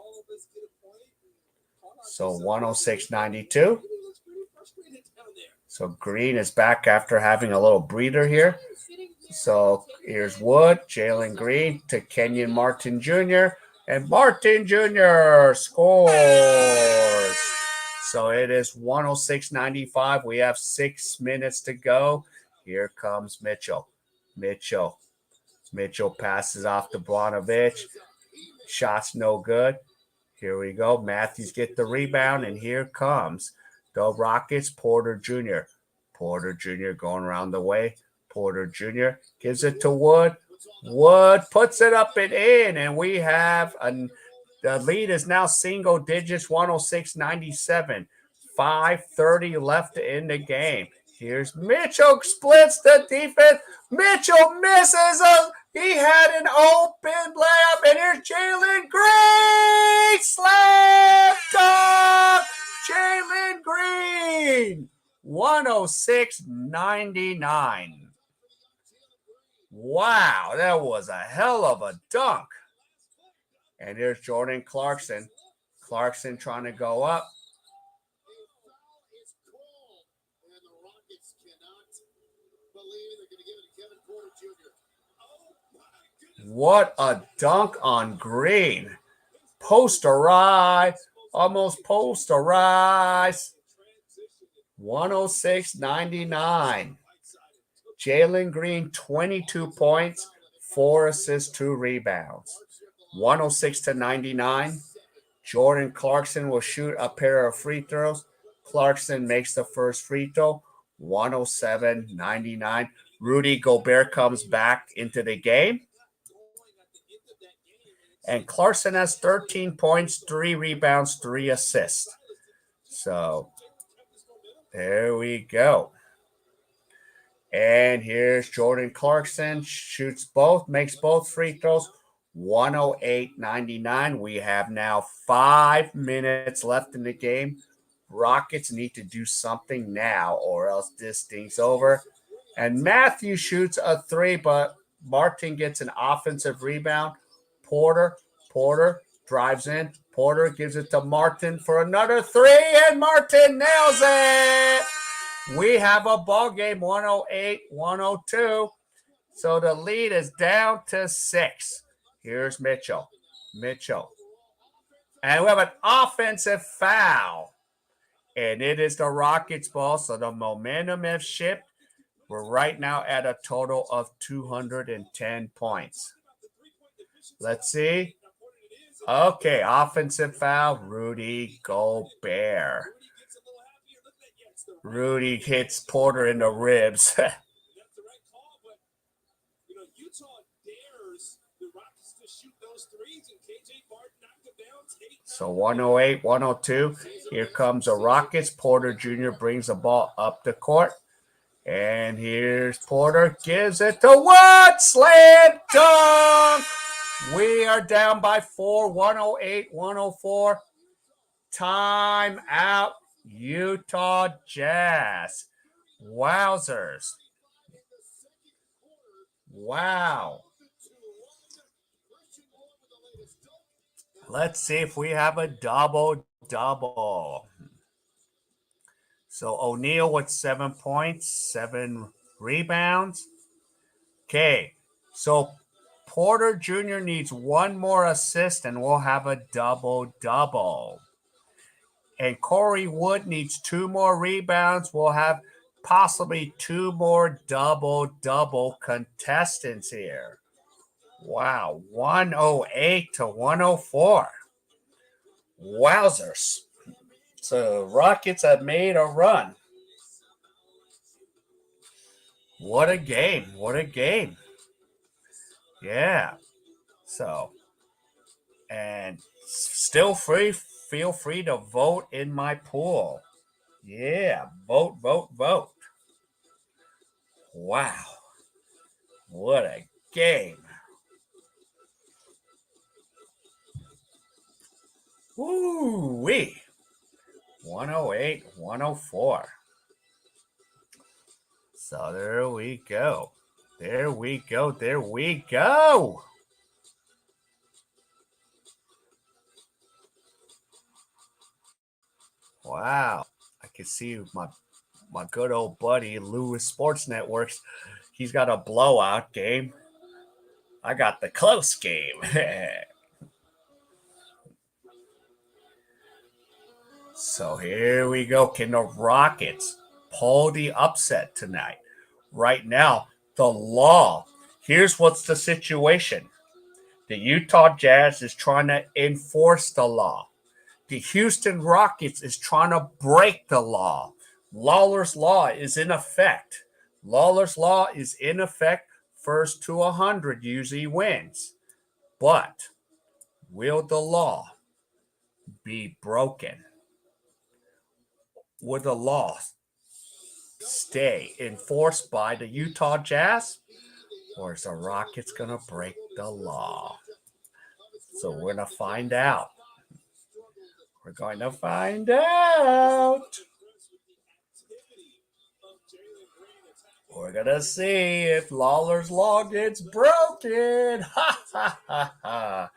So 106-92. So Green is back after having a little breather here. So here's Wood, Jalen Green to Kenyon Martin Jr. And Martin Jr. scores. So it is 106-95. We have 6 minutes to go. Here comes Mitchell. Mitchell passes off to Bogdanovic. Shots no good. Here we go. Matthews get the rebound, and here comes the Rockets. Porter Jr. Porter Jr. going around the way. Porter Jr. gives it to Wood. Wood puts it up and in, and we have the lead is now single digits, 106-97. 5:30 left in the game. Here's Mitchell, splits the defense. Mitchell misses a. He had an open layup, and here's Jalen Green. Slam dunk! Jalen Green. 106-99. Wow, that was a hell of a dunk. And here's Jordan Clarkson. Clarkson trying to go up. What a dunk on Green. Posterized. Almost posterized. 106-99. Jalen Green, 22 points, 4 assists, 2 rebounds. 106-99. Jordan Clarkson will shoot a pair of free throws. Clarkson makes the first free throw. 107-99. Rudy Gobert comes back into the game. And Clarkson has 13 points, 3 rebounds, 3 assists. So there we go. And here's Jordan Clarkson, shoots both, makes both free throws. 108.99. We have now 5 minutes left in the game. Rockets need to do something now, or else this thing's over. And Matthew shoots a three, but Martin gets an offensive rebound. Porter drives in. Porter gives it to Martin for another three, and Martin nails it. We have a ball game, 108-102. So the lead is down to 6. Here's Mitchell. And we have an offensive foul. And it is the Rockets' ball, so the momentum has shifted. We're right now at a total of 210 points. Let's see. Okay, offensive foul, Rudy Gobert. Rudy hits Porter in the ribs. So 108-102. Here comes the Rockets. Porter Jr. brings the ball up the court. And here's Porter. Gives it to Wood. Slam dunk. We are down by 4. 108-104. Time out. Utah Jazz. Wowzers. Wow. Let's see if we have a double-double. So O'Neal with 7 points, 7 rebounds. Okay, so Porter Jr. needs one more assist and we'll have a double-double. And Corey Wood needs 2 more rebounds. We'll have possibly 2 more double-double contestants here. Wow, 108-104. Wowzers. So Rockets have made a run. What a game. Yeah. So, and still feel free to vote in my pool. Yeah, vote. Wow. What a game. Woo-wee. 108-104. So there we go. Wow. I can see my good old buddy Lewis Sports Networks. He's got a blowout game. I got the close game. So here we go. Can the Rockets pull the upset tonight? Right now, the law. Here's what's the situation. The Utah Jazz is trying to enforce the law. The Houston Rockets is trying to break the law. Lawler's Law is in effect. First to 100 usually wins. But will the law be broken? Will the law stay enforced by the Utah Jazz? Or is the Rockets going to break the law? So we're going to find out. We're going to find out. We're going to see if Lawler's Law gets broken. Ha, ha, ha, ha.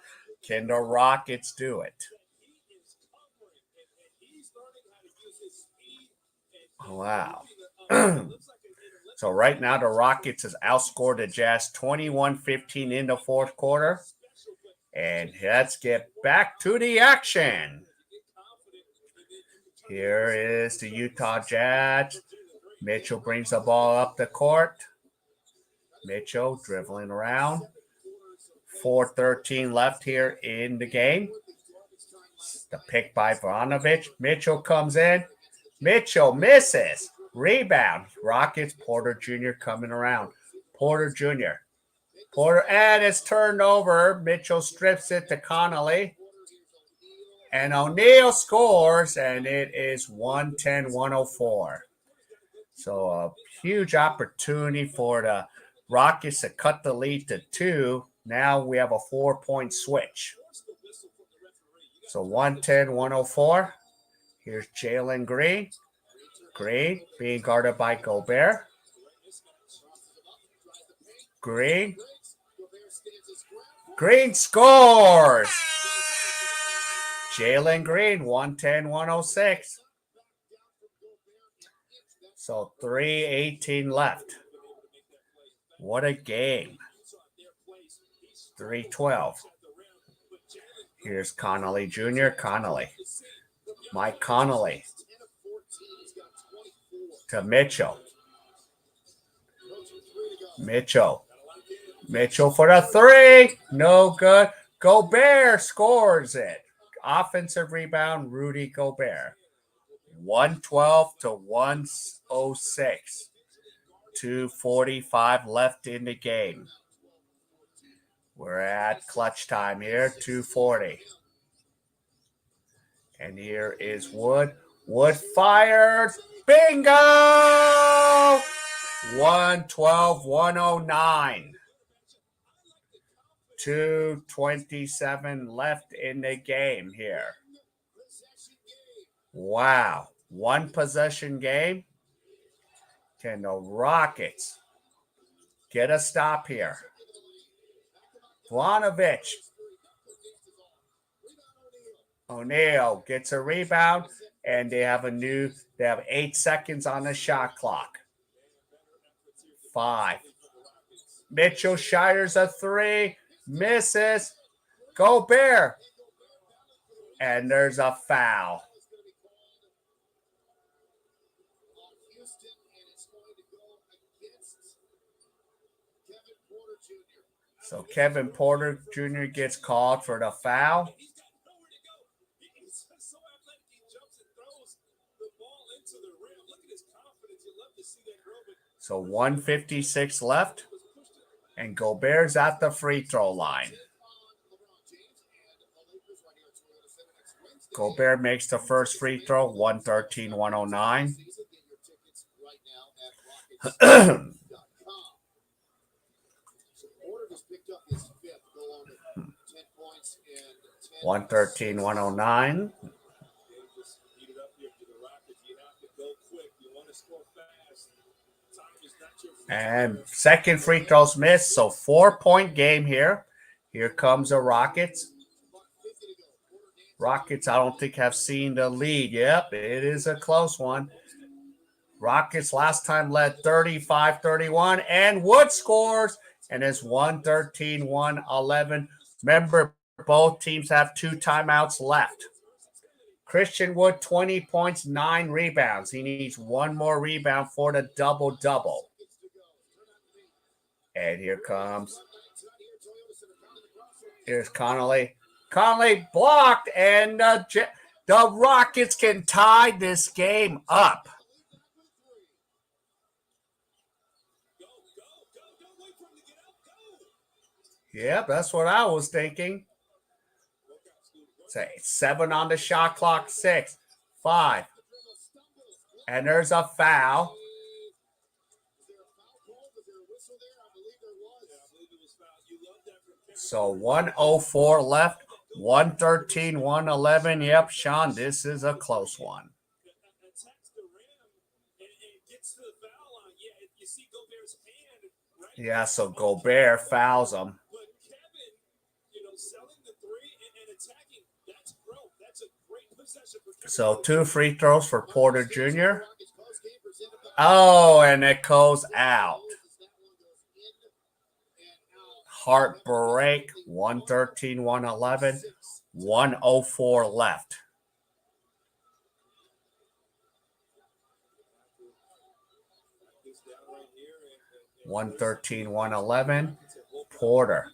Can the Rockets do it? Wow. So right now the Rockets has outscored the Jazz 21-15 in the fourth quarter. And let's get back to the action. Here is the Utah Jazz. Mitchell brings the ball up the court. Mitchell dribbling around. 4:13 left here in the game. The pick by Ivanovic. Mitchell comes in. Mitchell misses. Rebound. Rockets. Porter Jr. coming around. Porter, and it's turned over. Mitchell strips it to Connolly. And O'Neal scores, and it is 110-104. So a huge opportunity for the Rockets to cut the lead to 2. Now we have a 4-point switch. So 110, 104. Here's Jalen Green. Green being guarded by Gobert. Green. Green scores. Jalen Green, 110, 106. So 3:18 left. What a game. 3:12. Here's Connolly Jr. Connolly. Mike Connolly to Mitchell. Mitchell for the three. No good. Gobert scores it. Offensive rebound, Rudy Gobert. 112 to 106. 2:45 left in the game. We're at clutch time here, 2:40. And here is Wood. Wood fires. Bingo! 112, 109. 2:27 left in the game here. Wow. One possession game. Can the Rockets get a stop here? Vlahovic. O'Neal gets a rebound, and they have 8 seconds on the shot clock. 5. Mitchell shires a three, misses. Gobert. And there's a foul. So Kevin Porter Jr. gets called for the foul. So 1:56 left, and Gobert's at the free throw line. Gobert makes the first free throw, 113, 109. 113, 109. And second free throw's missed, so 4-point game here. Here comes the Rockets. Rockets, I don't think have seen the lead. Yep, it is a close one. Rockets last time led 35-31, and Wood scores, and it's 113, 111. Remember, both teams have 2 timeouts left. Christian Wood, 20 points, 9 rebounds. He needs 1 more rebound for the double-double. And here comes. Here's Connolly. Connolly blocked, and the Rockets can tie this game up. Yep, that's what I was thinking. Say 7 on the shot clock, 6, 5. And there's a foul. So 1:04 left, 113, 111. Yep, Sean, this is a close one. Yeah, so Gobert fouls him. So 2 free throws for Porter Jr. Oh, and it goes out. Heartbreak, 113, 111, 1:04 left. $113, 111. Porter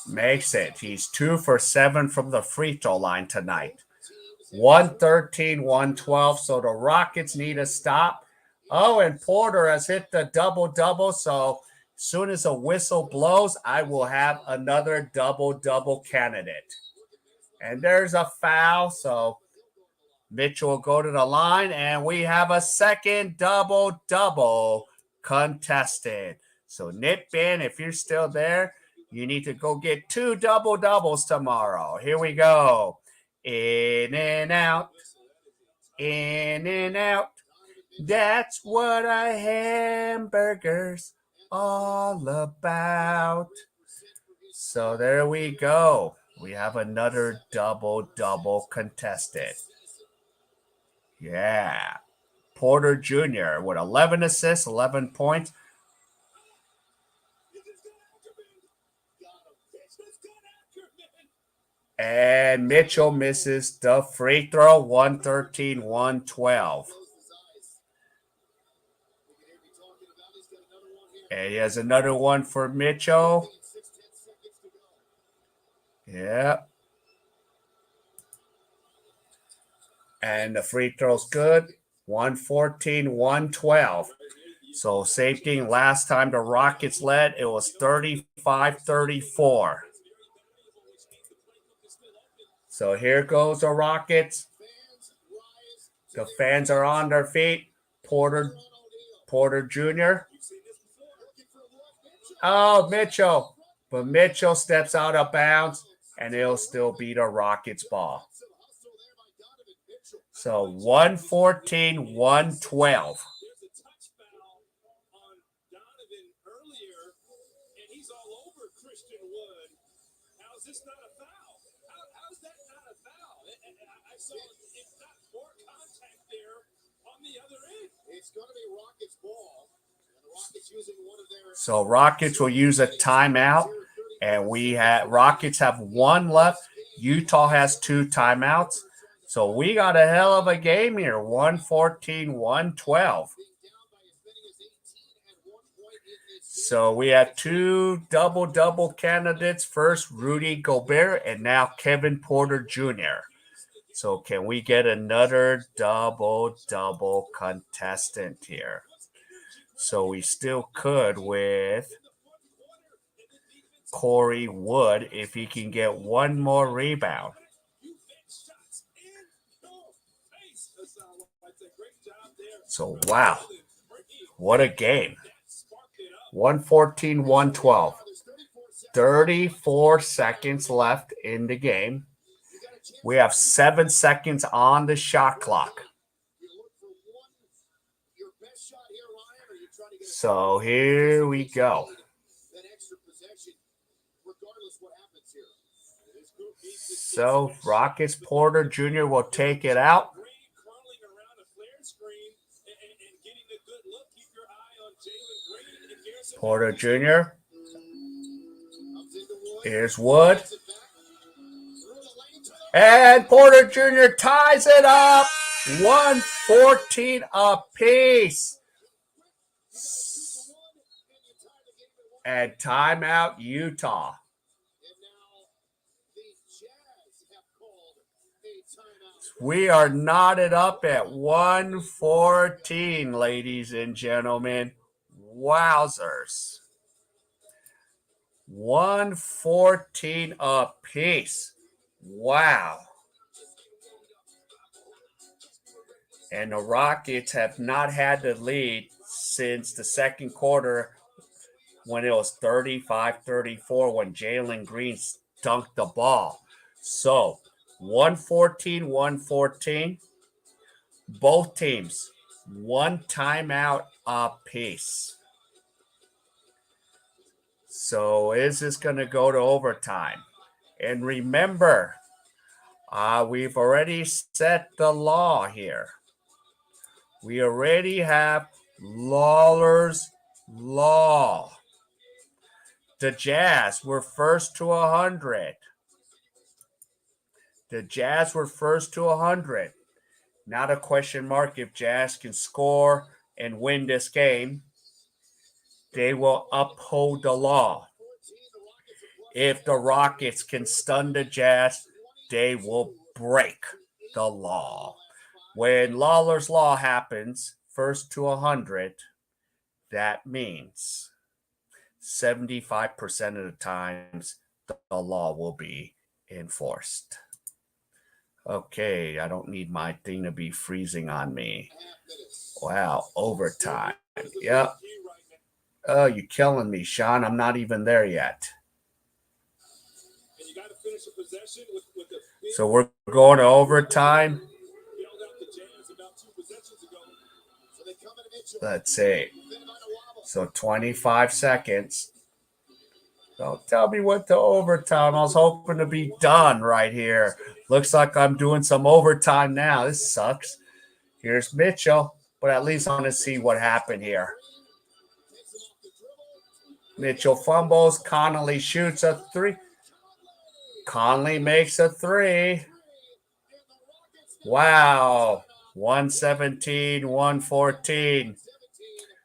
makes it. He's 2 for 7 from the free throw line tonight. 113, 112. So the Rockets need a stop. Oh, and Porter has hit the double-double. So as soon as a whistle blows, I will have another double-double candidate. And there's a foul. So Mitchell will go to the line, and we have a second double-double contested. So Nick Ben, if you're still there, You need to go get 2 double doubles tomorrow. Here we go. In and out. In and out. That's what a hamburger's all about. So there we go. We have another double contested. Yeah. Porter Jr. with 11 assists, 11 points. And Mitchell misses the free throw, 113, 112. And he has another one for Mitchell. Yeah. And the free throw's good. 114, 112. So same thing last time the Rockets led. It was 35-34. So here goes the Rockets. The fans are on their feet. Porter Jr. Oh, Mitchell. But Mitchell steps out of bounds, and it'll still be the Rockets' ball. So 114, 112. So Rockets will use a timeout, and Rockets have one left. Utah has 2 timeouts. So we got a hell of a game here. 114, 112. So we have 2 double candidates. First, Rudy Gobert, and now Kevin Porter Jr. So can we get another double contestant here? So we still could with Corey Wood if he can get one more rebound. So, wow. What a game. 114, 112. 34 seconds left in the game. We have 7 seconds on the shot clock. So here we go. So Rockets Porter Jr. will take it out. Porter Jr. Here's Wood. And Porter Jr. ties it up. 114 apiece. And timeout Utah. We are knotted up at 114, ladies and gentlemen. Wowzers. 114 apiece. Wow. And the Rockets have not had the lead since the second quarter when it was 35-34 when Jalen Green dunked the ball. So 114, 114. Both teams, 1 timeout apiece. So is this going to go to overtime? And remember, we've already set the law here. We already have Lawler's Law. The Jazz were first to 100. The Jazz were first to 100. Not a question mark if Jazz can score and win this game. They will uphold the law. If the Rockets can stun the Jazz, they will break the law. When Lawler's Law happens, first to 100, that means 75% of the times the law will be enforced. Okay, I don't need my thing to be freezing on me. Wow, overtime. Yep. Oh, you're killing me, Sean. I'm not even there yet. So we're going to overtime. Let's see. So 25 seconds. Don't tell me what the overtime. I was hoping to be done right here. Looks like I'm doing some overtime now. This sucks. Here's Mitchell, but at least I want to see what happened here. Mitchell fumbles. Connolly shoots a three. Conley makes a three. Wow. 117, 114.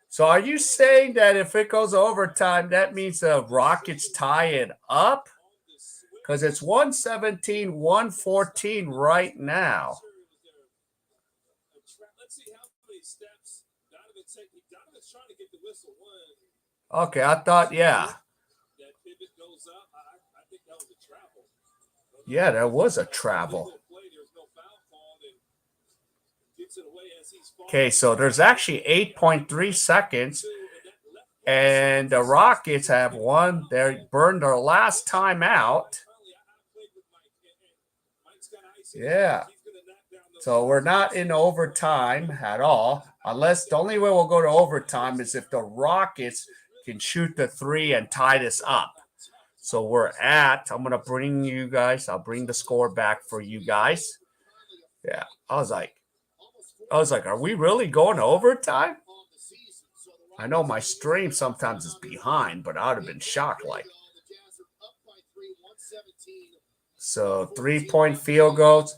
So are you saying that if it goes overtime, that means the Rockets tie it up? Because it's 117, 114 right now. Okay, I thought, yeah. Yeah, there was a travel. Okay, so there's actually 8.3 seconds, and the Rockets have won. They burned their last time out. Yeah. So we're not in overtime at all, unless the only way we'll go to overtime is if the Rockets can shoot the three and tie this up. So I'm going to bring you guys, I'll bring the score back for you guys. Yeah. I was like, are we really going to overtime? I know my stream sometimes is behind, but I would have been shocked. So 3-point field goals.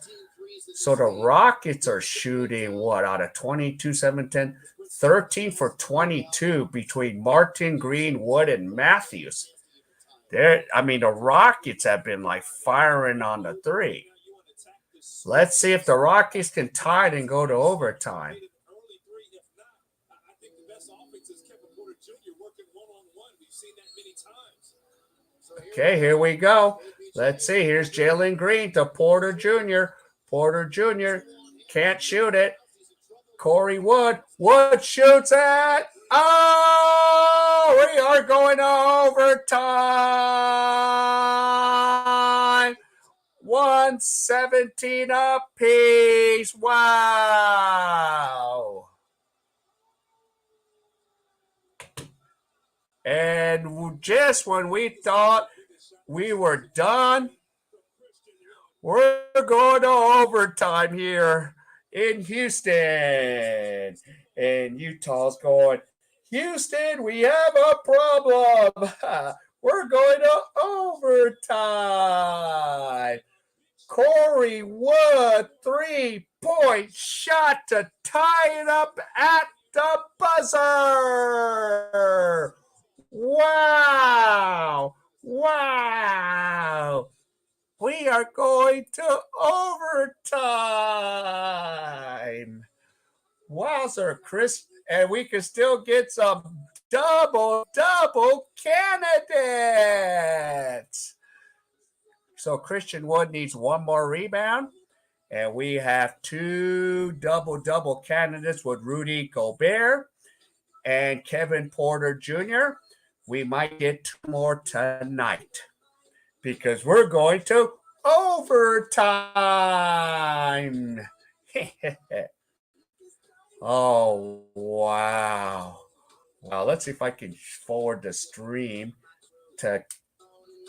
So the Rockets are shooting what out of 22, 7, 10, 13 for 22 between Martin, Green, Wood, and Matthews. The Rockets have been like firing on the three. Let's see if the Rockets can tie it and go to overtime. Okay, here we go. Let's see. Here's Jalen Green to Porter Jr. Porter Jr. can't shoot it. Corey Wood. Wood shoots it. Oh, we are going to overtime. 117 apiece. Wow. And just when we thought we were done, we're going to overtime here in Houston. And Utah's going, Houston, we have a problem. We're going to overtime. Corey Wood, 3-point shot to tie it up at the buzzer. Wow. Wow. We are going to overtime. Wowzer, Chris. And we can still get some double candidates. So Christian Wood needs one more rebound. And we have two double candidates with Rudy Gobert and Kevin Porter Jr. We might get two more tonight because we're going to overtime. Oh, wow. Well, let's see if I can forward the stream to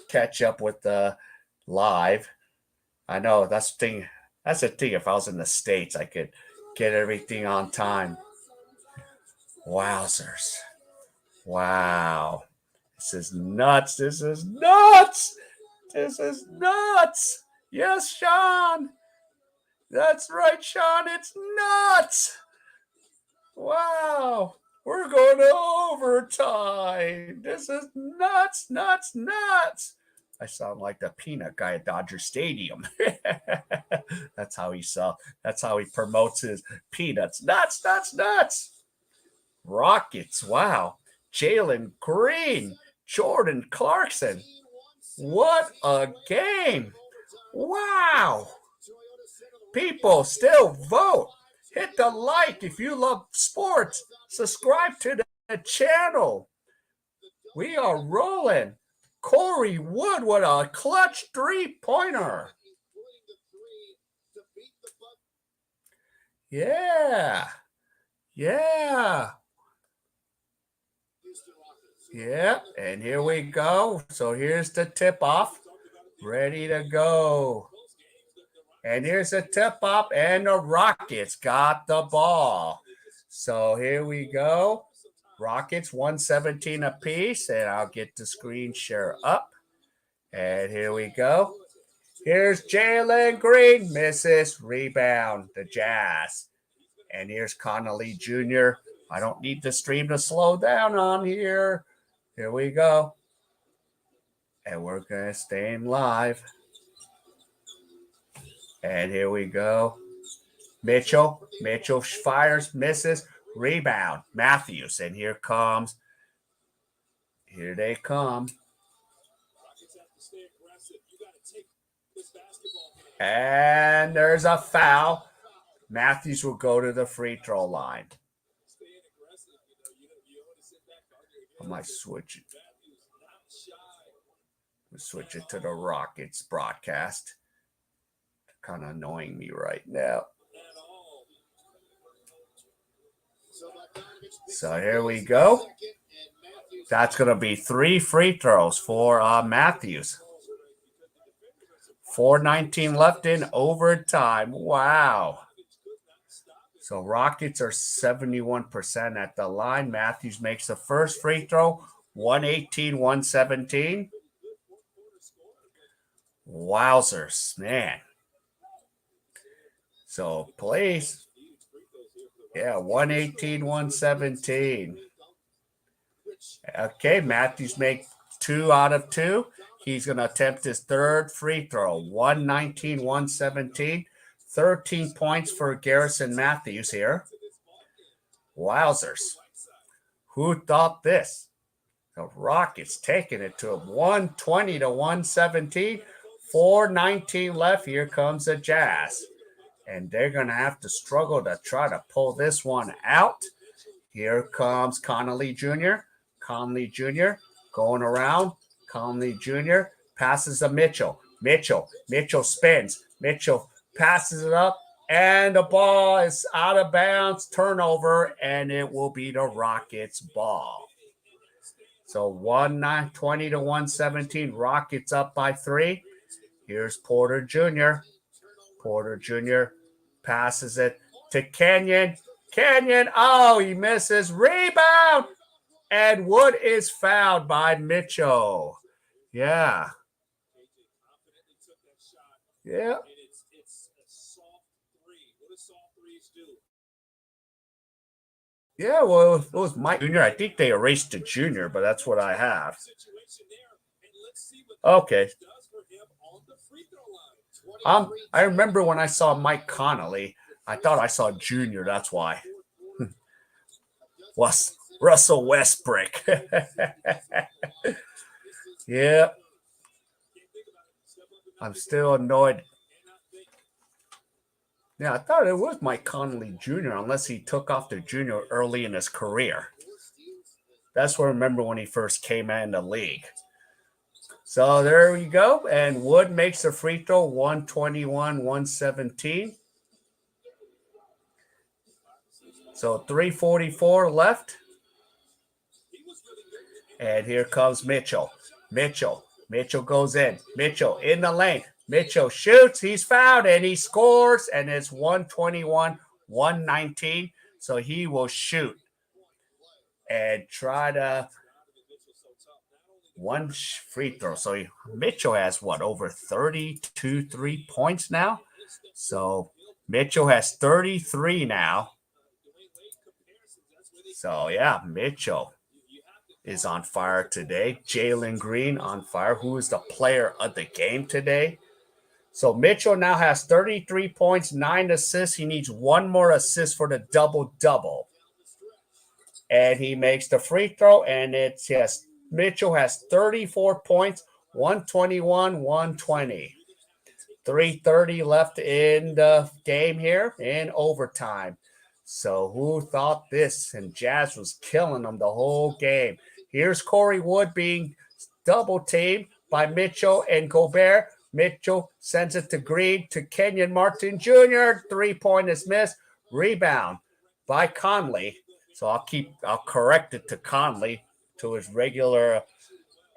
catch up with the live. I know that's the thing. That's the thing. If I was in the States, I could get everything on time. Wowzers. Wow. This is nuts. This is nuts. This is nuts. Yes, Sean. That's right, Sean. It's nuts. Wow. We're going to overtime. This is nuts. I sound like the peanut guy at Dodger Stadium. That's how he promotes his peanuts. Nuts. Rockets. Wow. Jalen Green. Jordan Clarkson. What a game. Wow. People still vote. Hit the like if you love sports. Subscribe to the channel. We are rolling. Corey Wood with a clutch three-pointer. Yeah. Yeah. Yeah. And here we go. So here's the tip-off. Ready to go. And here's a tip-off, and the Rockets got the ball. So here we go. Rockets 117 apiece, and I'll get the screen share up. And here we go. Here's Jalen Green, misses, rebound, the Jazz. And here's Connolly Jr. I don't need the stream to slow down on here. Here we go. And we're going to stay in live. And here we go. Mitchell fires, misses, rebound, Matthews. And here they come. And there's a foul. Matthews will go to the free throw line. I might switch it. Switch it to the Rockets broadcast. Kind of annoying me right now. So here we go. That's going to be 3 free throws for Matthews. 4:19 left in overtime. Wow. So Rockets are 71% at the line. Matthews makes the first free throw. 118-117. Wowzers, man. So plays. Yeah, 118-117. Okay, Matthews makes 2 out of 2. He's going to attempt his third free throw. 119-117. 13 points for Garrison Matthews here. Wowzers. Who thought this? The Rockets taking it to him. 120-117. 4:19 left. Here comes the Jazz. And they're going to have to struggle to try to pull this one out. Here comes Connolly Jr. Conley Jr. going around. Conley Jr. passes to Mitchell. Mitchell spins. Mitchell passes it up, and the ball is out of bounds. Turnover, and it will be the Rockets' ball. So 120-117. Rockets up by 3. Here's Porter Jr. Porter Jr. passes it to Kenyon. Kenyon, oh, he misses. Rebound! And Wood is fouled by Mitchell. Yeah. Yeah. Yeah, well, it was Mike Jr. I think they erased the junior, but that's what I have. Okay. I remember when I saw Mike Connolly, I thought I saw Junior. That's why. Russell Westbrook. Yeah. I'm still annoyed. Yeah, I thought it was Mike Connolly Jr., unless he took off the junior early in his career. That's what I remember when he first came in the league. So there we go. And Wood makes a free throw, 121-117. So 3:44 left. And here comes Mitchell. Mitchell goes in. Mitchell in the lane. Mitchell shoots. He's fouled, and he scores. And it's 121-119. So he will shoot and try to one free throw. So Mitchell has over 32 3-points now. So Mitchell has 33 now. So yeah, Mitchell is on fire today. Jalen Green on fire, who is the player of the game today. So Mitchell now has 33 points, 9 assists. He needs one more assist for the double-double. And he makes the free throw, and it's yes. Mitchell has 34 points, 121-120. 3:30 left in the game here in overtime. So who thought this? And Jazz was killing them the whole game. Here's Corey Wood being double team by Mitchell and Gobert. Mitchell sends it to Green to Kenyon Martin Jr. 3-point is missed. Rebound by Conley. So I'll correct it to Conley to his regular.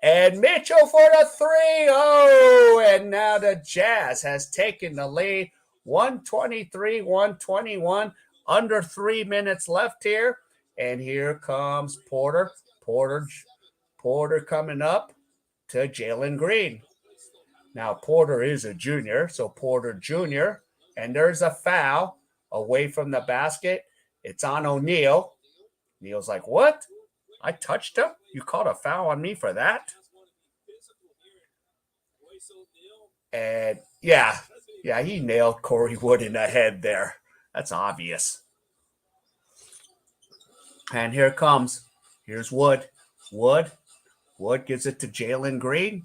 And Mitchell for the three. Oh, and now the Jazz has taken the lead. 123-121. Under 3 minutes left here. And here comes Porter. Porter coming up to Jalen Green. Now, Porter is a junior, so Porter Jr., and there's a foul away from the basket. It's on O'Neal. Neal's like, what? I touched him? You called a foul on me for that? And yeah, he nailed Corey Wood in the head there. That's obvious. And here's Wood. Wood gives it to Jalen Green.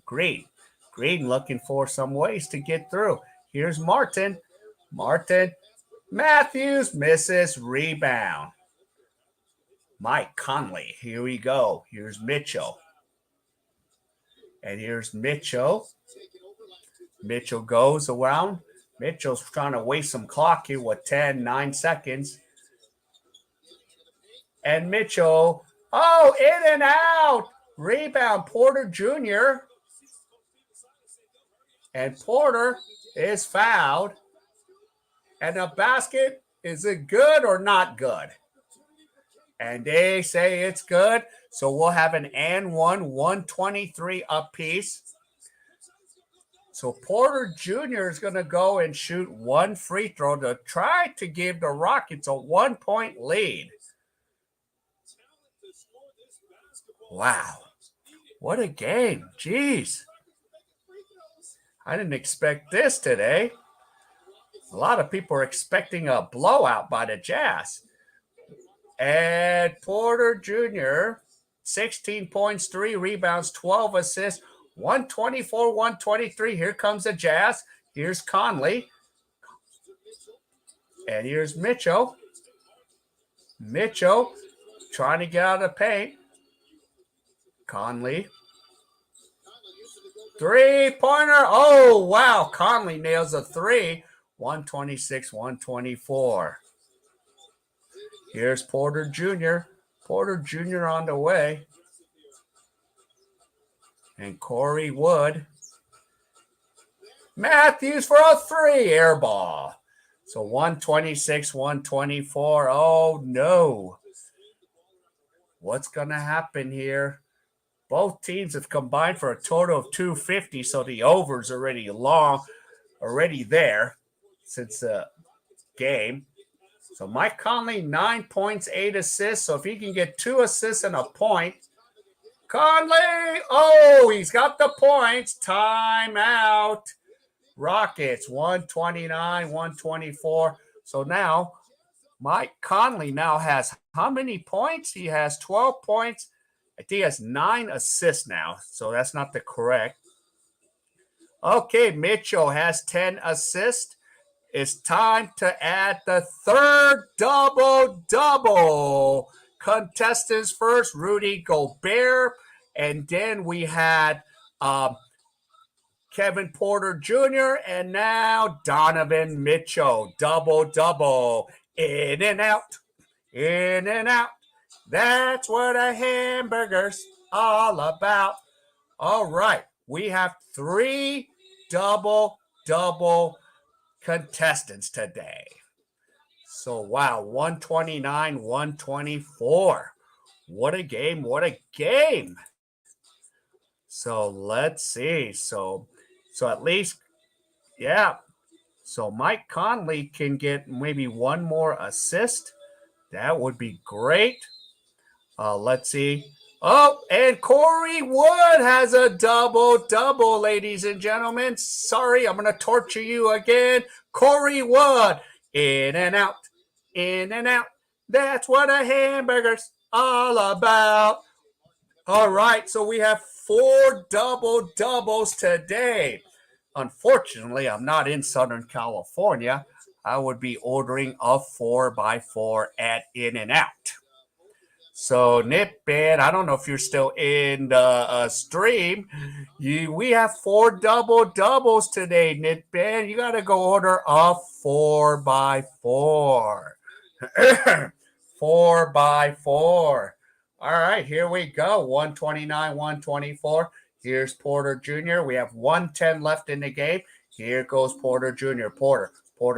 Green looking for some ways to get through. Here's Martin. Matthews misses. Rebound. Mike Conley. Here we go. Here's Mitchell. And here's Mitchell. Mitchell goes around. Mitchell's trying to waste some clock here with 9 seconds. And Mitchell, in and out. Rebound, Porter Jr. And Porter is fouled. And the basket, is it good or not good? And they say it's good. So we'll have an and 123 apiece. So Porter Jr. is going to go and shoot one free throw to try to give the Rockets a 1-point lead. Wow. What a game. Jeez. I didn't expect this today. A lot of people are expecting a blowout by the Jazz. And Porter Jr., 16 points, 3 rebounds, 12 assists, 124-123. Here comes the Jazz. Here's Conley. And here's Mitchell. Mitchell trying to get out of the paint. Conley. 3-pointer. Oh, wow. Conley nails a 3. 126-124. Here's Porter Jr. Porter Jr. on the way. And Corey Wood. Matthews for a 3. Air ball. So 126-124. Oh, no. What's going to happen here? Both teams have combined for a total of 250, so the over's already there since the game. So Mike Conley, 9 points, 8 assists. So if he can get 2 assists and a point. Conley, he's got the points. Timeout. Rockets, 129-124. So now Mike Conley now has how many points? He has 12 points. I think he has 9 assists now, so that's not the correct. Okay, Mitchell has 10 assists. It's time to add the third double-double. Contestants first, Rudy Gobert, and then we had Kevin Porter Jr., and now Donovan Mitchell. Double-double. In and out. In and out. That's what a hamburger's all about. All right. We have 3 double-double contestants today. So, wow. 129-124. What a game. What a game. So, let's see. So at least, yeah. So, Mike Conley can get maybe 1 more assist. That would be great. Let's see. Oh, and Corey Wood has a double-double, ladies and gentlemen. Sorry, I'm going to torture you again. Corey Wood, in and out, in and out. That's what a hamburger's all about. All right, so we have 4 double-doubles today. Unfortunately, I'm not in Southern California. I would be ordering a 4x4 at In-N-Out. So Nitbit, I don't know if you're still in the stream. We have 4 doubles today, Nitbit. You got to go order a 4x4. 4x4. All right, here we go. 129, 124. Here's Porter Jr. We have 110 left in the game. Here goes Porter Jr. Porter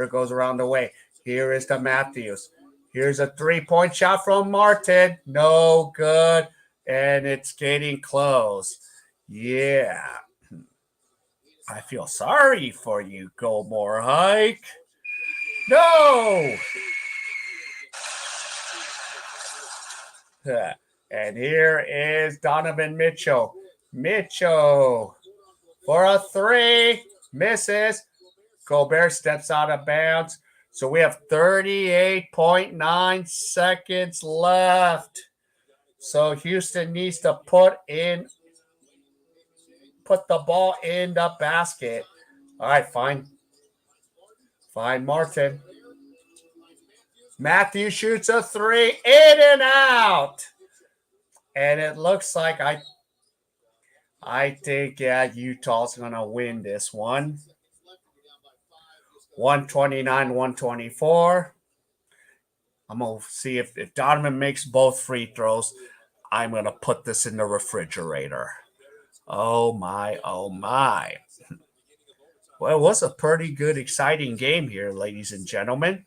goes around the way. Here is the Matthews. Here's a 3-point shot from Martin. No good. And it's getting close. Yeah. I feel sorry for you, Goldmore Hike. No. And here is Donovan Mitchell. Mitchell for a 3. Misses. Gobert steps out of bounds. So we have 38.9 seconds left. So Houston needs to put the ball in the basket. All right, fine. Fine, Martin. Matthew shoots a 3, in and out. And it looks like I think Utah's gonna win this one. 129, 124. I'm gonna see if Donovan makes both free throws. I'm gonna put this in the refrigerator. Oh my, oh my. Well, it was a pretty good, exciting game here, ladies and gentlemen.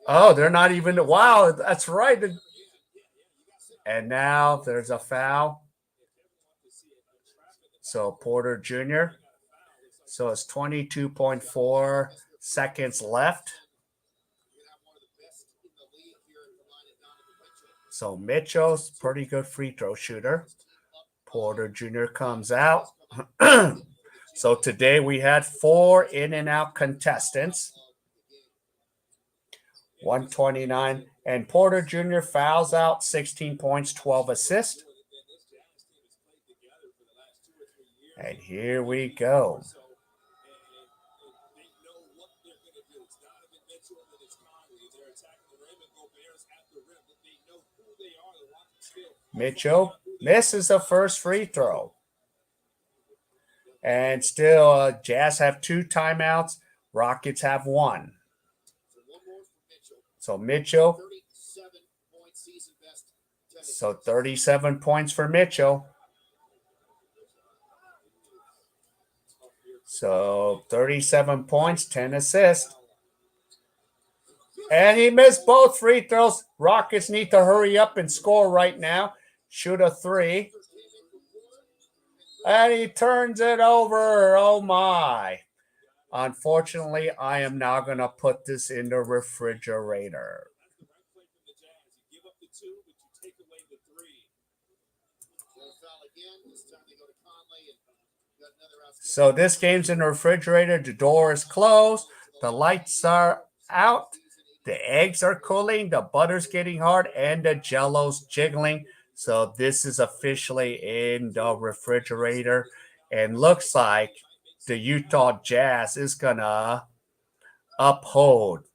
Oh, they're not even. Wow, that's right. And now there's a foul. So Porter Jr. So it's 22.4 seconds left. So Mitchell's pretty good free throw shooter. Porter Jr. comes out. So today we had 4 in and out contestants. 129. And Porter Jr. fouls out, 16 points, 12 assists. And here we go. Mitchell misses the first free throw. And still, Jazz have 2 timeouts. Rockets have 1. So Mitchell. So 37 points for Mitchell. So 37 points, 10 assists. And he missed both free throws. Rockets need to hurry up and score right now. Shoot a 3. And he turns it over. Oh, my. Unfortunately, I am now going to put this in the refrigerator. So this game's in the refrigerator. The door is closed. The lights are out. The eggs are cooling. The butter's getting hard. And the jello's jiggling. So this is officially in the refrigerator. And looks like the Utah Jazz is going to uphold.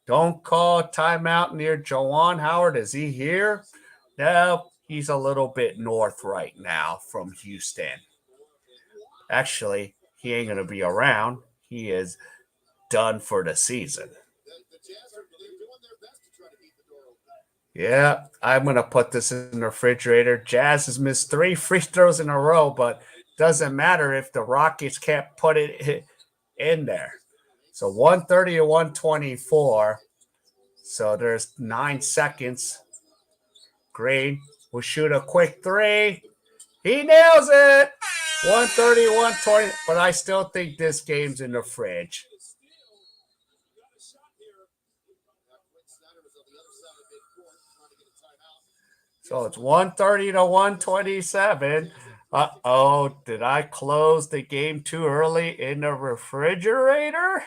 Don't call timeout near Juwan Howard. Is he here? No, he's a little bit north right now from Houston. Actually, he ain't going to be around. He is done for the season. Yeah, I'm going to put this in the refrigerator. Jazz has missed 3 free throws in a row, but doesn't matter if the Rockets can't put it in there. So 130 to 124. So there's 9 seconds. Green will shoot a quick 3. He nails it. 130, 120. But I still think this game's in the fridge. So it's 130 to 127. Uh-oh, did I close the game too early in the refrigerator?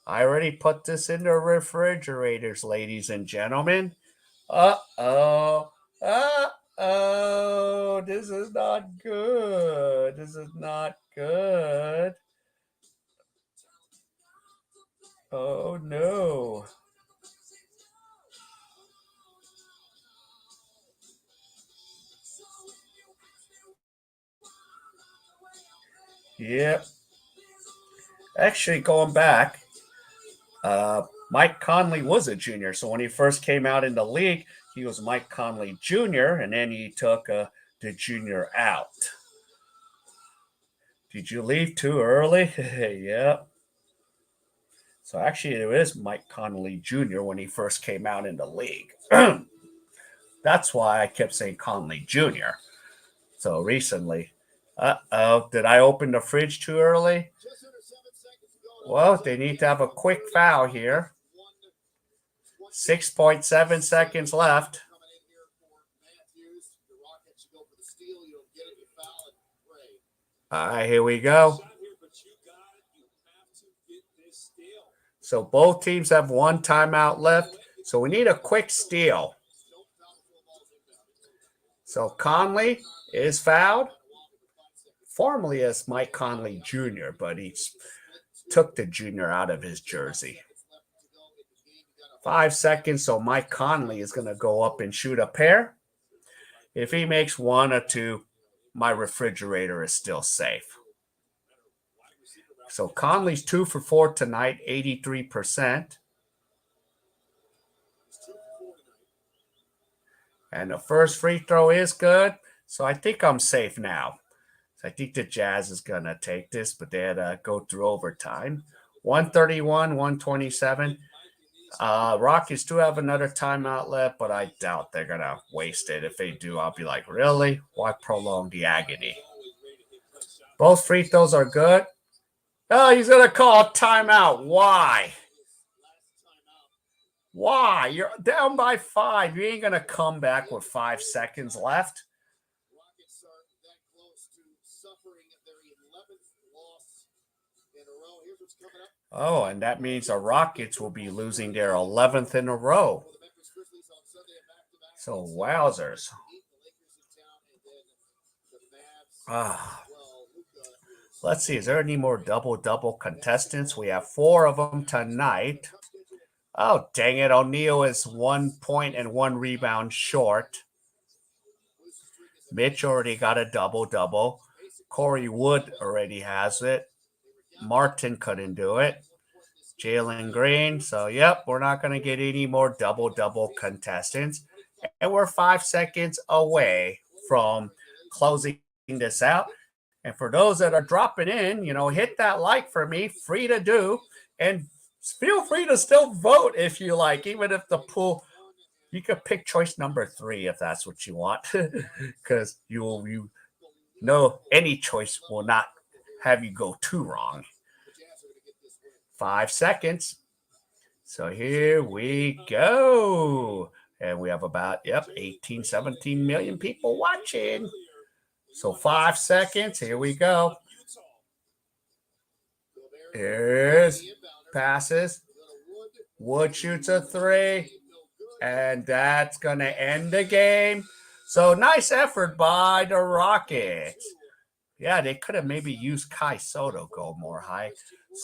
I already put this in the refrigerators, ladies and gentlemen. Uh-oh. Uh-oh. This is not good. This is not good. Oh, no. Yep. Actually, going back, Mike Conley was a junior. So when he first came out in the league, he was Mike Conley Jr., and then he took the junior out. Did you leave too early? Yep. So actually, it is Mike Conley Jr. when he first came out in the league. That's why I kept saying Conley Jr. So recently, did I open the fridge too early? Well, they need to have a quick foul here. 6.7 seconds left. All right, here we go. So both teams have one timeout left. So we need a quick steal. So Conley is fouled, formerly as Mike Conley Jr., but he took the junior out of his jersey. 5 seconds, so Mike Conley is going to go up and shoot a pair. If he makes one or two, my refrigerator is still safe. So Conley's 2 for 4 tonight, 83%. And the first free throw is good. So I think I'm safe now. So I think the Jazz is going to take this, but they had to go through overtime. 131, 127. Rockets do have another timeout left, but I doubt they're going to waste it. If they do, I'll be like, really? Why prolong the agony? Both free throws are good. Oh, he's going to call timeout. Why? Why? You're down by 5. You ain't going to come back with 5 seconds left. Oh, and that means the Rockets will be losing their 11th in a row. So, wowzers. Let's see. Is there any more double-double contestants? We have 4 of them tonight. Oh, dang it. O'Neal is 1 point and 1 rebound short. Mitch already got a double-double. Corey Wood already has it. Martin couldn't do it. Jalen Green. So, yep, we're not going to get any more double-double contestants. And we're 5 seconds away from closing this out. And for those that are dropping in, hit that like for me. Free to do. And feel free to still vote if you like, even if the pool, you could pick choice number 3 if that's what you want. Because you know any choice will not have you go too wrong. 5 seconds. So here we go. And we have about, 18, 17 million people watching. So 5 seconds. Here we go. Here's passes. Wood shoots a 3. And that's going to end the game. So nice effort by the Rockets. Yeah, they could have maybe used Kai Soto go more high.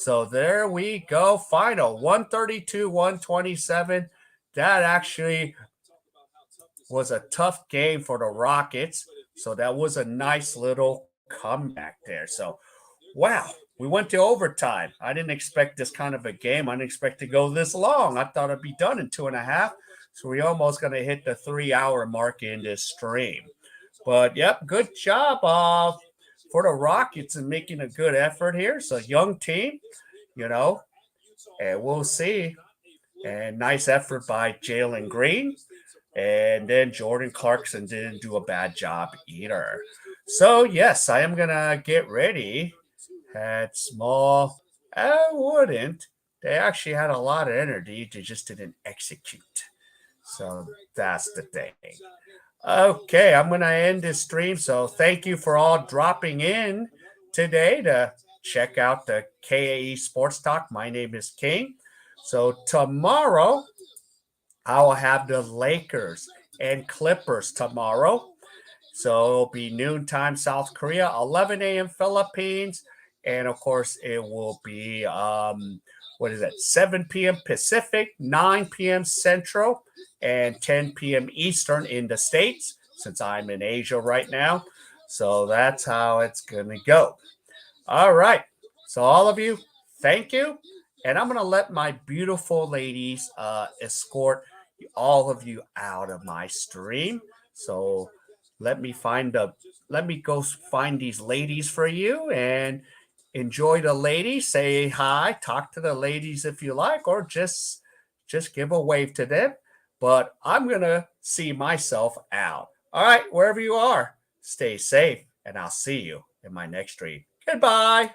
So there we go. Final 132, 127. That actually was a tough game for the Rockets. So that was a nice little comeback there. So, wow, we went to overtime. I didn't expect this kind of a game. I didn't expect to go this long. I thought it'd be done in 2.5. So we're almost going to hit the 3-hour mark in this stream. But, yep, good job for the Rockets and making a good effort here. It's a young team, and we'll see. And nice effort by Jalen Green. And then Jordan Clarkson didn't do a bad job either. So, yes, I am going to get ready. Had small. I wouldn't. They actually had a lot of energy. They just didn't execute. So that's the thing. Okay, I'm going to end this stream. So thank you for all dropping in today to check out the K.A.E Sports Talk. My name is King. So tomorrow, I will have the Lakers and Clippers tomorrow. So it'll be noontime South Korea, 11 a.m. Philippines. And of course, it will be, 7 p.m. Pacific, 9 p.m. Central, and 10 p.m. Eastern in the States, since I'm in Asia right now. So that's how it's going to go. All right. So all of you, thank you. And I'm gonna let my beautiful ladies escort all of you out of my stream. So let me find the let me go find these ladies for you and enjoy the ladies. Say hi, talk to the ladies if you like, or just give a wave to them. But I'm gonna see myself out. All right, wherever you are, stay safe, and I'll see you in my next stream. Goodbye.